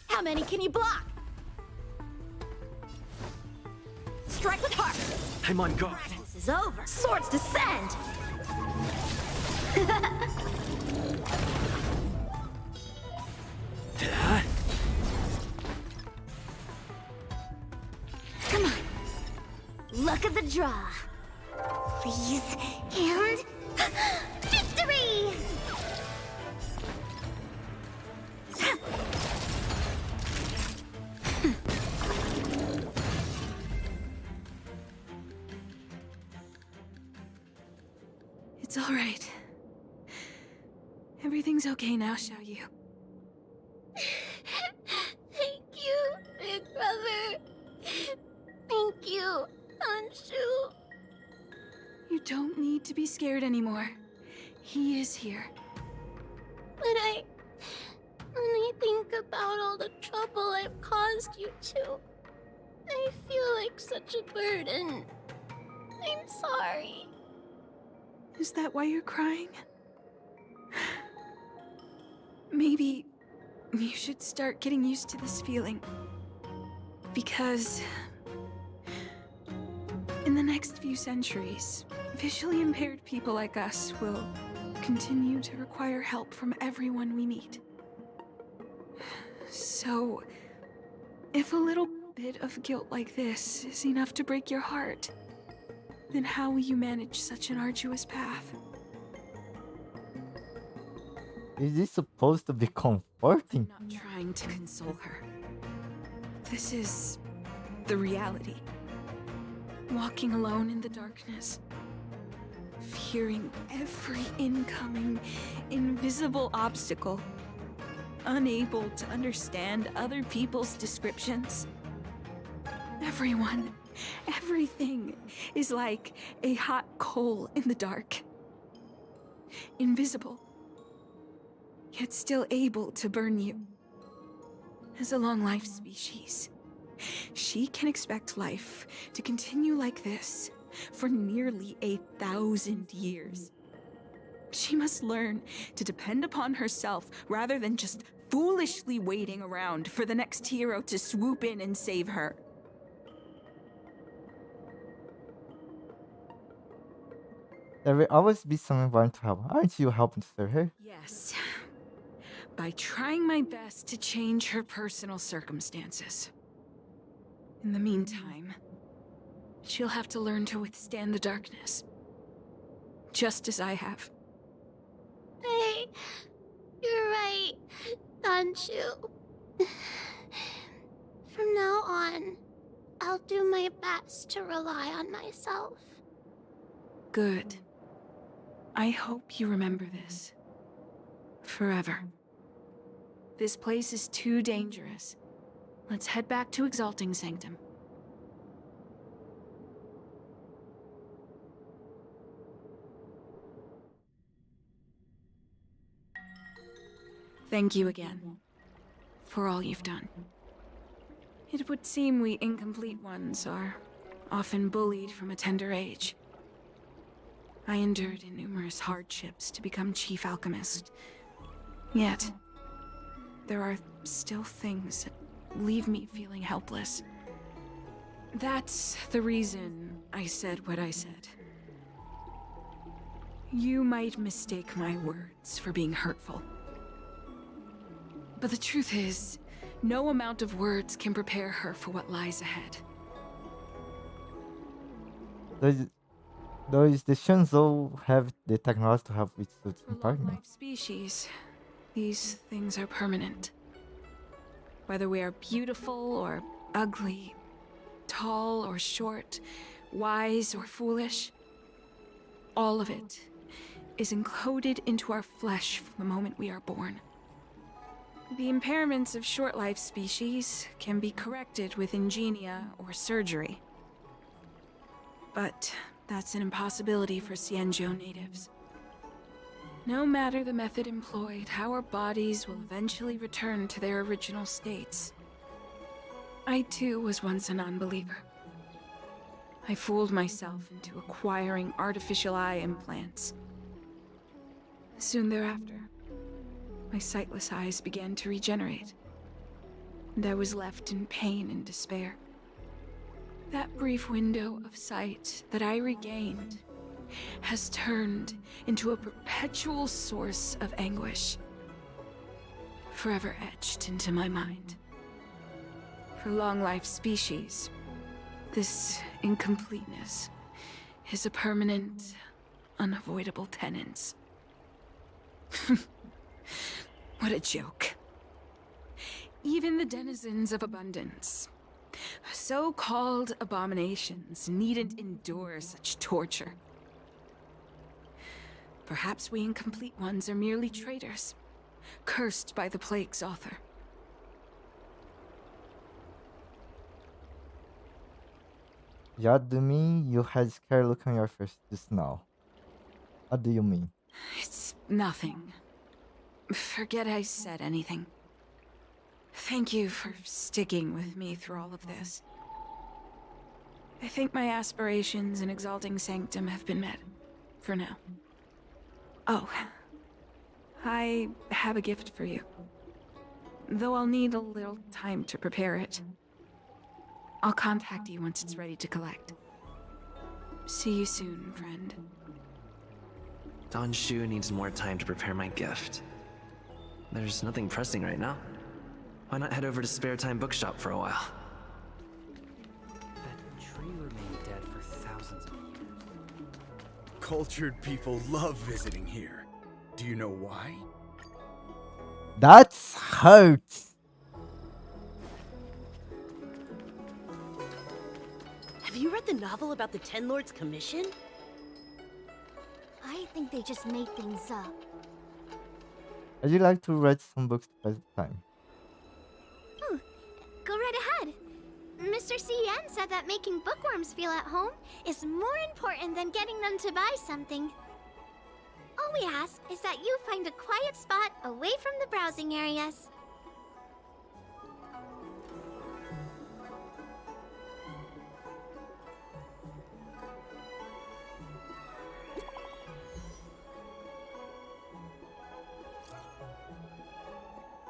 [SPEAKER 16] How many can you block? Strike with heart.
[SPEAKER 2] I'm on guard.
[SPEAKER 16] This is over. Swords descend.
[SPEAKER 7] Come on. Luck of the draw. Freeze and victory!
[SPEAKER 8] It's all right. Everything's okay now, Xiaoyu.
[SPEAKER 7] Thank you, big brother. Thank you, Anshu.
[SPEAKER 8] You don't need to be scared anymore. He is here.
[SPEAKER 7] When I think about all the trouble I've caused you two, I feel like such a burden. I'm sorry.
[SPEAKER 8] Is that why you're crying? Maybe you should start getting used to this feeling. Because in the next few centuries, visually impaired people like us will continue to require help from everyone we meet. So, if a little bit of guilt like this is enough to break your heart, then how will you manage such an arduous path?
[SPEAKER 1] Is this supposed to be comforting?
[SPEAKER 8] I'm not trying to console her. This is the reality. Walking alone in the darkness, fearing every incoming, invisible obstacle, unable to understand other people's descriptions. Everyone, everything is like a hot coal in the dark. Invisible, yet still able to burn you. As a long-life species, she can expect life to continue like this for nearly 1,000 years. She must learn to depend upon herself rather than just foolishly waiting around for the next hero to swoop in and save her.
[SPEAKER 1] There will always be someone to help. Aren't you helping to serve her?
[SPEAKER 8] Yes. By trying my best to change her personal circumstances. In the meantime, she'll have to learn to withstand the darkness. Just as I have.
[SPEAKER 7] Hey, you're right, Anshu. From now on, I'll do my best to rely on myself.
[SPEAKER 8] Good. I hope you remember this. Forever. This place is too dangerous. Let's head back to Exalting Sanctum. Thank you again for all you've done. It would seem we incomplete ones are often bullied from a tender age. I endured numerous hardships to become Chief Alchemist. Yet, there are still things that leave me feeling helpless. That's the reason I said what I said. You might mistake my words for being hurtful. But the truth is, no amount of words can prepare her for what lies ahead.
[SPEAKER 1] Does the Shanzhou have the technology to help with such
[SPEAKER 8] For
[SPEAKER 1] impairment?
[SPEAKER 8] long-life species, these things are permanent. Whether we are beautiful or ugly, tall or short, wise or foolish, all of it is encoded into our flesh from the moment we are born. The impairments of short-life species can be corrected with ingenia or surgery. But that's an impossibility for Xianzhou natives. No matter the method employed, our bodies will eventually return to their original states. I too was once a non-believer. I fooled myself into acquiring artificial eye implants. Soon thereafter, my sightless eyes began to regenerate, and I was left in pain and despair. That brief window of sight that I regained has turned into a perpetual source of anguish, forever etched into my mind. For long-life species, this incompleteness is a permanent, unavoidable tenance. What a joke. Even the denizens of abundance, so-called abominations, needn't endure such torture. Perhaps we incomplete ones are merely traitors, cursed by the plague's author.
[SPEAKER 1] Yeah, do you mean you had scared look on your face just now? What do you mean?
[SPEAKER 8] It's nothing. Forget I said anything. Thank you for sticking with me through all of this. I think my aspirations in Exalting Sanctum have been met. For now. Oh. I have a gift for you. Though I'll need a little time to prepare it. I'll contact you once it's ready to collect. See you soon, friend.
[SPEAKER 11] Don Shu needs more time to prepare my gift. There's nothing pressing right now. Why not head over to Spare Time Bookshop for a while?
[SPEAKER 21] That tree remained dead for thousands of years.
[SPEAKER 5] Cultured people love visiting here. Do you know why?
[SPEAKER 1] That's hurts.
[SPEAKER 15] Have you read the novel about the Ten Lords Commission?
[SPEAKER 7] I think they just made things up.
[SPEAKER 1] I'd like to read some books to pass the time.
[SPEAKER 3] Oh, go right ahead. Mr. C.N. said that making bookworms feel at home is more important than getting them to buy something. All we ask is that you find a quiet spot away from the browsing areas.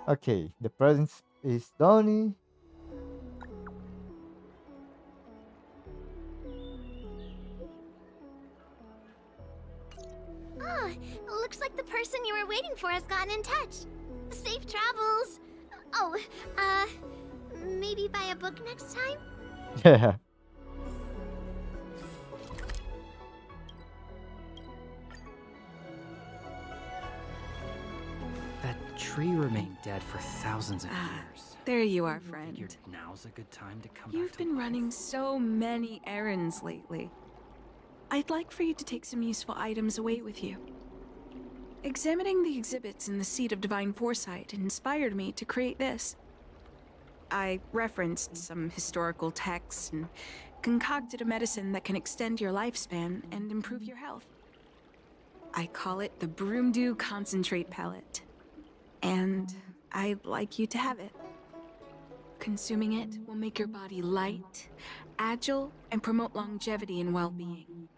[SPEAKER 1] Okay, the present is Donnie.
[SPEAKER 3] Ah, looks like the person you were waiting for has gotten in touch. Safe travels. Oh, maybe buy a book next time?
[SPEAKER 1] Yeah.
[SPEAKER 21] That tree remained dead for thousands of years.
[SPEAKER 8] There you are, friend.
[SPEAKER 21] Figured now's a good time to come
[SPEAKER 8] You've
[SPEAKER 21] back to
[SPEAKER 8] been running so many errands lately. I'd like for you to take some useful items away with you. examining the exhibits in the Seat of Divine Foresight inspired me to create this. I referenced some historical texts and concocted a medicine that can extend your lifespan and improve your health. I call it the Broomdew Concentrate Pellet. And I'd like you to have it. Consuming it will make your body light, agile, and promote longevity and well-being.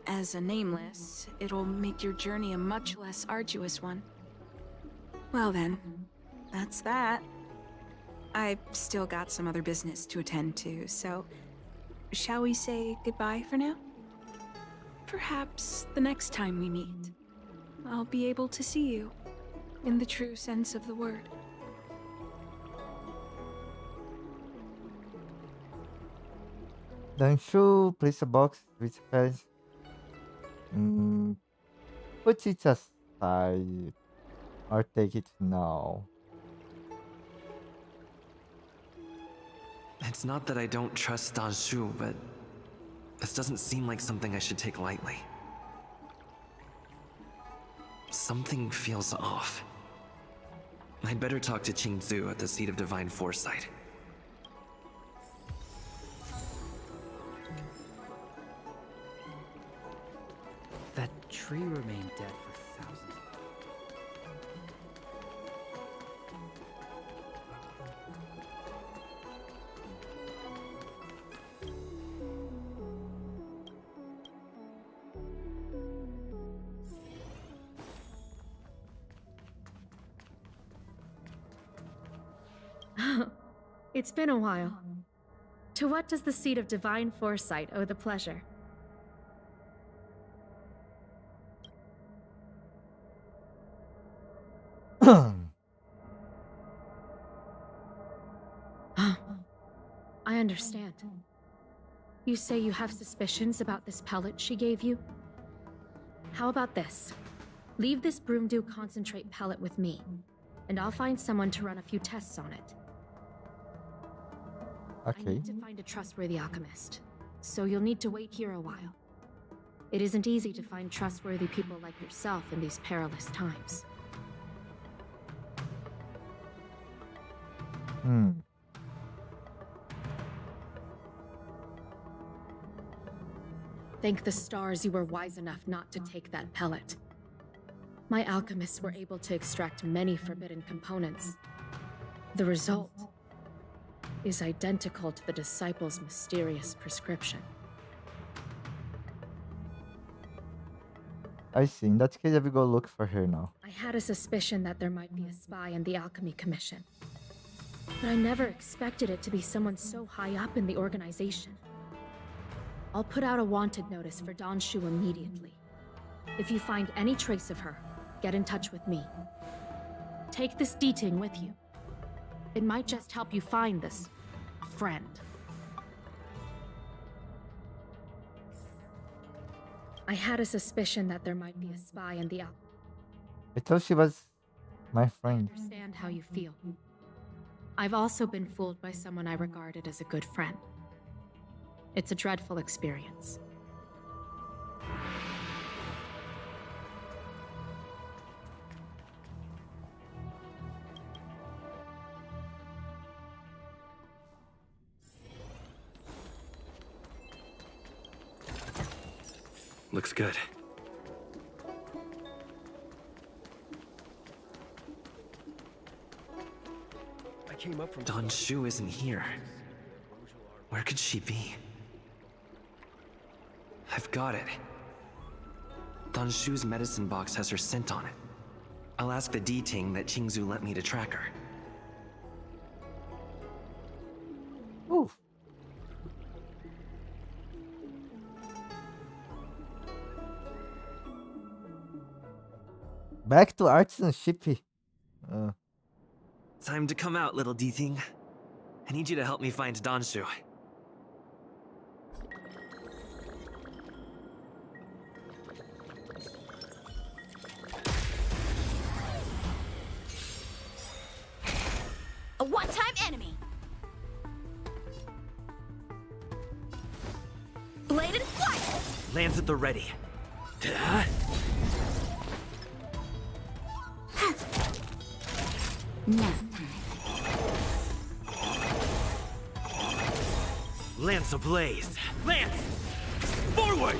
[SPEAKER 8] As a nameless, it'll make your journey a much less arduous one. Well then, that's that. I've still got some other business to attend to, so shall we say goodbye for now? Perhaps the next time we meet, I'll be able to see you, in the true sense of the word.
[SPEAKER 1] Don't you place a box with pets? Put it aside or take it now.
[SPEAKER 11] It's not that I don't trust Danshu, but this doesn't seem like something I should take lightly. Something feels off. I'd better talk to Qingzu at the Seat of Divine Foresight.
[SPEAKER 21] That tree remained dead for thousands.
[SPEAKER 6] It's been a while. To what does the Seat of Divine Foresight owe the pleasure? I understand. You say you have suspicions about this pellet she gave you? How about this? Leave this Broomdew Concentrate pellet with me, and I'll find someone to run a few tests on it.
[SPEAKER 1] Okay.
[SPEAKER 6] I need to find a trustworthy alchemist, so you'll need to wait here a while. It isn't easy to find trustworthy people like yourself in these perilous times. Thank the stars you were wise enough not to take that pellet. My alchemists were able to extract many forbidden components. The result is identical to the disciple's mysterious prescription.
[SPEAKER 1] I see. In that case, I will go look for her now.
[SPEAKER 6] I had a suspicion that there might be a spy in the Alchemy Commission, but I never expected it to be someone so high up in the organization. I'll put out a wanted notice for Danshu immediately. If you find any trace of her, get in touch with me. Take this Deeting with you. It might just help you find this friend. I had a suspicion that there might be a spy in the
[SPEAKER 1] I thought she was my friend.
[SPEAKER 6] I understand how you feel. I've also been fooled by someone I regarded as a good friend. It's a dreadful experience.
[SPEAKER 4] Looks good. I came up from
[SPEAKER 11] Danshu isn't here. Where could she be? I've got it. Danshu's medicine box has her scent on it. I'll ask the Deeting that Qingzu lent me to track her.
[SPEAKER 1] Oof. Back to artisanship.
[SPEAKER 11] Time to come out, little Deeting. I need you to help me find Danshu.
[SPEAKER 12] A one-time enemy. Bladed flight.
[SPEAKER 2] Lands at the ready.
[SPEAKER 12] Nap
[SPEAKER 2] Lance ablaze! Lance! Forward!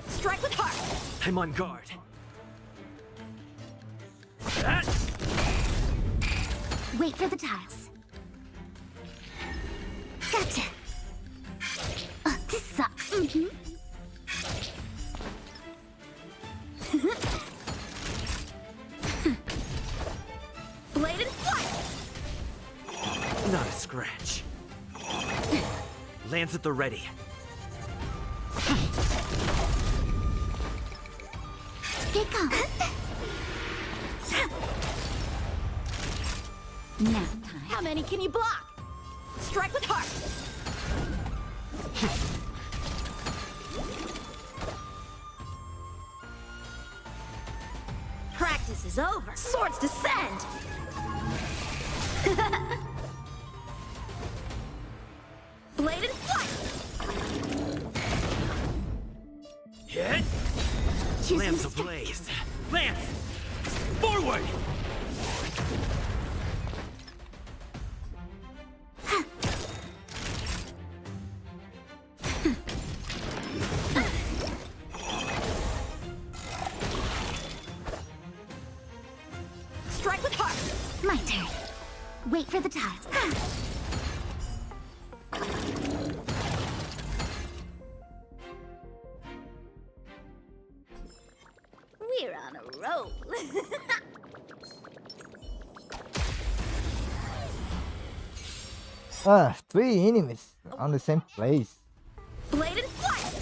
[SPEAKER 16] Strike with heart!
[SPEAKER 2] I'm on guard.
[SPEAKER 7] Wait for the tiles. Gotcha. This sucks.
[SPEAKER 16] Blade and flight!
[SPEAKER 2] Not a scratch. Lance at the ready.
[SPEAKER 7] Stay calm.
[SPEAKER 12] Nap time.
[SPEAKER 16] How many can you block? Strike with heart!
[SPEAKER 7] Practice is over. Swords descend.
[SPEAKER 16] Blade and flight!
[SPEAKER 2] Hit! Lance ablaze! Lance! Forward!
[SPEAKER 16] Strike with heart!
[SPEAKER 7] My turn. Wait for the tiles.
[SPEAKER 12] We're on a roll.
[SPEAKER 1] Three enemies on the same place.
[SPEAKER 16] Blade and flight!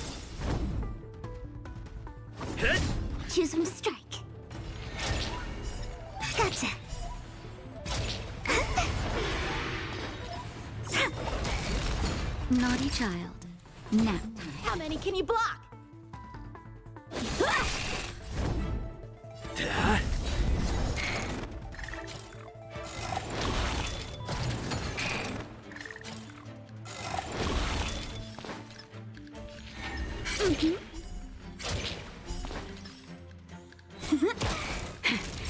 [SPEAKER 2] Hit!
[SPEAKER 7] Choose when to strike. Gotcha.
[SPEAKER 12] Naughty child. Nap time.
[SPEAKER 16] How many can you block?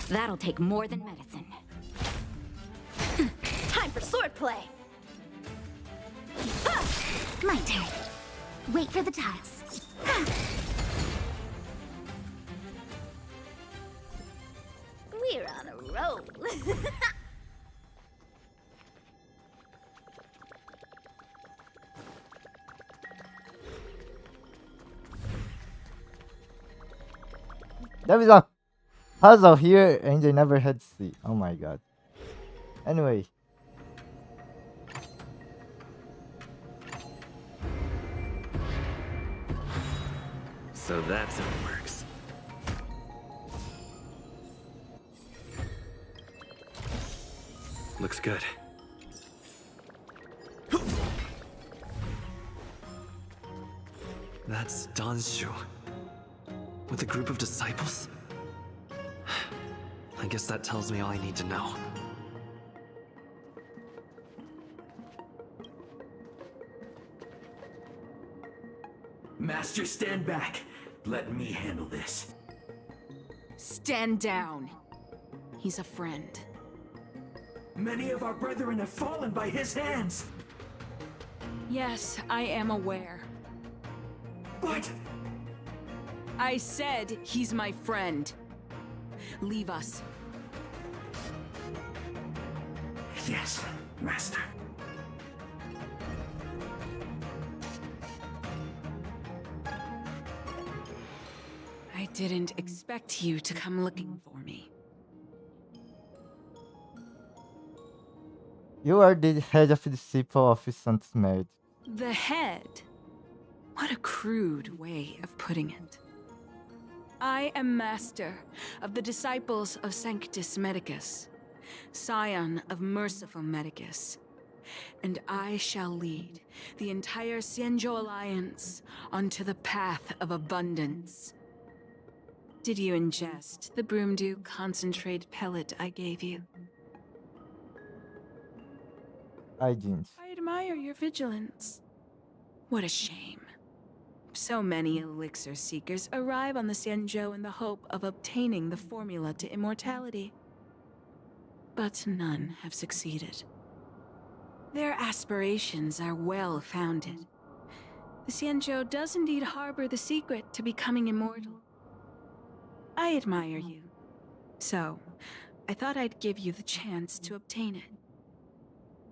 [SPEAKER 12] That'll take more than medicine.
[SPEAKER 16] Time for swordplay!
[SPEAKER 7] My turn. Wait for the tiles.
[SPEAKER 12] We're on a roll.
[SPEAKER 1] There is a puzzle here and I never had to see. Oh my god. Anyway.
[SPEAKER 2] So that's how it works. Looks good.
[SPEAKER 11] That's Danshu. With a group of disciples? I guess that tells me all I need to know.
[SPEAKER 2] Master, stand back. Let me handle this.
[SPEAKER 8] Stand down. He's a friend.
[SPEAKER 2] Many of our brethren have fallen by his hands.
[SPEAKER 8] Yes, I am aware.
[SPEAKER 2] But
[SPEAKER 8] I said he's my friend. Leave us.
[SPEAKER 2] yes, Master.
[SPEAKER 8] I didn't expect you to come looking for me.
[SPEAKER 1] You are the head of the disciple of Saint Merit.
[SPEAKER 8] The head? What a crude way of putting it. I am master of the disciples of Sanctus Medicus, scion of merciful Medicus, and I shall lead the entire Xianzhou Alliance onto the path of abundance. Did you ingest the Broomdew concentrate pellet I gave you?
[SPEAKER 1] I didn't.
[SPEAKER 8] I admire your vigilance. What a shame. So many elixir seekers arrive on the Xianzhou in the hope of obtaining the formula to immortality. But none have succeeded. Their aspirations are well founded. The Xianzhou does indeed harbor the secret to becoming immortal. I admire you, so I thought I'd give you the chance to obtain it.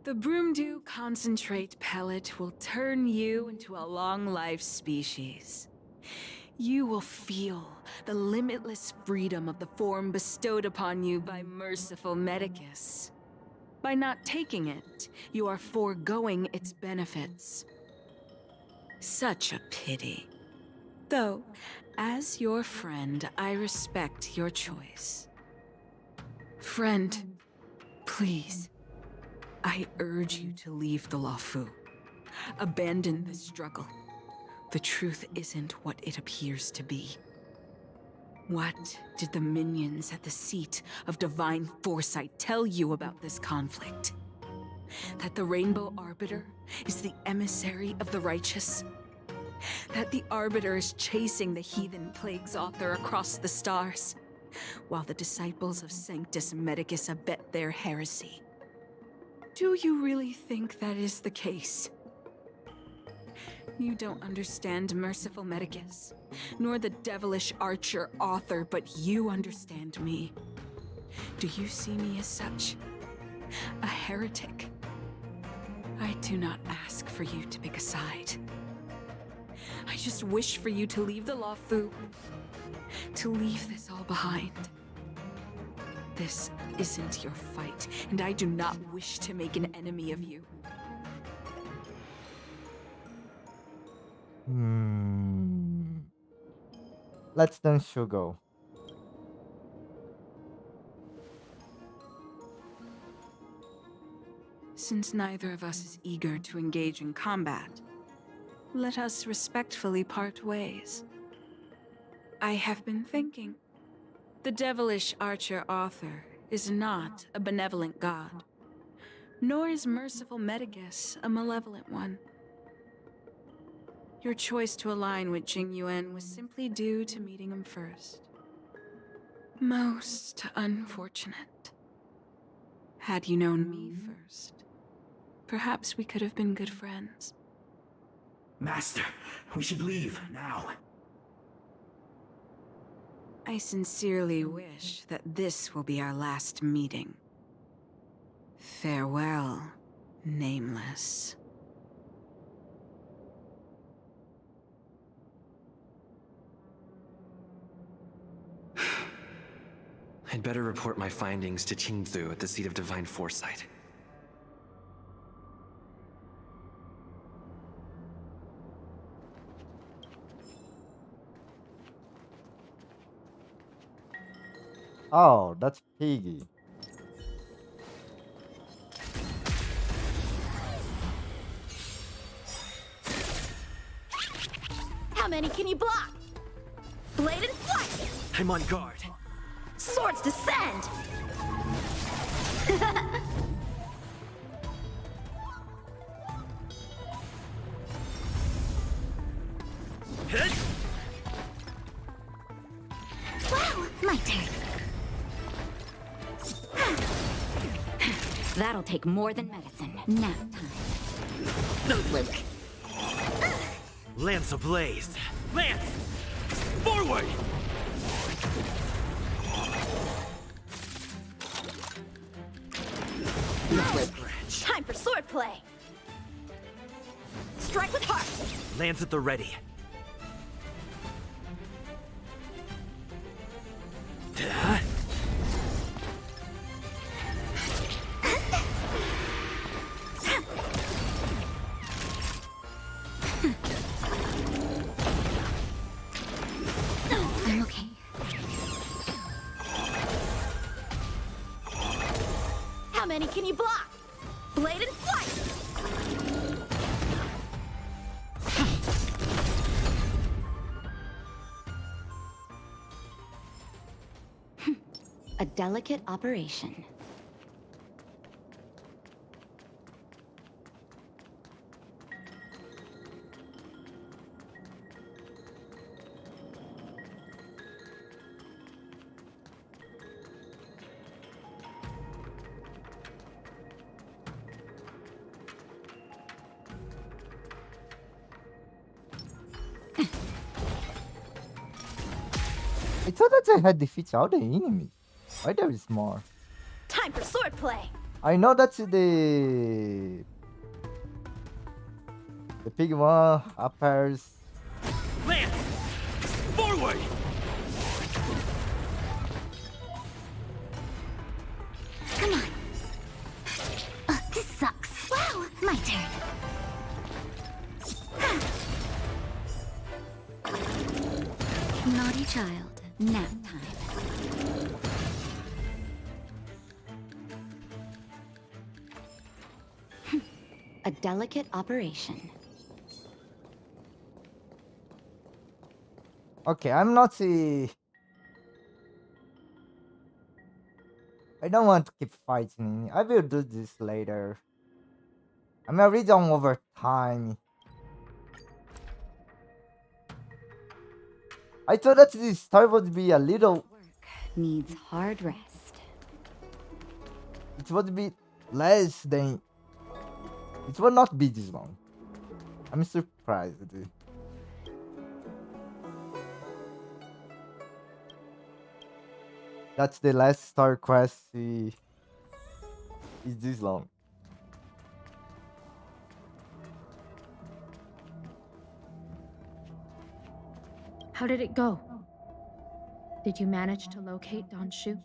[SPEAKER 8] The Broomdew concentrate pellet will turn you into a long-life species. You will feel the limitless freedom of the form bestowed upon you by merciful Medicus. By not taking it, you are foregoing its benefits. Such a pity. Though, as your friend, I respect your choice. Friend, please, I urge you to leave the Luofu. Abandon the struggle. The truth isn't what it appears to be. What did the minions at the seat of divine foresight tell you about this conflict? That the Rainbow Arbiter is the emissary of the righteous? That the Arbiter is chasing the heathen plague's author across the stars, while the disciples of Sanctus Medicus abet their heresy? Do you really think that is the case? You don't understand Merciful Medicus, nor the devilish archer author, but you understand me. Do you see me as such? A heretic? I do not ask for you to pick a side. I just wish for you to leave the Luofu, to leave this all behind. This isn't your fight, and I do not wish to make an enemy of you.
[SPEAKER 1] Let's then Shugo.
[SPEAKER 8] Since neither of us is eager to engage in combat, let us respectfully part ways. I have been thinking. The devilish archer author is not a benevolent god, nor is Merciful Medicus a malevolent one. Your choice to align with Jing Yuan was simply due to meeting him first. Most unfortunate. Had you known me first, perhaps we could have been good friends.
[SPEAKER 2] Master, we should leave now.
[SPEAKER 8] I sincerely wish that this will be our last meeting. Farewell, Nameless.
[SPEAKER 11] I'd better report my findings to Qingzu at the seat of divine foresight.
[SPEAKER 1] Oh, that's Piggy.
[SPEAKER 16] How many can you block? Blade and flight!
[SPEAKER 11] I'm on guard.
[SPEAKER 16] Swords descend!
[SPEAKER 7] Well, my turn.
[SPEAKER 12] That'll take more than medicine. Nap time.
[SPEAKER 7] Luke.
[SPEAKER 10] Lance ablaze! Lance! Forward!
[SPEAKER 16] Time for swordplay! Strike with heart!
[SPEAKER 10] Lance at the ready.
[SPEAKER 7] I'm okay.
[SPEAKER 16] How many can you block? Blade and flight!
[SPEAKER 12] A delicate operation.
[SPEAKER 1] I thought that I had defeated all the enemies. Why there is more?
[SPEAKER 7] Time for swordplay!
[SPEAKER 1] I know that's the big one appears.
[SPEAKER 10] Lance! Forward!
[SPEAKER 7] Come on. This sucks. Wow, my turn.
[SPEAKER 12] Naughty child, nap time. A delicate operation.
[SPEAKER 1] Okay, I'm not I don't want to keep fighting. I will do this later. I'm already on over time. I thought that this story would be a little.
[SPEAKER 12] Needs hard rest.
[SPEAKER 1] It would be less than. It will not be this long. I'm surprised. That's the last star quest is this long.
[SPEAKER 6] How did it go? Did you manage to locate Don Shu?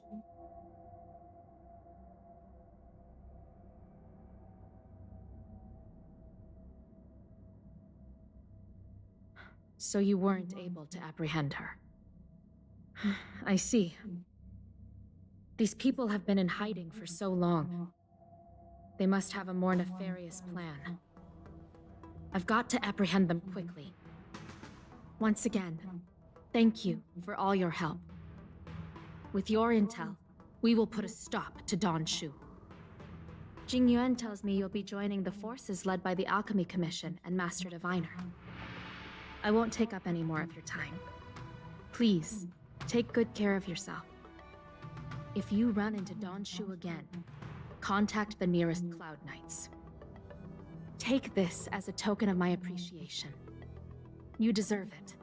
[SPEAKER 6] So you weren't able to apprehend her. I see. These people have been in hiding for so long. They must have a more nefarious plan. I've got to apprehend them quickly. Once again, thank you for all your help. With your intel, we will put a stop to Don Shu. Jing Yuan tells me you'll be joining the forces led by the Alchemy Commission and Master Diviner. I won't take up any more of your time. Please, take good care of yourself. If you run into Don Shu again, contact the nearest Cloud Knights. Take this as a token of my appreciation. You deserve it.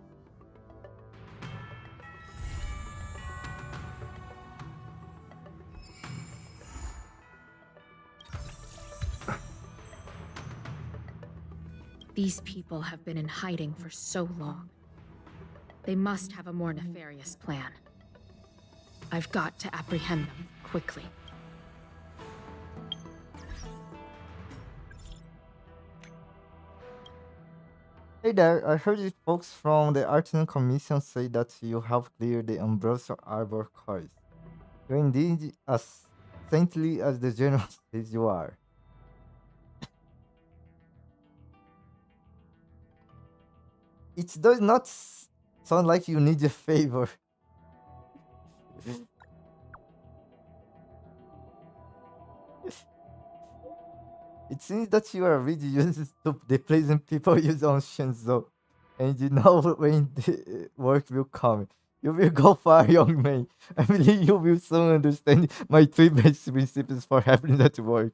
[SPEAKER 6] These people have been in hiding for so long. They must have a more nefarious plan. I've got to apprehend them quickly.
[SPEAKER 1] Hey there, I heard you folks from the Artisan Commission say that you have cleared the Ambrosial Arbor course. You're indeed as saintly as the general says you are. It does not sound like you need a favor. It seems that you are really used to the pleasant people use on Shenzhou, and you know when the work will come. You will go far, young man. I believe you will soon understand my three basic principles for having that work.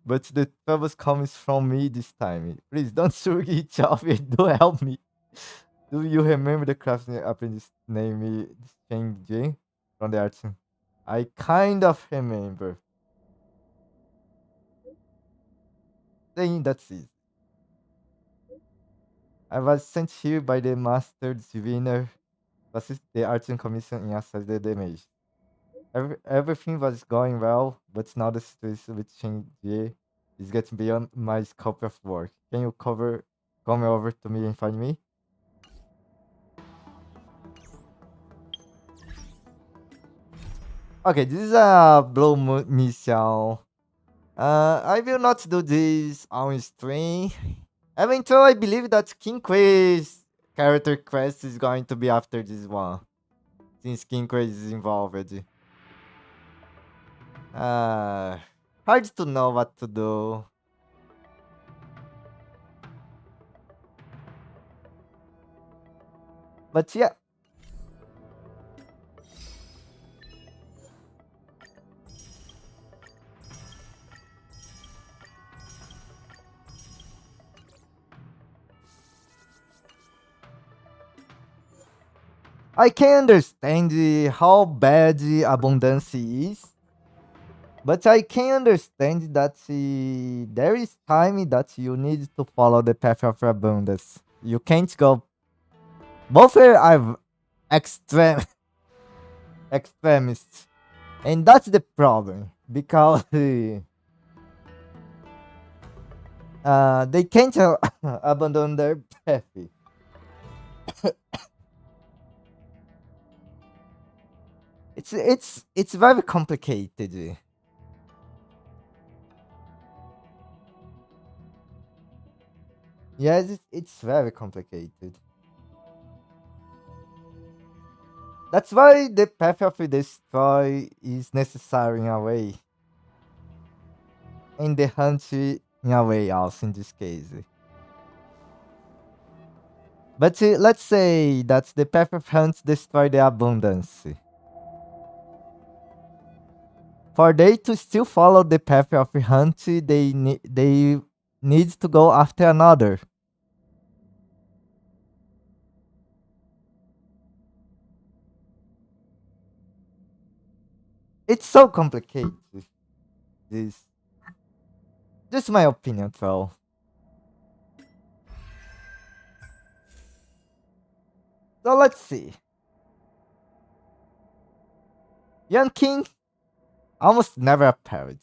[SPEAKER 1] But the trouble comes from me this time. Please don't shrug it off and do help me. Do you remember the craftsman apprentice named Cheng Jing from the arts? I kind of remember. Saying that's it. I was sent here by the Master Diviner to assist the Arts Commission in assessing the damage. Everything was going well, but now the situation with Shinji is getting beyond my scope of work. Can you come over to me and find me? Okay, this is a mission. I will not do this on stream. Even though I believe that King Quay's character quest is going to be after this one. Since King Quay is involved. Hard to know what to do. But yeah. I can understand how bad abundance is, but I can understand that there is time that you need to follow the path of abundance. You can't go. Both are extreme extremists, and that's the problem because they can't abandon their path. It's very complicated. Yes, it's very complicated. That's why the path of destroy is necessary in a way, and the hunt in a way also in this case. But let's say that the path of hunt destroy the abundance. For they to still follow the path of hunt, they need to go after another. It's so complicated. This, just my opinion, though. So let's see. Young King almost never appeared.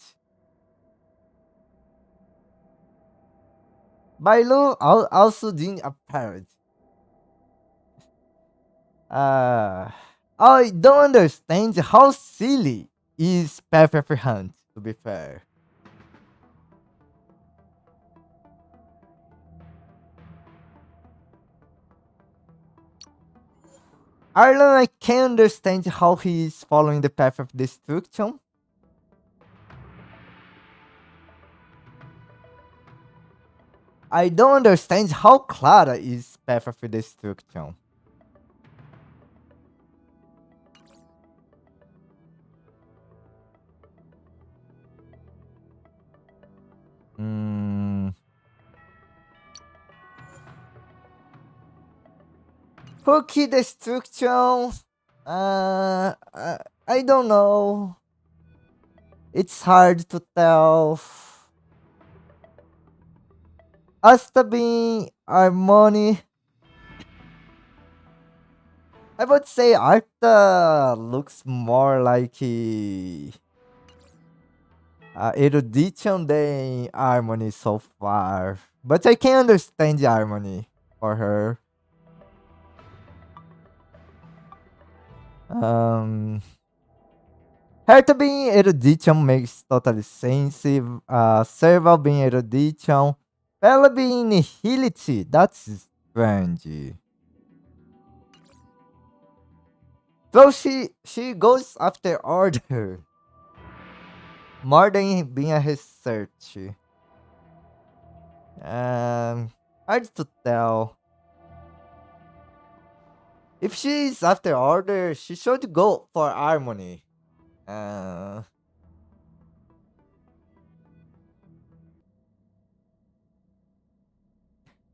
[SPEAKER 1] Bailu also didn't appear. Uh, I don't understand how silly is Pepper Hunt, to be fair. Ireland, I can understand how he is following the path of destruction. I don't understand how Clara is path of destruction. Hmm. Cookie destruction. I don't know. It's hard to tell. Asta being Harmony. I would say Arta looks more like erudition than Harmony so far. But I can understand the Harmony for her. Herta being erudition makes totally sense. Serval being erudition. Bella being nihility. That's strange. So she goes after order more than being a research. Hard to tell. If she's after order, she should go for harmony.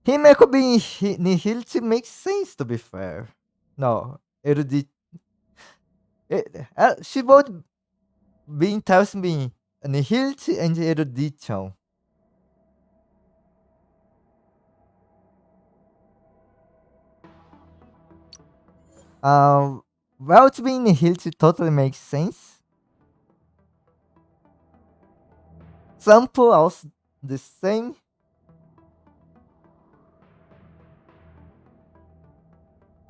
[SPEAKER 1] Himeko being nihility makes sense, to be fair. No, erudite. She both being tells me nihility and erudition. Well, it's being nihility totally makes sense. Sample also the same.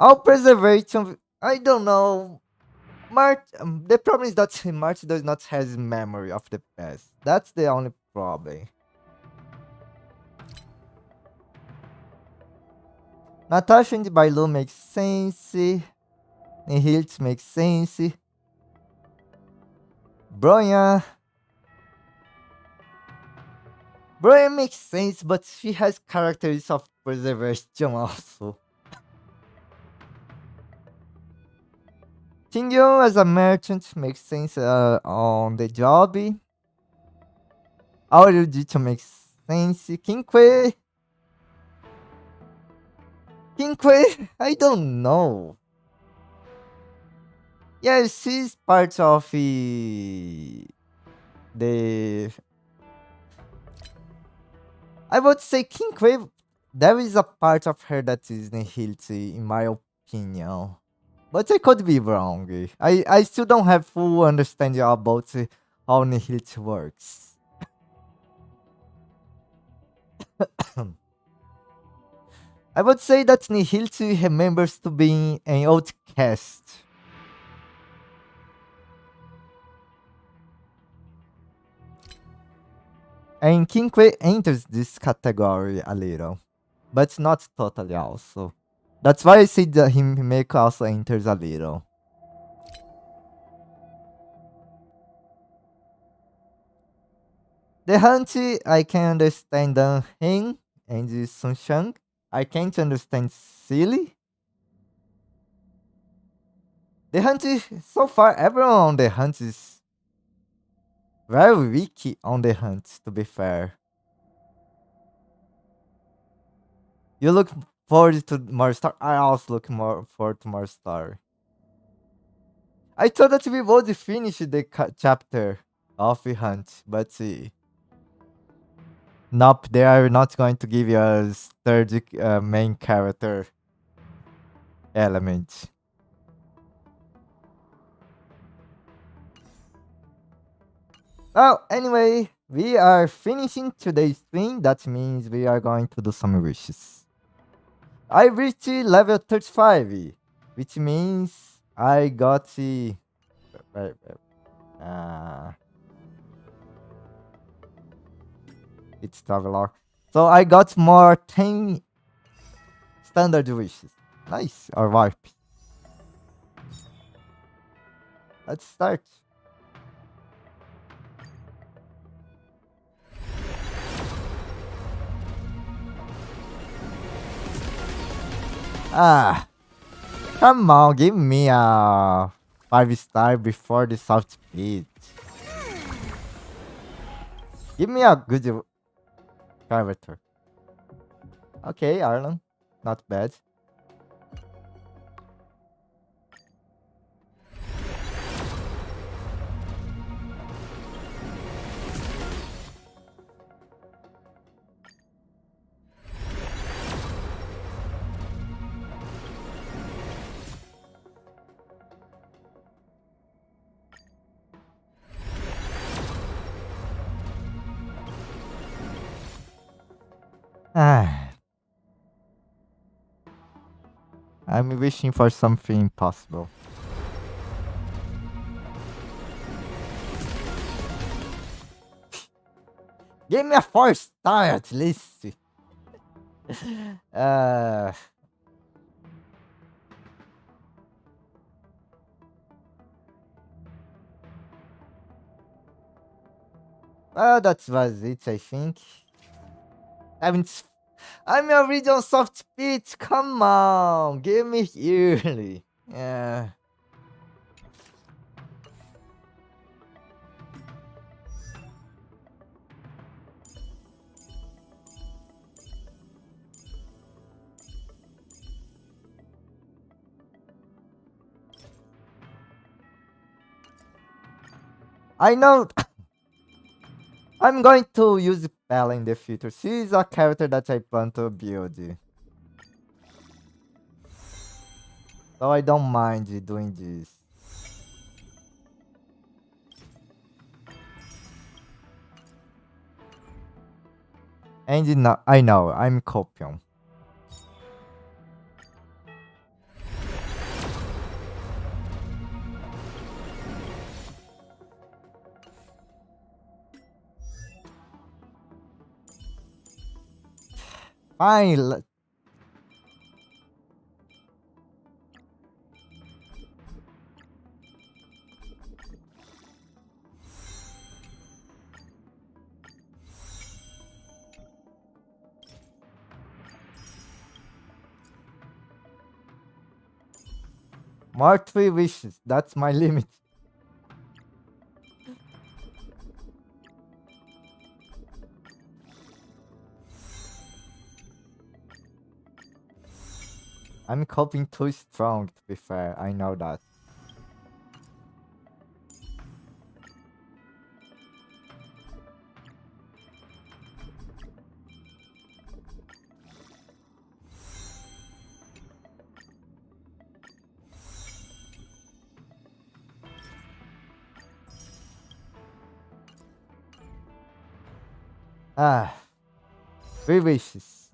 [SPEAKER 1] All preservation, I don't know. The problem is that March does not have memory of the past. That's the only problem. Natasha and Bailu makes sense. Nihilts makes sense. Bronya. Bronya makes sense, but she has characteristics of preservation also. Shinjo as a merchant makes sense on the job. Aurudito makes sense. Kinkwe, I don't know. Yeah, she's part of the. I would say King Crave. There is a part of her that is nihility, in my opinion. But I could be wrong. I still don't have full understanding about how nihility works. I would say that nihility remembers to being an outcast. And Kinkwe enters this category a little, but not totally also. That's why I say that Himeko also enters a little. The Hunt, I can understand Hen and the Sunshang. I can't understand Silly. The Hunt, so far, everyone on the Hunt is very weak on the Hunt, to be fair. You look forward to more star. I also look more forward to more star. I thought that we would finish the chapter of the hunt, but nope, they are not going to give you a third main character element. Well, anyway, we are finishing today's stream. That means we are going to do some wishes. I reached level 35, which means I got uh, it's traveler. So I got more 10 standard wishes. Nice, or warp. Let's start. Ah, come on, give me a 5-star before the soft speed. Give me a good character. Okay, Arlen, not bad. Ah, I'm wishing for something impossible. Give me a 4-star at least. uh, well, that was it, I think. I mean, I'm already on soft speed. Come on, give me early. Yeah. I know. I'm going to use Bella in the future. She's a character that I plan to build. So I don't mind doing this. And I know, I'm Copion. Fine. More 3 wishes. That's my limit. I'm coping too strong, to be fair. I know that. Ah, 3 wishes.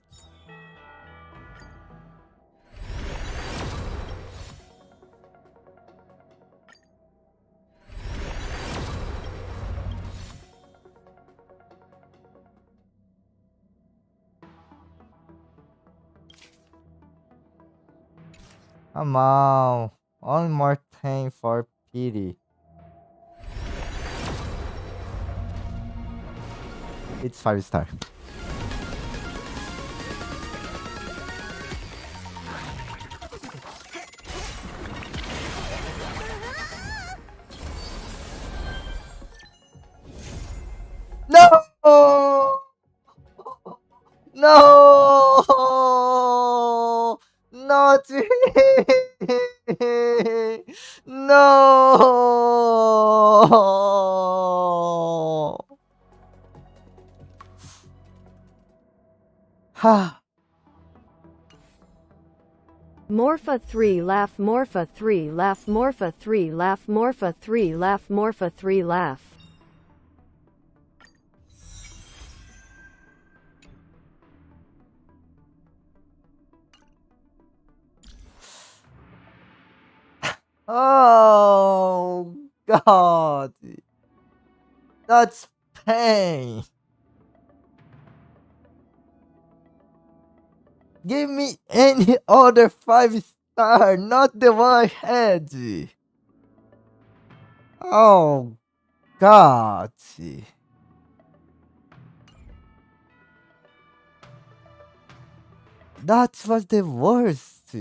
[SPEAKER 1] Come on. One more thing for pity. It's 5 star. No! No! Not No! Ha!
[SPEAKER 14] Morpha 3 laugh Morpha 3 laugh Morpha 3 laugh Morpha 3 laugh Morpha 3 laugh.
[SPEAKER 1] Oh God! That's pain. Give me any other 5 star, not the one I had. Oh God! That was the worst.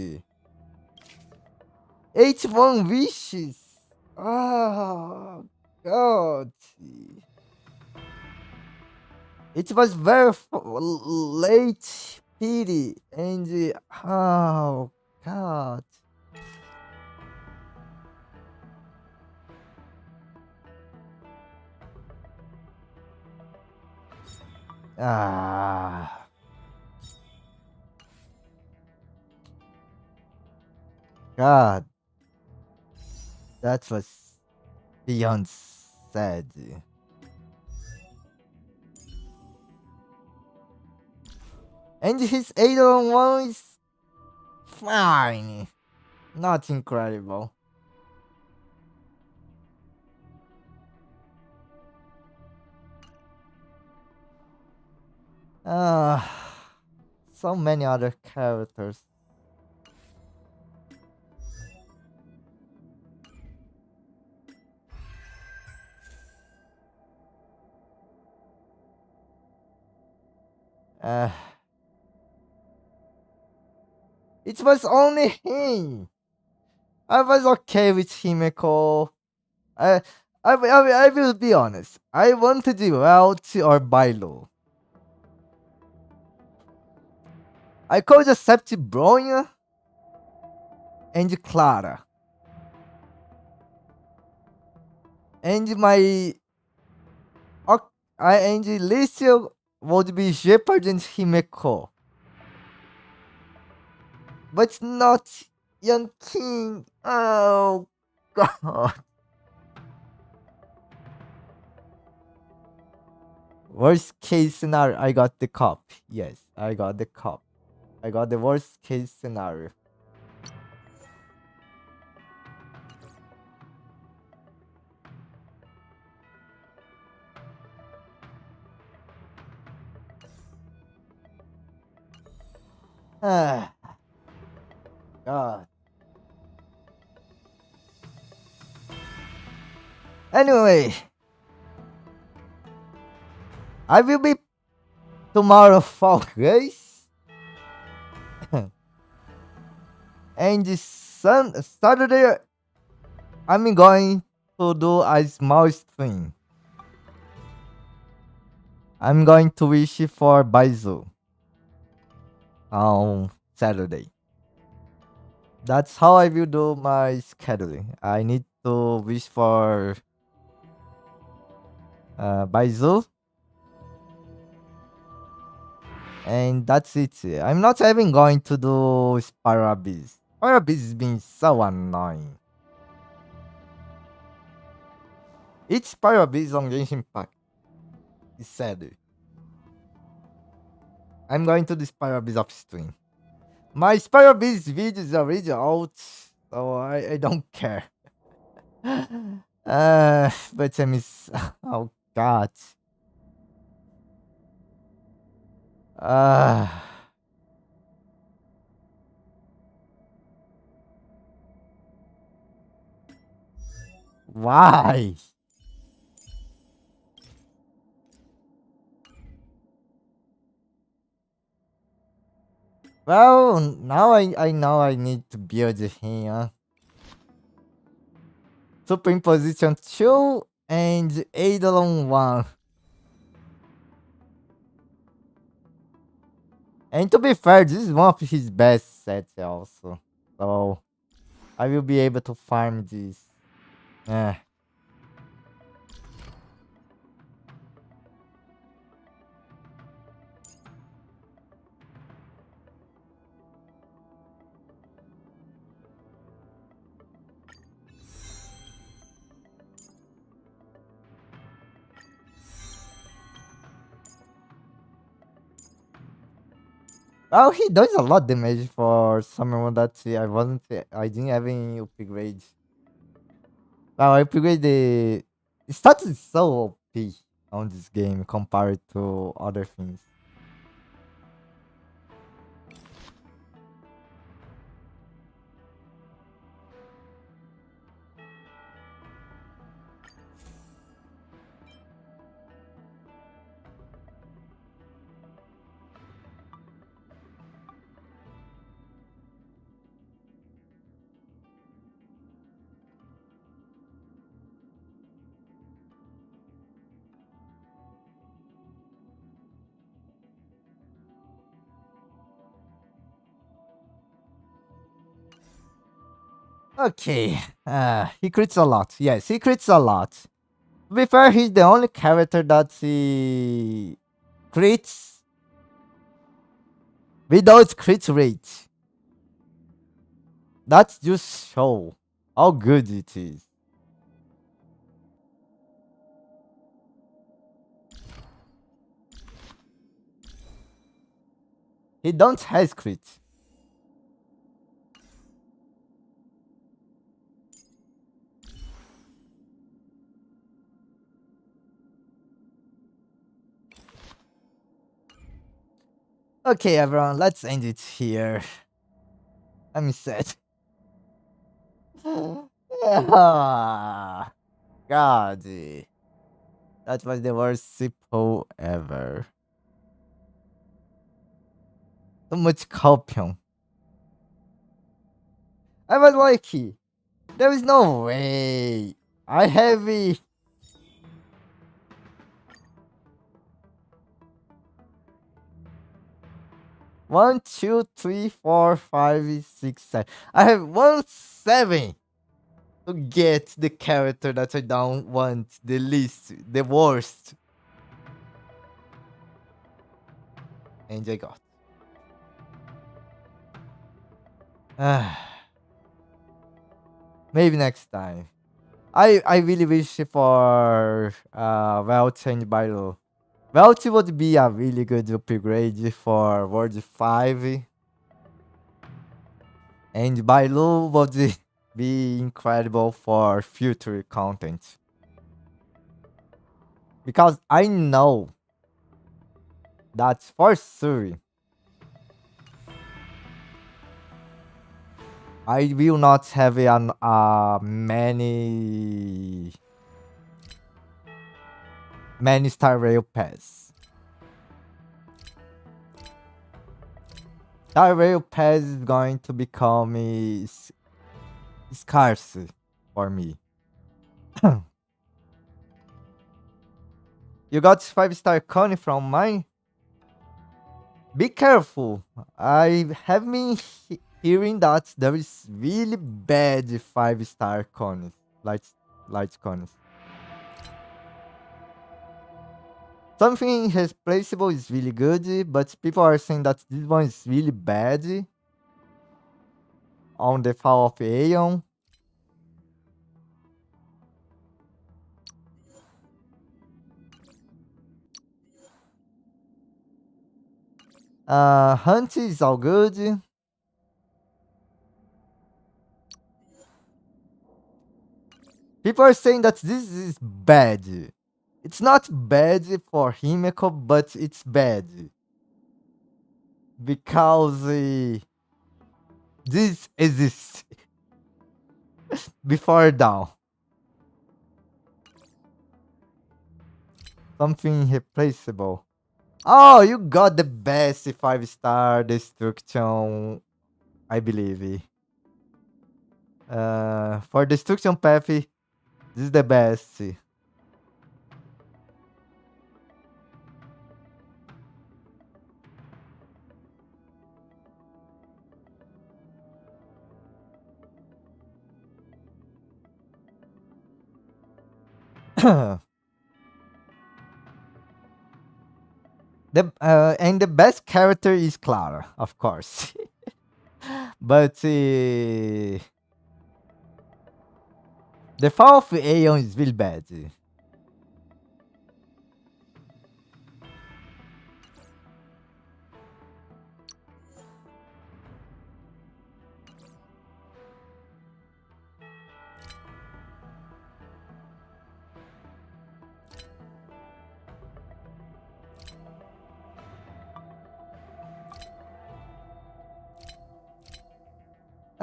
[SPEAKER 1] 81 wishes. Oh God! It was very late, pity, and oh God! Ah, God! That was beyond sad. And his 801 is fine. Not incredible. So many other characters. Uh, it was only him. I was okay with Himeko. I, I will be honest. I wanted the route or Bailo. I could accept Bronya and Clara. And my and Licio would be Shepard and Himeko. But not Young King. Oh God. Worst case scenario, I got the cop. Yes, I got the cop. I got the worst case scenario. Ah, God. Anyway, I will be tomorrow Fall Guys. And Saturday, I'm going to do a small stream. I'm going to wish for Baizu on Saturday. That's how I will do my scheduling. I need to wish for Baizu. And that's it. I'm not even going to do Spirabees. Spirabees is being so annoying. It's Spirabees on Genshin Impact. It's sad. I'm going to the Spiral Beast off stream. My Spiral Beast video is already out, so I don't care. But I miss. Oh God. Uh, why? Well, now I know I need to build here. Superimposition 2 and Eidolon 1. And to be fair, this is one of his best sets also. So I will be able to farm this. Yeah. Oh, he does a lot damage for someone that I didn't have any upgrade. Well, I upgrade the status is so OP on this game compared to other things. Okay, he crits a lot. Yes, he crits a lot. To be fair, he's the only character that he crits without crit rate. That's just show how good it is. He don't has crit. Okay, everyone, let's end it here. I'm sad. Ah, God, that was the worst Sippo ever. So much copium. I was like, there is no way. I have a 1, 2, 3, 4, 5, 6, 7. I have 1, 7 to get the character that I don't want, the least, the worst. And I got. Maybe next time. I really wish for Welt and Bailo. Welt would be a really good upgrade for World 5. And Bailo would be incredible for future content. Because I know that for sure I will not have many Star Rail pass. Star Rail pass is going to become scarce for me. You got 5-star Connie from mine? Be careful. I have been hearing that there is really bad 5-star Connies. Light Connies. Something replaceable is really good, but people are saying that this one is really bad. On the Fall of Aeon. Hunt is all good. People are saying that this is bad. It's not bad for Himeko, but it's bad because this exists before down. Something irreplaceable. Oh, you got the best 5-star destruction, I believe. For destruction path, this is the best. And the best character is Clara, of course. But the fall of Aeon is really bad.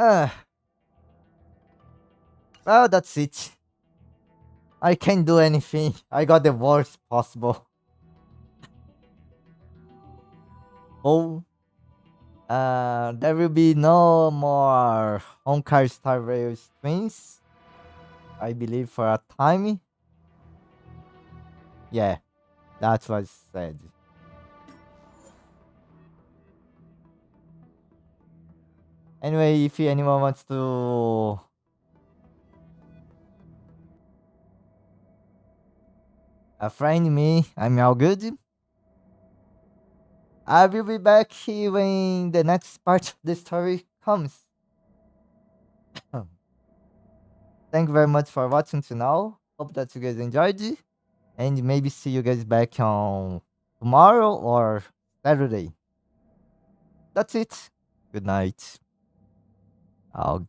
[SPEAKER 1] Ah, well, that's it. I can't do anything. I got the worst possible. Oh, there will be no more Honkai Star Rail streams, I believe, for a time. Yeah, that's what I said. Anyway, if anyone wants to friend me, I'm all good. I will be back here when the next part of the story comes. Thank you very much for watching to now. Hope that you guys enjoyed it. And maybe see you guys back on tomorrow or Saturday. That's it. Good night. I'll